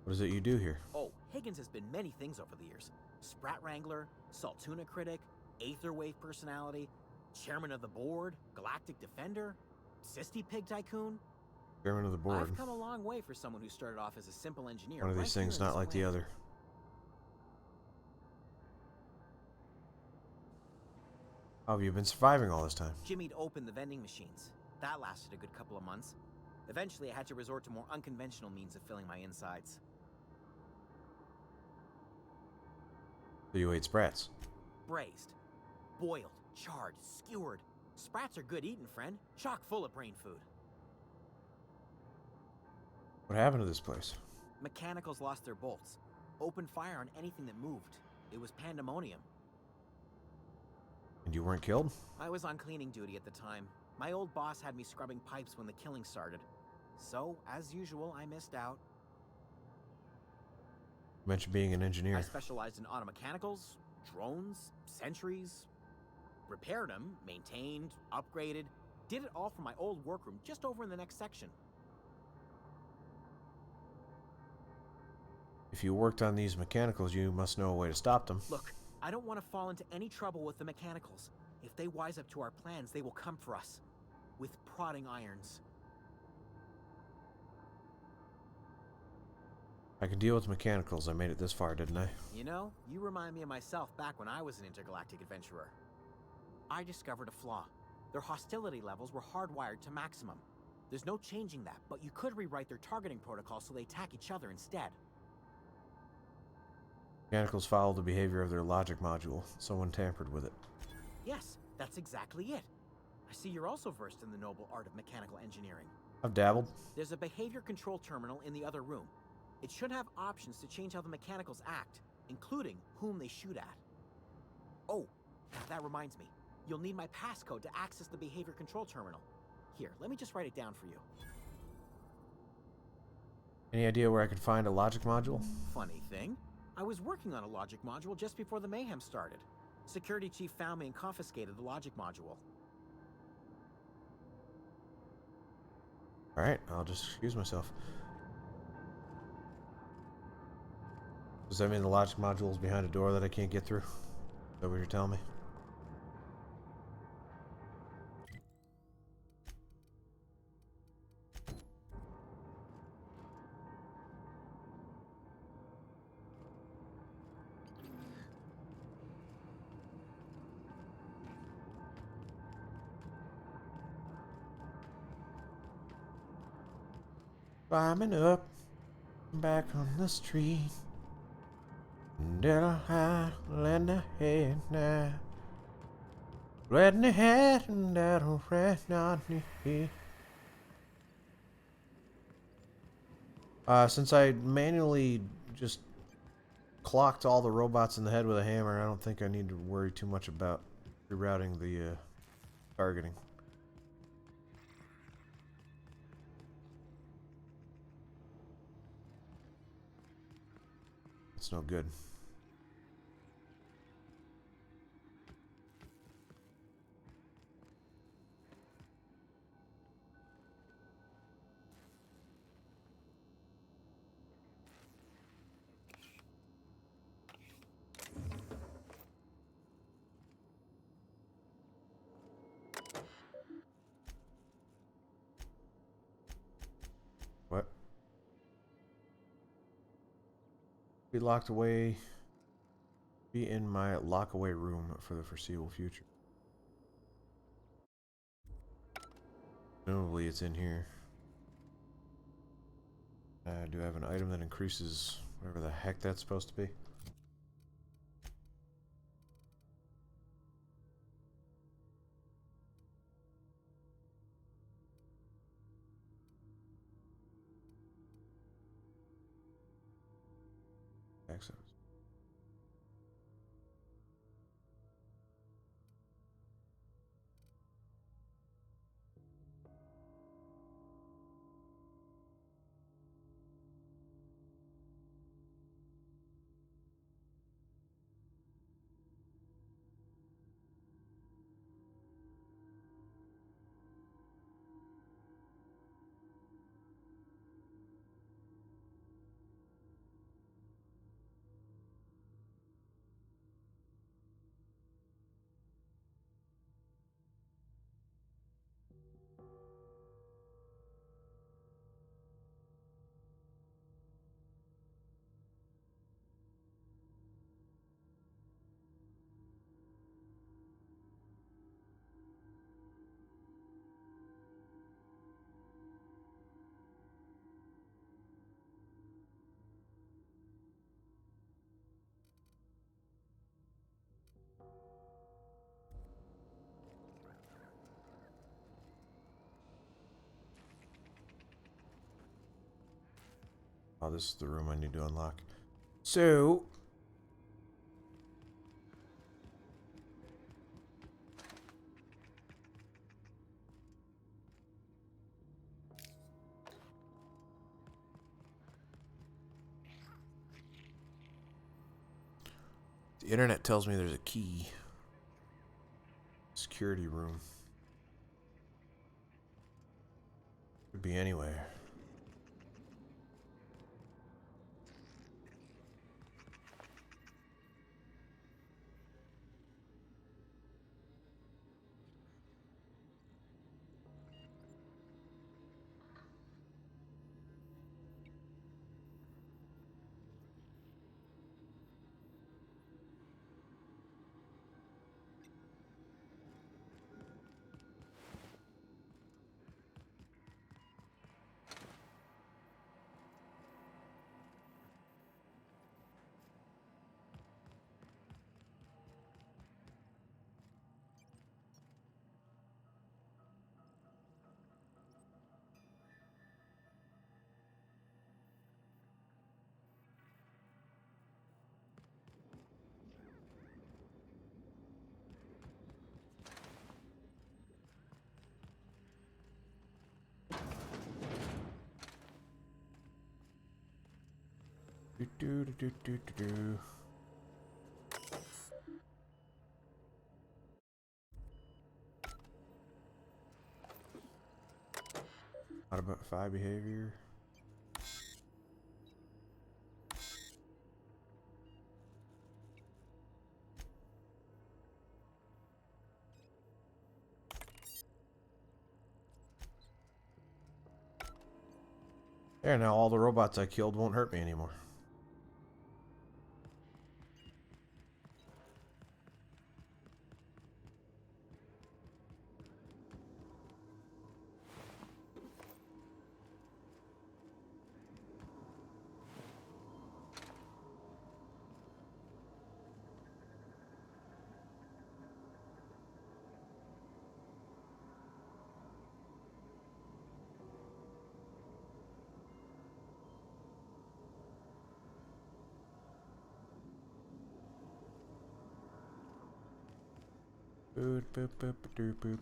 What is it you do here? Oh, Higgins has been many things over the years. Sprat Wrangler, Saltuna Critic, Aetherwave Personality, Chairman of the Board, Galactic Defender, Sisty Pig Tycoon. Chairman of the board. I've come a long way for someone who started off as a simple engineer. One of these things not like the other. How have you been surviving all this time? Jimmy'd opened the vending machines. That lasted a good couple of months. Eventually, I had to resort to more unconventional means of filling my insides. So you ate sprats? Braised, boiled, charred, skewered. Sprats are good eating, friend. Chock full of brain food. What happened to this place? Mechanicals lost their bolts. Opened fire on anything that moved. It was pandemonium. And you weren't killed? I was on cleaning duty at the time. My old boss had me scrubbing pipes when the killing started. So, as usual, I missed out. You mentioned being an engineer. I specialized in automechanicals, drones, sentries. Repaired them, maintained, upgraded. Did it all from my old workroom just over in the next section. If you worked on these mechanicals, you must know a way to stop them. Look, I don't want to fall into any trouble with the mechanicals. If they wise up to our plans, they will come for us. With prodding irons. I can deal with mechanicals. I made it this far, didn't I? You know, you remind me of myself back when I was an intergalactic adventurer. I discovered a flaw. Their hostility levels were hardwired to maximum. There's no changing that, but you could rewrite their targeting protocol so they attack each other instead. Mechanicals follow the behavior of their logic module. Someone tampered with it. Yes, that's exactly it. I see you're also versed in the noble art of mechanical engineering. I've dabbled. There's a behavior control terminal in the other room. It should have options to change how the mechanicals act, including whom they shoot at. Oh, that reminds me. You'll need my passcode to access the behavior control terminal. Here, let me just write it down for you. Any idea where I could find a logic module? Funny thing, I was working on a logic module just before the mayhem started. Security chief found me and confiscated the logic module. Alright, I'll just excuse myself. Does that mean the logic module is behind a door that I can't get through? Is that what you're telling me? Climbing up, back on the street. Little high, letting the head now. Letting the head and that'll rest on me. Since I manually just clocked all the robots in the head with a hammer, I don't think I need to worry too much about rerouting the targeting. It's no good. What? Be locked away. Be in my lock-away room for the foreseeable future. Presumably it's in here. Do I have an item that increases whatever the heck that's supposed to be? Access. Oh, this is the room I need to unlock. So... the internet tells me there's a key. Security room. Could be anywhere. Do. Modify behavior. There, now all the robots I killed won't hurt me anymore. Boop, boop, boop, boop, boop.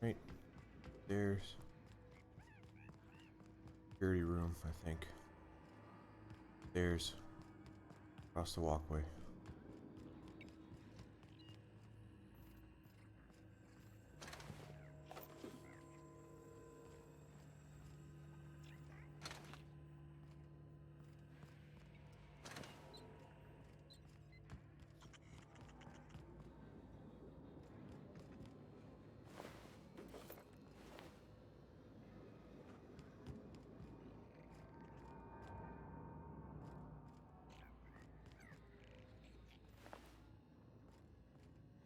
Right. There's security room, I think. There's across the walkway.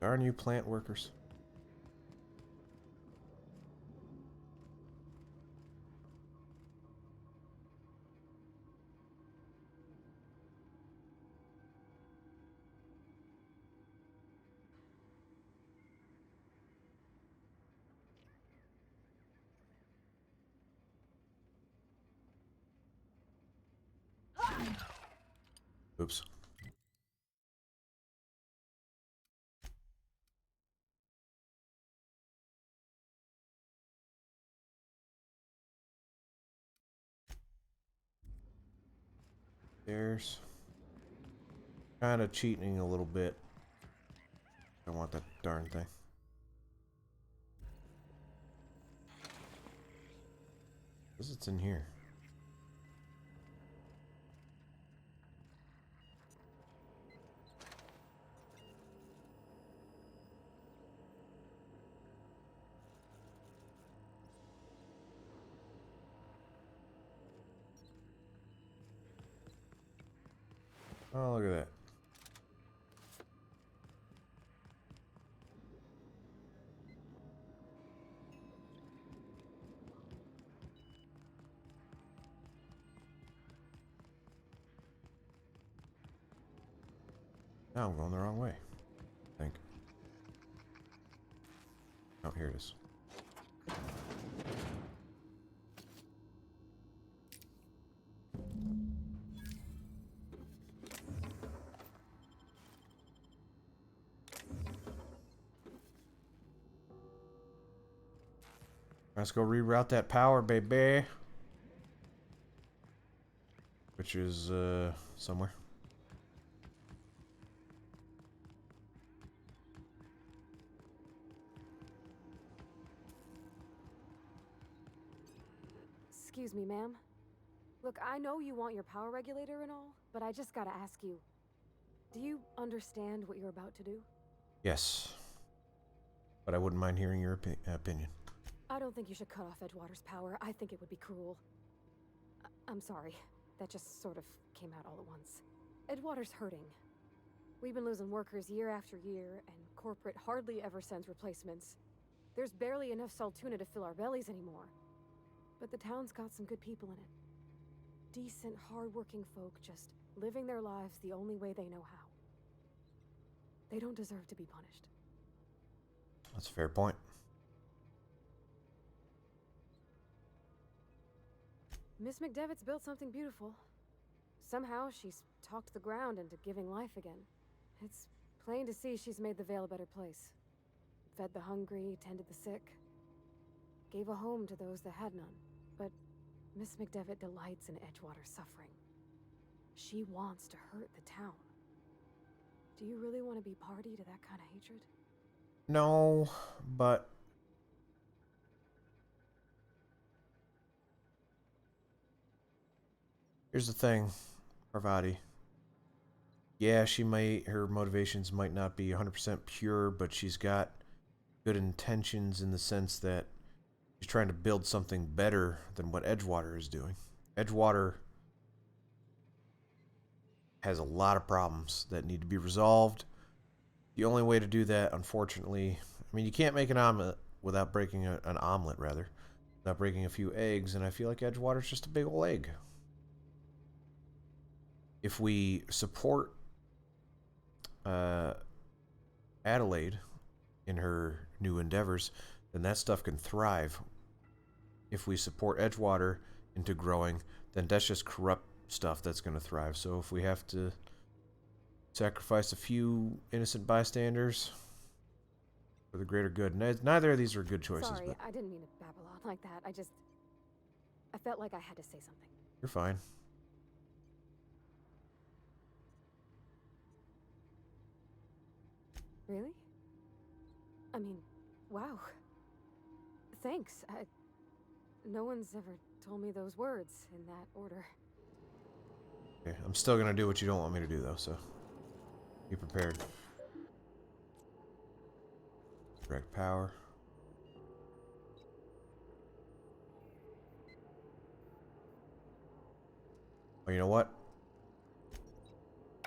There are new plant workers. Oops. There's kind of cheating a little bit. I want that darn thing. Because it's in here. Oh, look at that. Now I'm going the wrong way, I think. Oh, here it is. Let's go reroute that power, baby. Which is, somewhere. Excuse me, ma'am. Look, I know you want your power regulator and all, but I just gotta ask you. Do you understand what you're about to do? Yes. But I wouldn't mind hearing your opinion. I don't think you should cut off Edgewater's power. I think it would be cruel. I'm sorry. That just sort of came out all at once. Edgewater's hurting. We've been losing workers year after year, and corporate hardly ever sends replacements. There's barely enough Saltuna to fill our bellies anymore. But the town's got some good people in it. Decent, hard-working folk just living their lives the only way they know how. They don't deserve to be punished. That's a fair point. Miss McDevitt's built something beautiful. Somehow she's talked the ground into giving life again. It's plain to see she's made the Vale a better place. fed the hungry, tended the sick, gave a home to those that had none. But Miss McDevitt delights in Edgewater's suffering. She wants to hurt the town. Do you really want to be party to that kind of hatred? No, but here's the thing, Parvati. Yeah, her motivations might not be 100% pure, but she's got good intentions in the sense that she's trying to build something better than what Edgewater is doing. Edgewater has a lot of problems that need to be resolved. The only way to do that, unfortunately, I mean, you can't make an omelet without breaking an omelet, rather, without breaking a few eggs, and I feel like Edgewater's just a big old egg. If we support Adelaide in her new endeavors, then that stuff can thrive. If we support Edgewater into growing, then that's just corrupt stuff that's going to thrive. So if we have to sacrifice a few innocent bystanders for the greater good, neither of these are good choices. Sorry, but I didn't mean to babble on like that. I felt like I had to say something. you're fine. Really? I mean, wow. Thanks. No one's ever told me those words in that order. Okay, I'm still going to do what you don't want me to do, though, so be prepared. Direct power. Oh, you know what?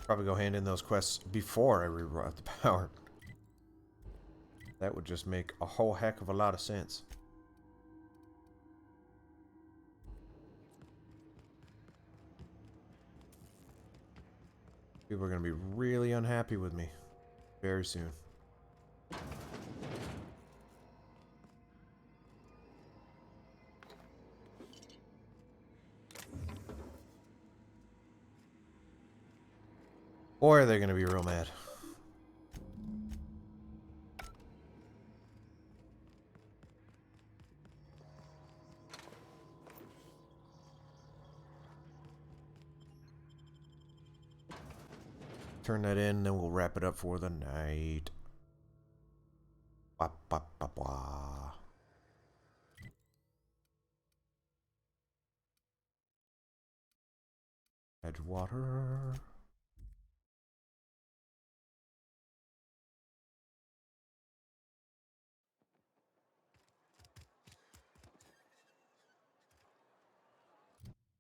Probably go hand in those quests before I reroute the power. That would just make a whole heck of a lot of sense. People are going to be really unhappy with me very soon. Boy, are they going to be real mad. Turn that in, then we'll wrap it up for the night. Wah, wah, wah, wah. Edgewater.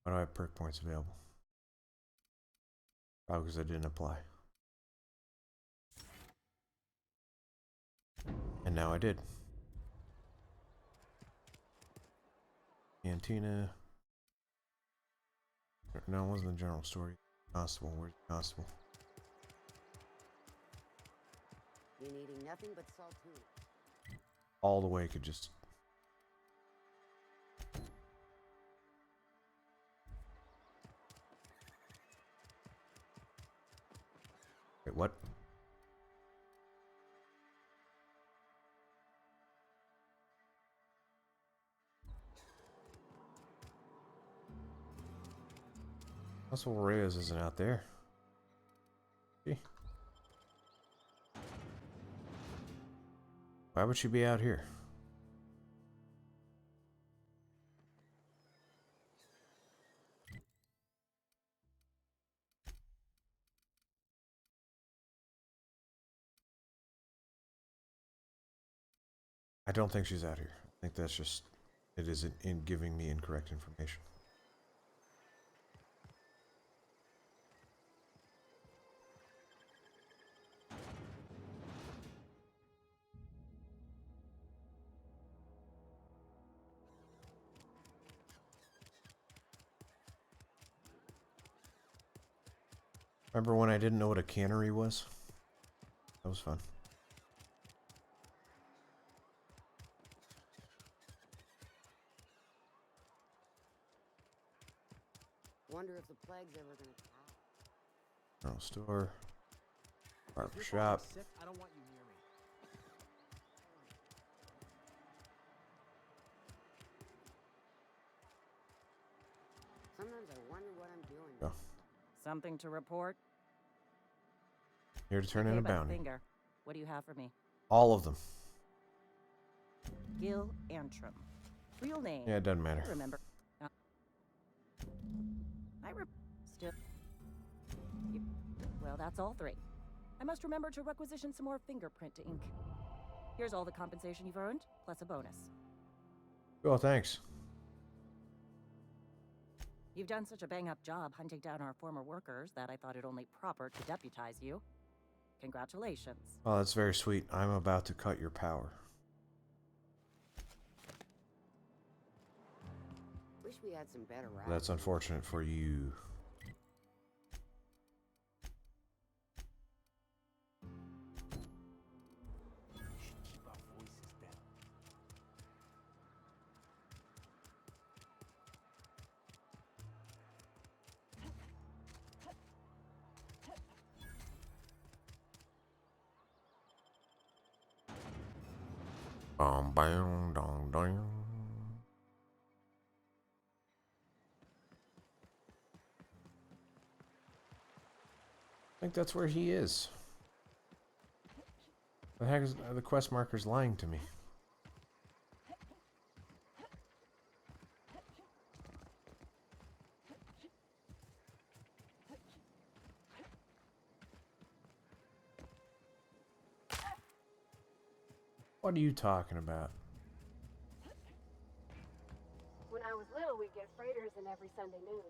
Why do I have perk points available? Probably because I didn't apply. And now I did. Cantina. No, it wasn't the general store. Constable. Where's the constable? Been eating nothing but saltine. All the way could just... Wait, what? Constable Reyes isn't out there. See? Why would she be out here? I don't think she's out here. I think that's just... It isn't in giving me incorrect information. Remember when I didn't know what a cannery was? That was fun. Wonder if the plague's ever gonna pass. General store. Barber shop. I don't want you near me. Sometimes I wonder what I'm doing. Go. Something to report? Here to turn in Okay, a but bounty. Finger, what do you have for me? All of them. Gil Antrim. Real name. Yeah, it doesn't matter. I remember. Still. Well, that's all three. I must remember to requisition some more fingerprint to ink. Here's all the compensation you've earned, plus a bonus. Oh, thanks. You've done such a bang-up job hunting down our former workers that I thought it only proper to deputize you. Congratulations. Oh, that's very sweet. I'm about to cut your power. Wish we had some better routes. That's unfortunate for you. Should keep our voices down. Bam, dong, dong. I think that's where he is. The heck is the quest marker's lying to me? What are you talking about? When I was little, we'd get freighters in every Sunday noon.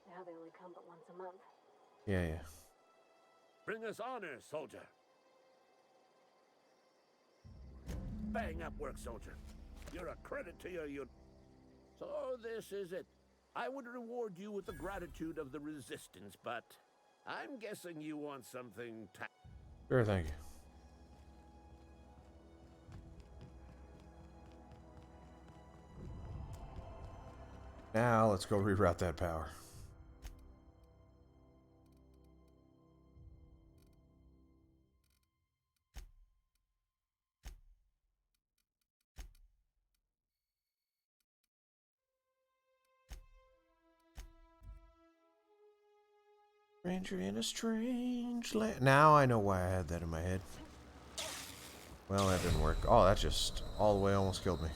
Now they only come but once a month. Yeah, yeah. Bring us honor, soldier. Bang up work, soldier. You're a credit to your unit. So this is it. I would reward you with the gratitude of the resistance, but I'm guessing you want something Sure, thank you. Now let's go reroute that power. Stranger in a strange land. Now I know why I had that in my head. Well, that didn't work. Oh, that just all the way almost killed me.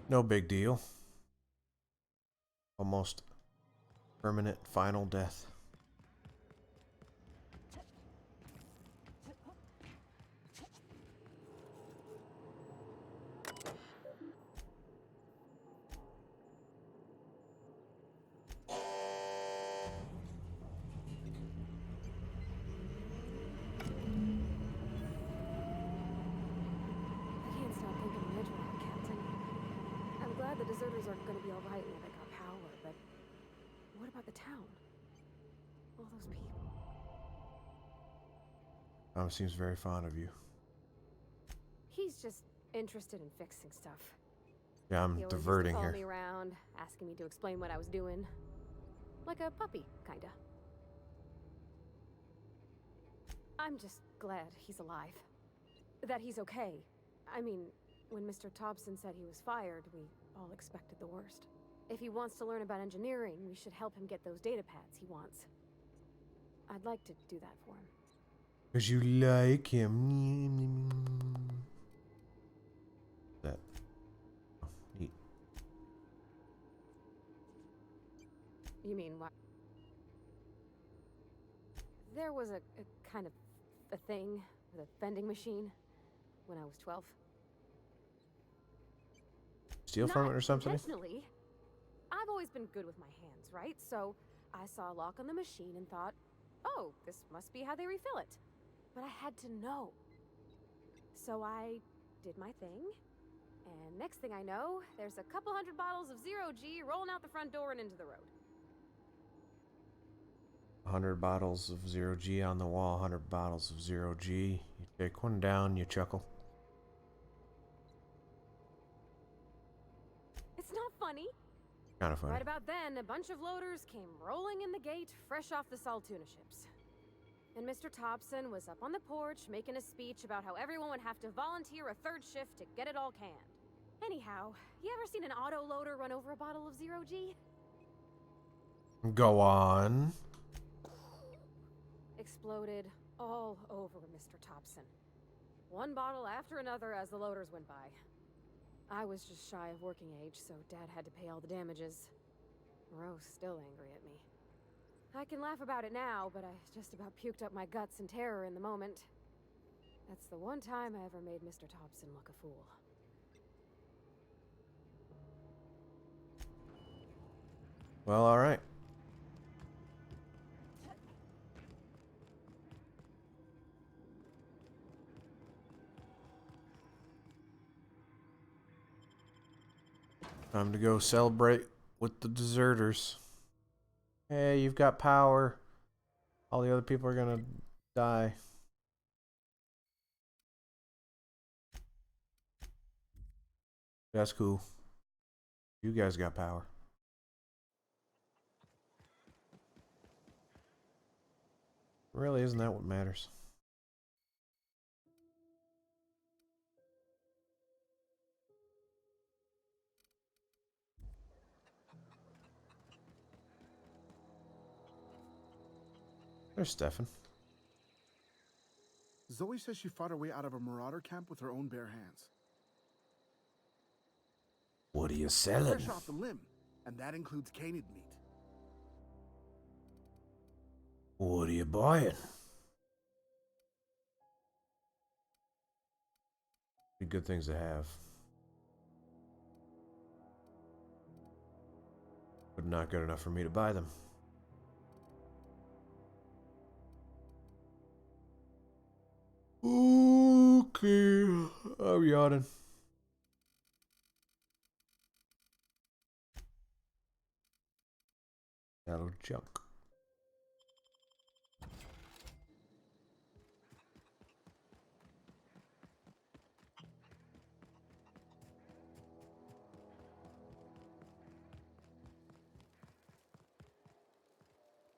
No big deal. Almost permanent final death. I can't stop thinking of Midrock, Captain. I'm glad the deserters are gonna be alright now they got power, but what about the town? All those people. Seems very fond of you. He's just interested in fixing stuff. Yeah, I'm He always used to diverting follow here. me around, asking me to explain what I was doing. Like a puppy, kinda. I'm just glad he's alive. That he's okay. I mean, when Mr. Thompson said he was fired, we all expected the worst. If he wants to learn about engineering, we should help him get those data pads he wants. I'd like to do that for him. 'Cause you like him. That. Oh, neat. You mean what? There was a kind of a thing with a vending machine when I was 12. Steal from it or something? Intentionally. I've always been good with my hands, right? So I saw a lock on the machine and thought, oh, this must be how they refill it. But I had to know. So I did my thing. And next thing I know, there's a couple hundred bottles of Zero G rolling out the front door and into the road. 100 bottles of Zero G on the wall, 100 bottles of Zero G. You take one down, you chuckle. It's not funny. Kind of funny. Right about then, a bunch of loaders came rolling in the gate, fresh off the Saltuna ships. And Mr. Thompson was up on the porch making a speech about how everyone would have to volunteer a third shift to get it all canned. Anyhow, you ever seen an autoloader run over a bottle of Zero G? Go on. Exploded all over Mr. Thompson. One bottle after another as the loaders went by. I was just shy of working age, so Dad had to pay all the damages. Rose still angry at me. I can laugh about it now, but I just about puked up my guts in terror in the moment. That's the one time I ever made Mr. Thompson look a fool. Well, all right. Time to go celebrate with the deserters. Hey, you've got power. All the other people are gonna die. That's cool. You guys got power. Really, isn't that what matters? There's Stefan. Zoe says she fought her way out of a marauder camp with her own bare hands. What are you selling? Fresh off the limb, and that includes canid meat. What are you buying? Be good things to have. But not good enough for me to buy them. Okay, I'm yawning. That'll junk.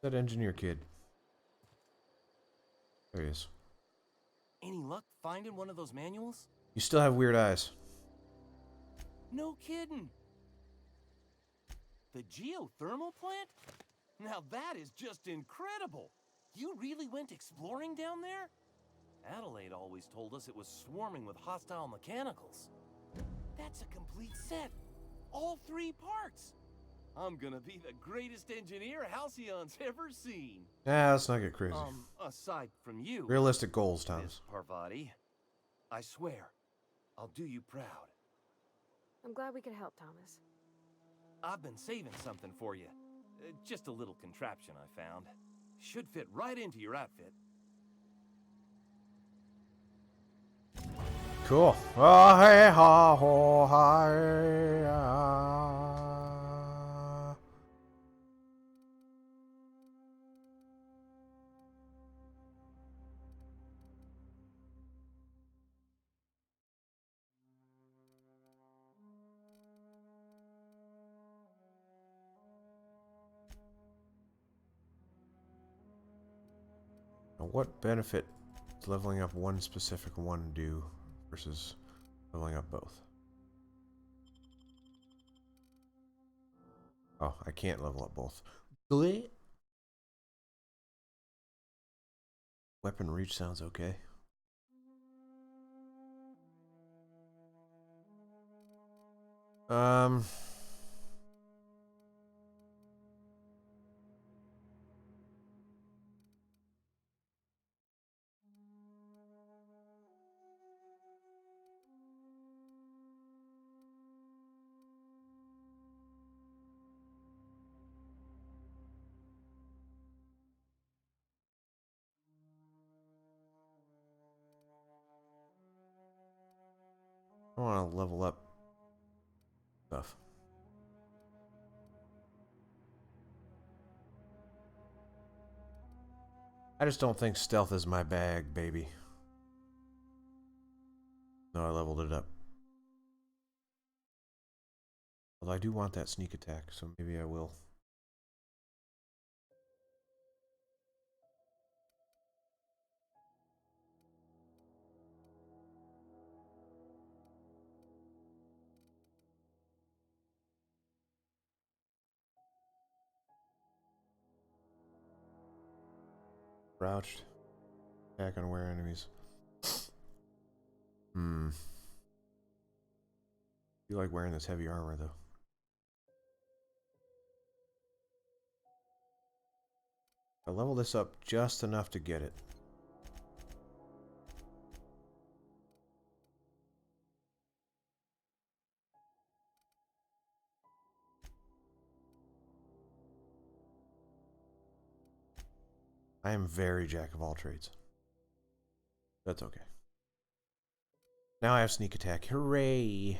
That engineer kid. There he is. Any luck finding one of those manuals? You still have weird eyes. No kidding. The geothermal plant? Now that is just incredible. You really went exploring down there? Adelaide always told us it was swarming with hostile mechanicals. That's a complete set. All 3 parts. I'm gonna be the greatest engineer Halcyon's ever seen. Yeah, let's not get crazy. Aside from you. Realistic goals, Thomas. Miss Parvati. I swear, I'll do you proud. I'm glad we could help, Thomas. I've been saving something for you. Just a little contraption I found. Should fit right into your outfit. Cool. Oh, hey, ha, ho, hi, ah. Now, what benefit does leveling up one specific one do versus leveling up both? Oh, I can't level up both. Weapon reach sounds okay. I want to level up stuff. I just don't think stealth is my bag, baby. No, I leveled it up. Although I do want that sneak attack, so maybe I will. Crouched. Attack unaware enemies. You like wearing this heavy armor though. I level this up just enough to get it. I am very jack of all trades. That's okay. Now I have sneak attack. Hooray!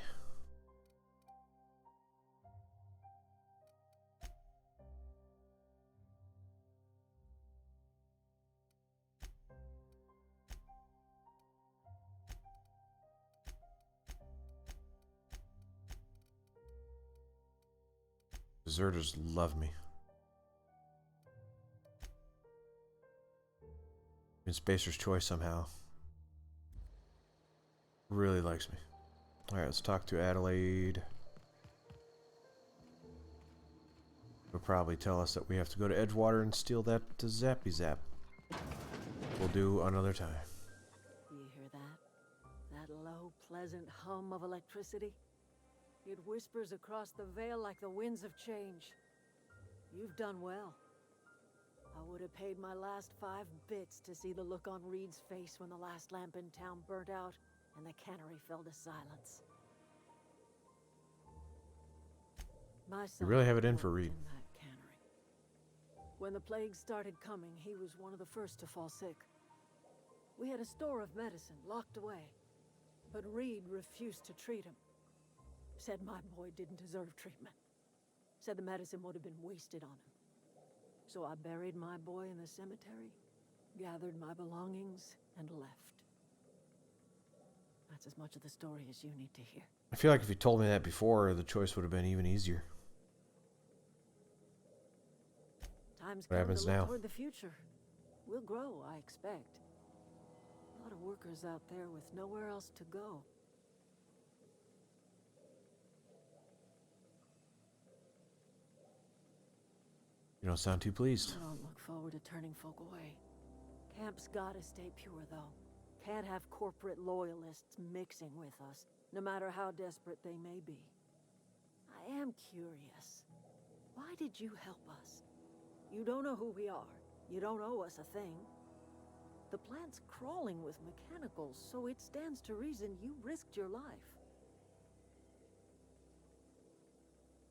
Deserters love me. In Spacer's Choice somehow. Really likes me. Alright, let's talk to Adelaide. He'll probably tell us that we have to go to Edgewater and steal that Zappy Zap. We'll do another time. You hear that? That low, pleasant hum of electricity? It whispers across the veil like the winds of change. You've done well. I would have paid my last 5 bits to see the look on Reed's face when the last lamp in town burnt out and the cannery fell to silence. My son You really have it in for worked Reed. in that cannery. When the plague started coming, he was one of the first to fall sick. We had a store of medicine locked away, but Reed refused to treat him. Said my boy didn't deserve treatment. Said the medicine would have been wasted on him. So I buried my boy in the cemetery, gathered my belongings, and left. That's as much of the story as you need to hear. I feel like if you told me that before, the choice would have been even easier. Time's What come happens to look now? toward the future. We'll grow, I expect. A lot of workers out there with nowhere else to go. You don't sound too pleased. I don't look forward to turning folk away. Camp's gotta stay pure, though. Can't have corporate loyalists mixing with us, no matter how desperate they may be. I am curious. Why did you help us? You don't know who we are. You don't owe us a thing. The plant's crawling with mechanicals, so it stands to reason you risked your life.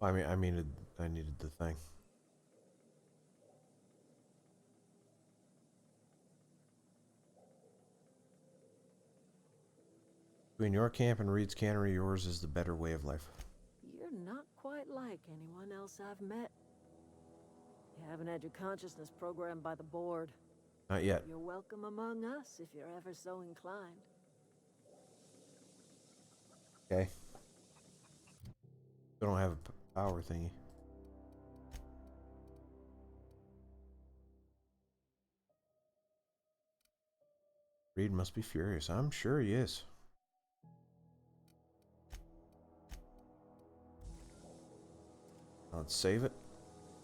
I needed the thing. Between your camp and Reed's cannery, yours is the better way of life. You're not quite like anyone else I've met. You haven't had your consciousness programmed by the board. Not yet. You're welcome among us if you're ever so inclined. Okay. Still don't have a power thingy. Reed must be furious. I'm sure he is. Let's save it.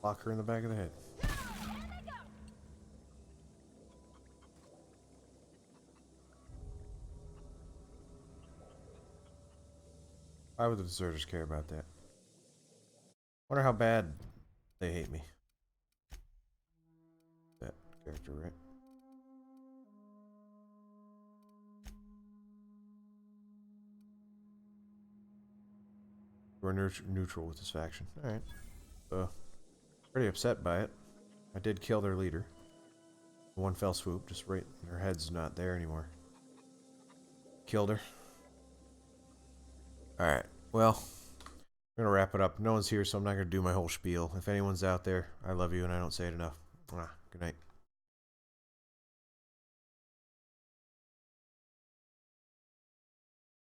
Lock her in the back of the head. Why would the deserters care about that? Wonder how bad they hate me. That character, right? We're neutral with this faction. Alright. Pretty upset by it. I did kill their leader. One fell swoop, just right. Her head's not there anymore. Killed her. Alright, well, I'm gonna wrap it up. No one's here, so I'm not gonna do my whole spiel. If anyone's out there, I love you and I don't say it enough. Good night.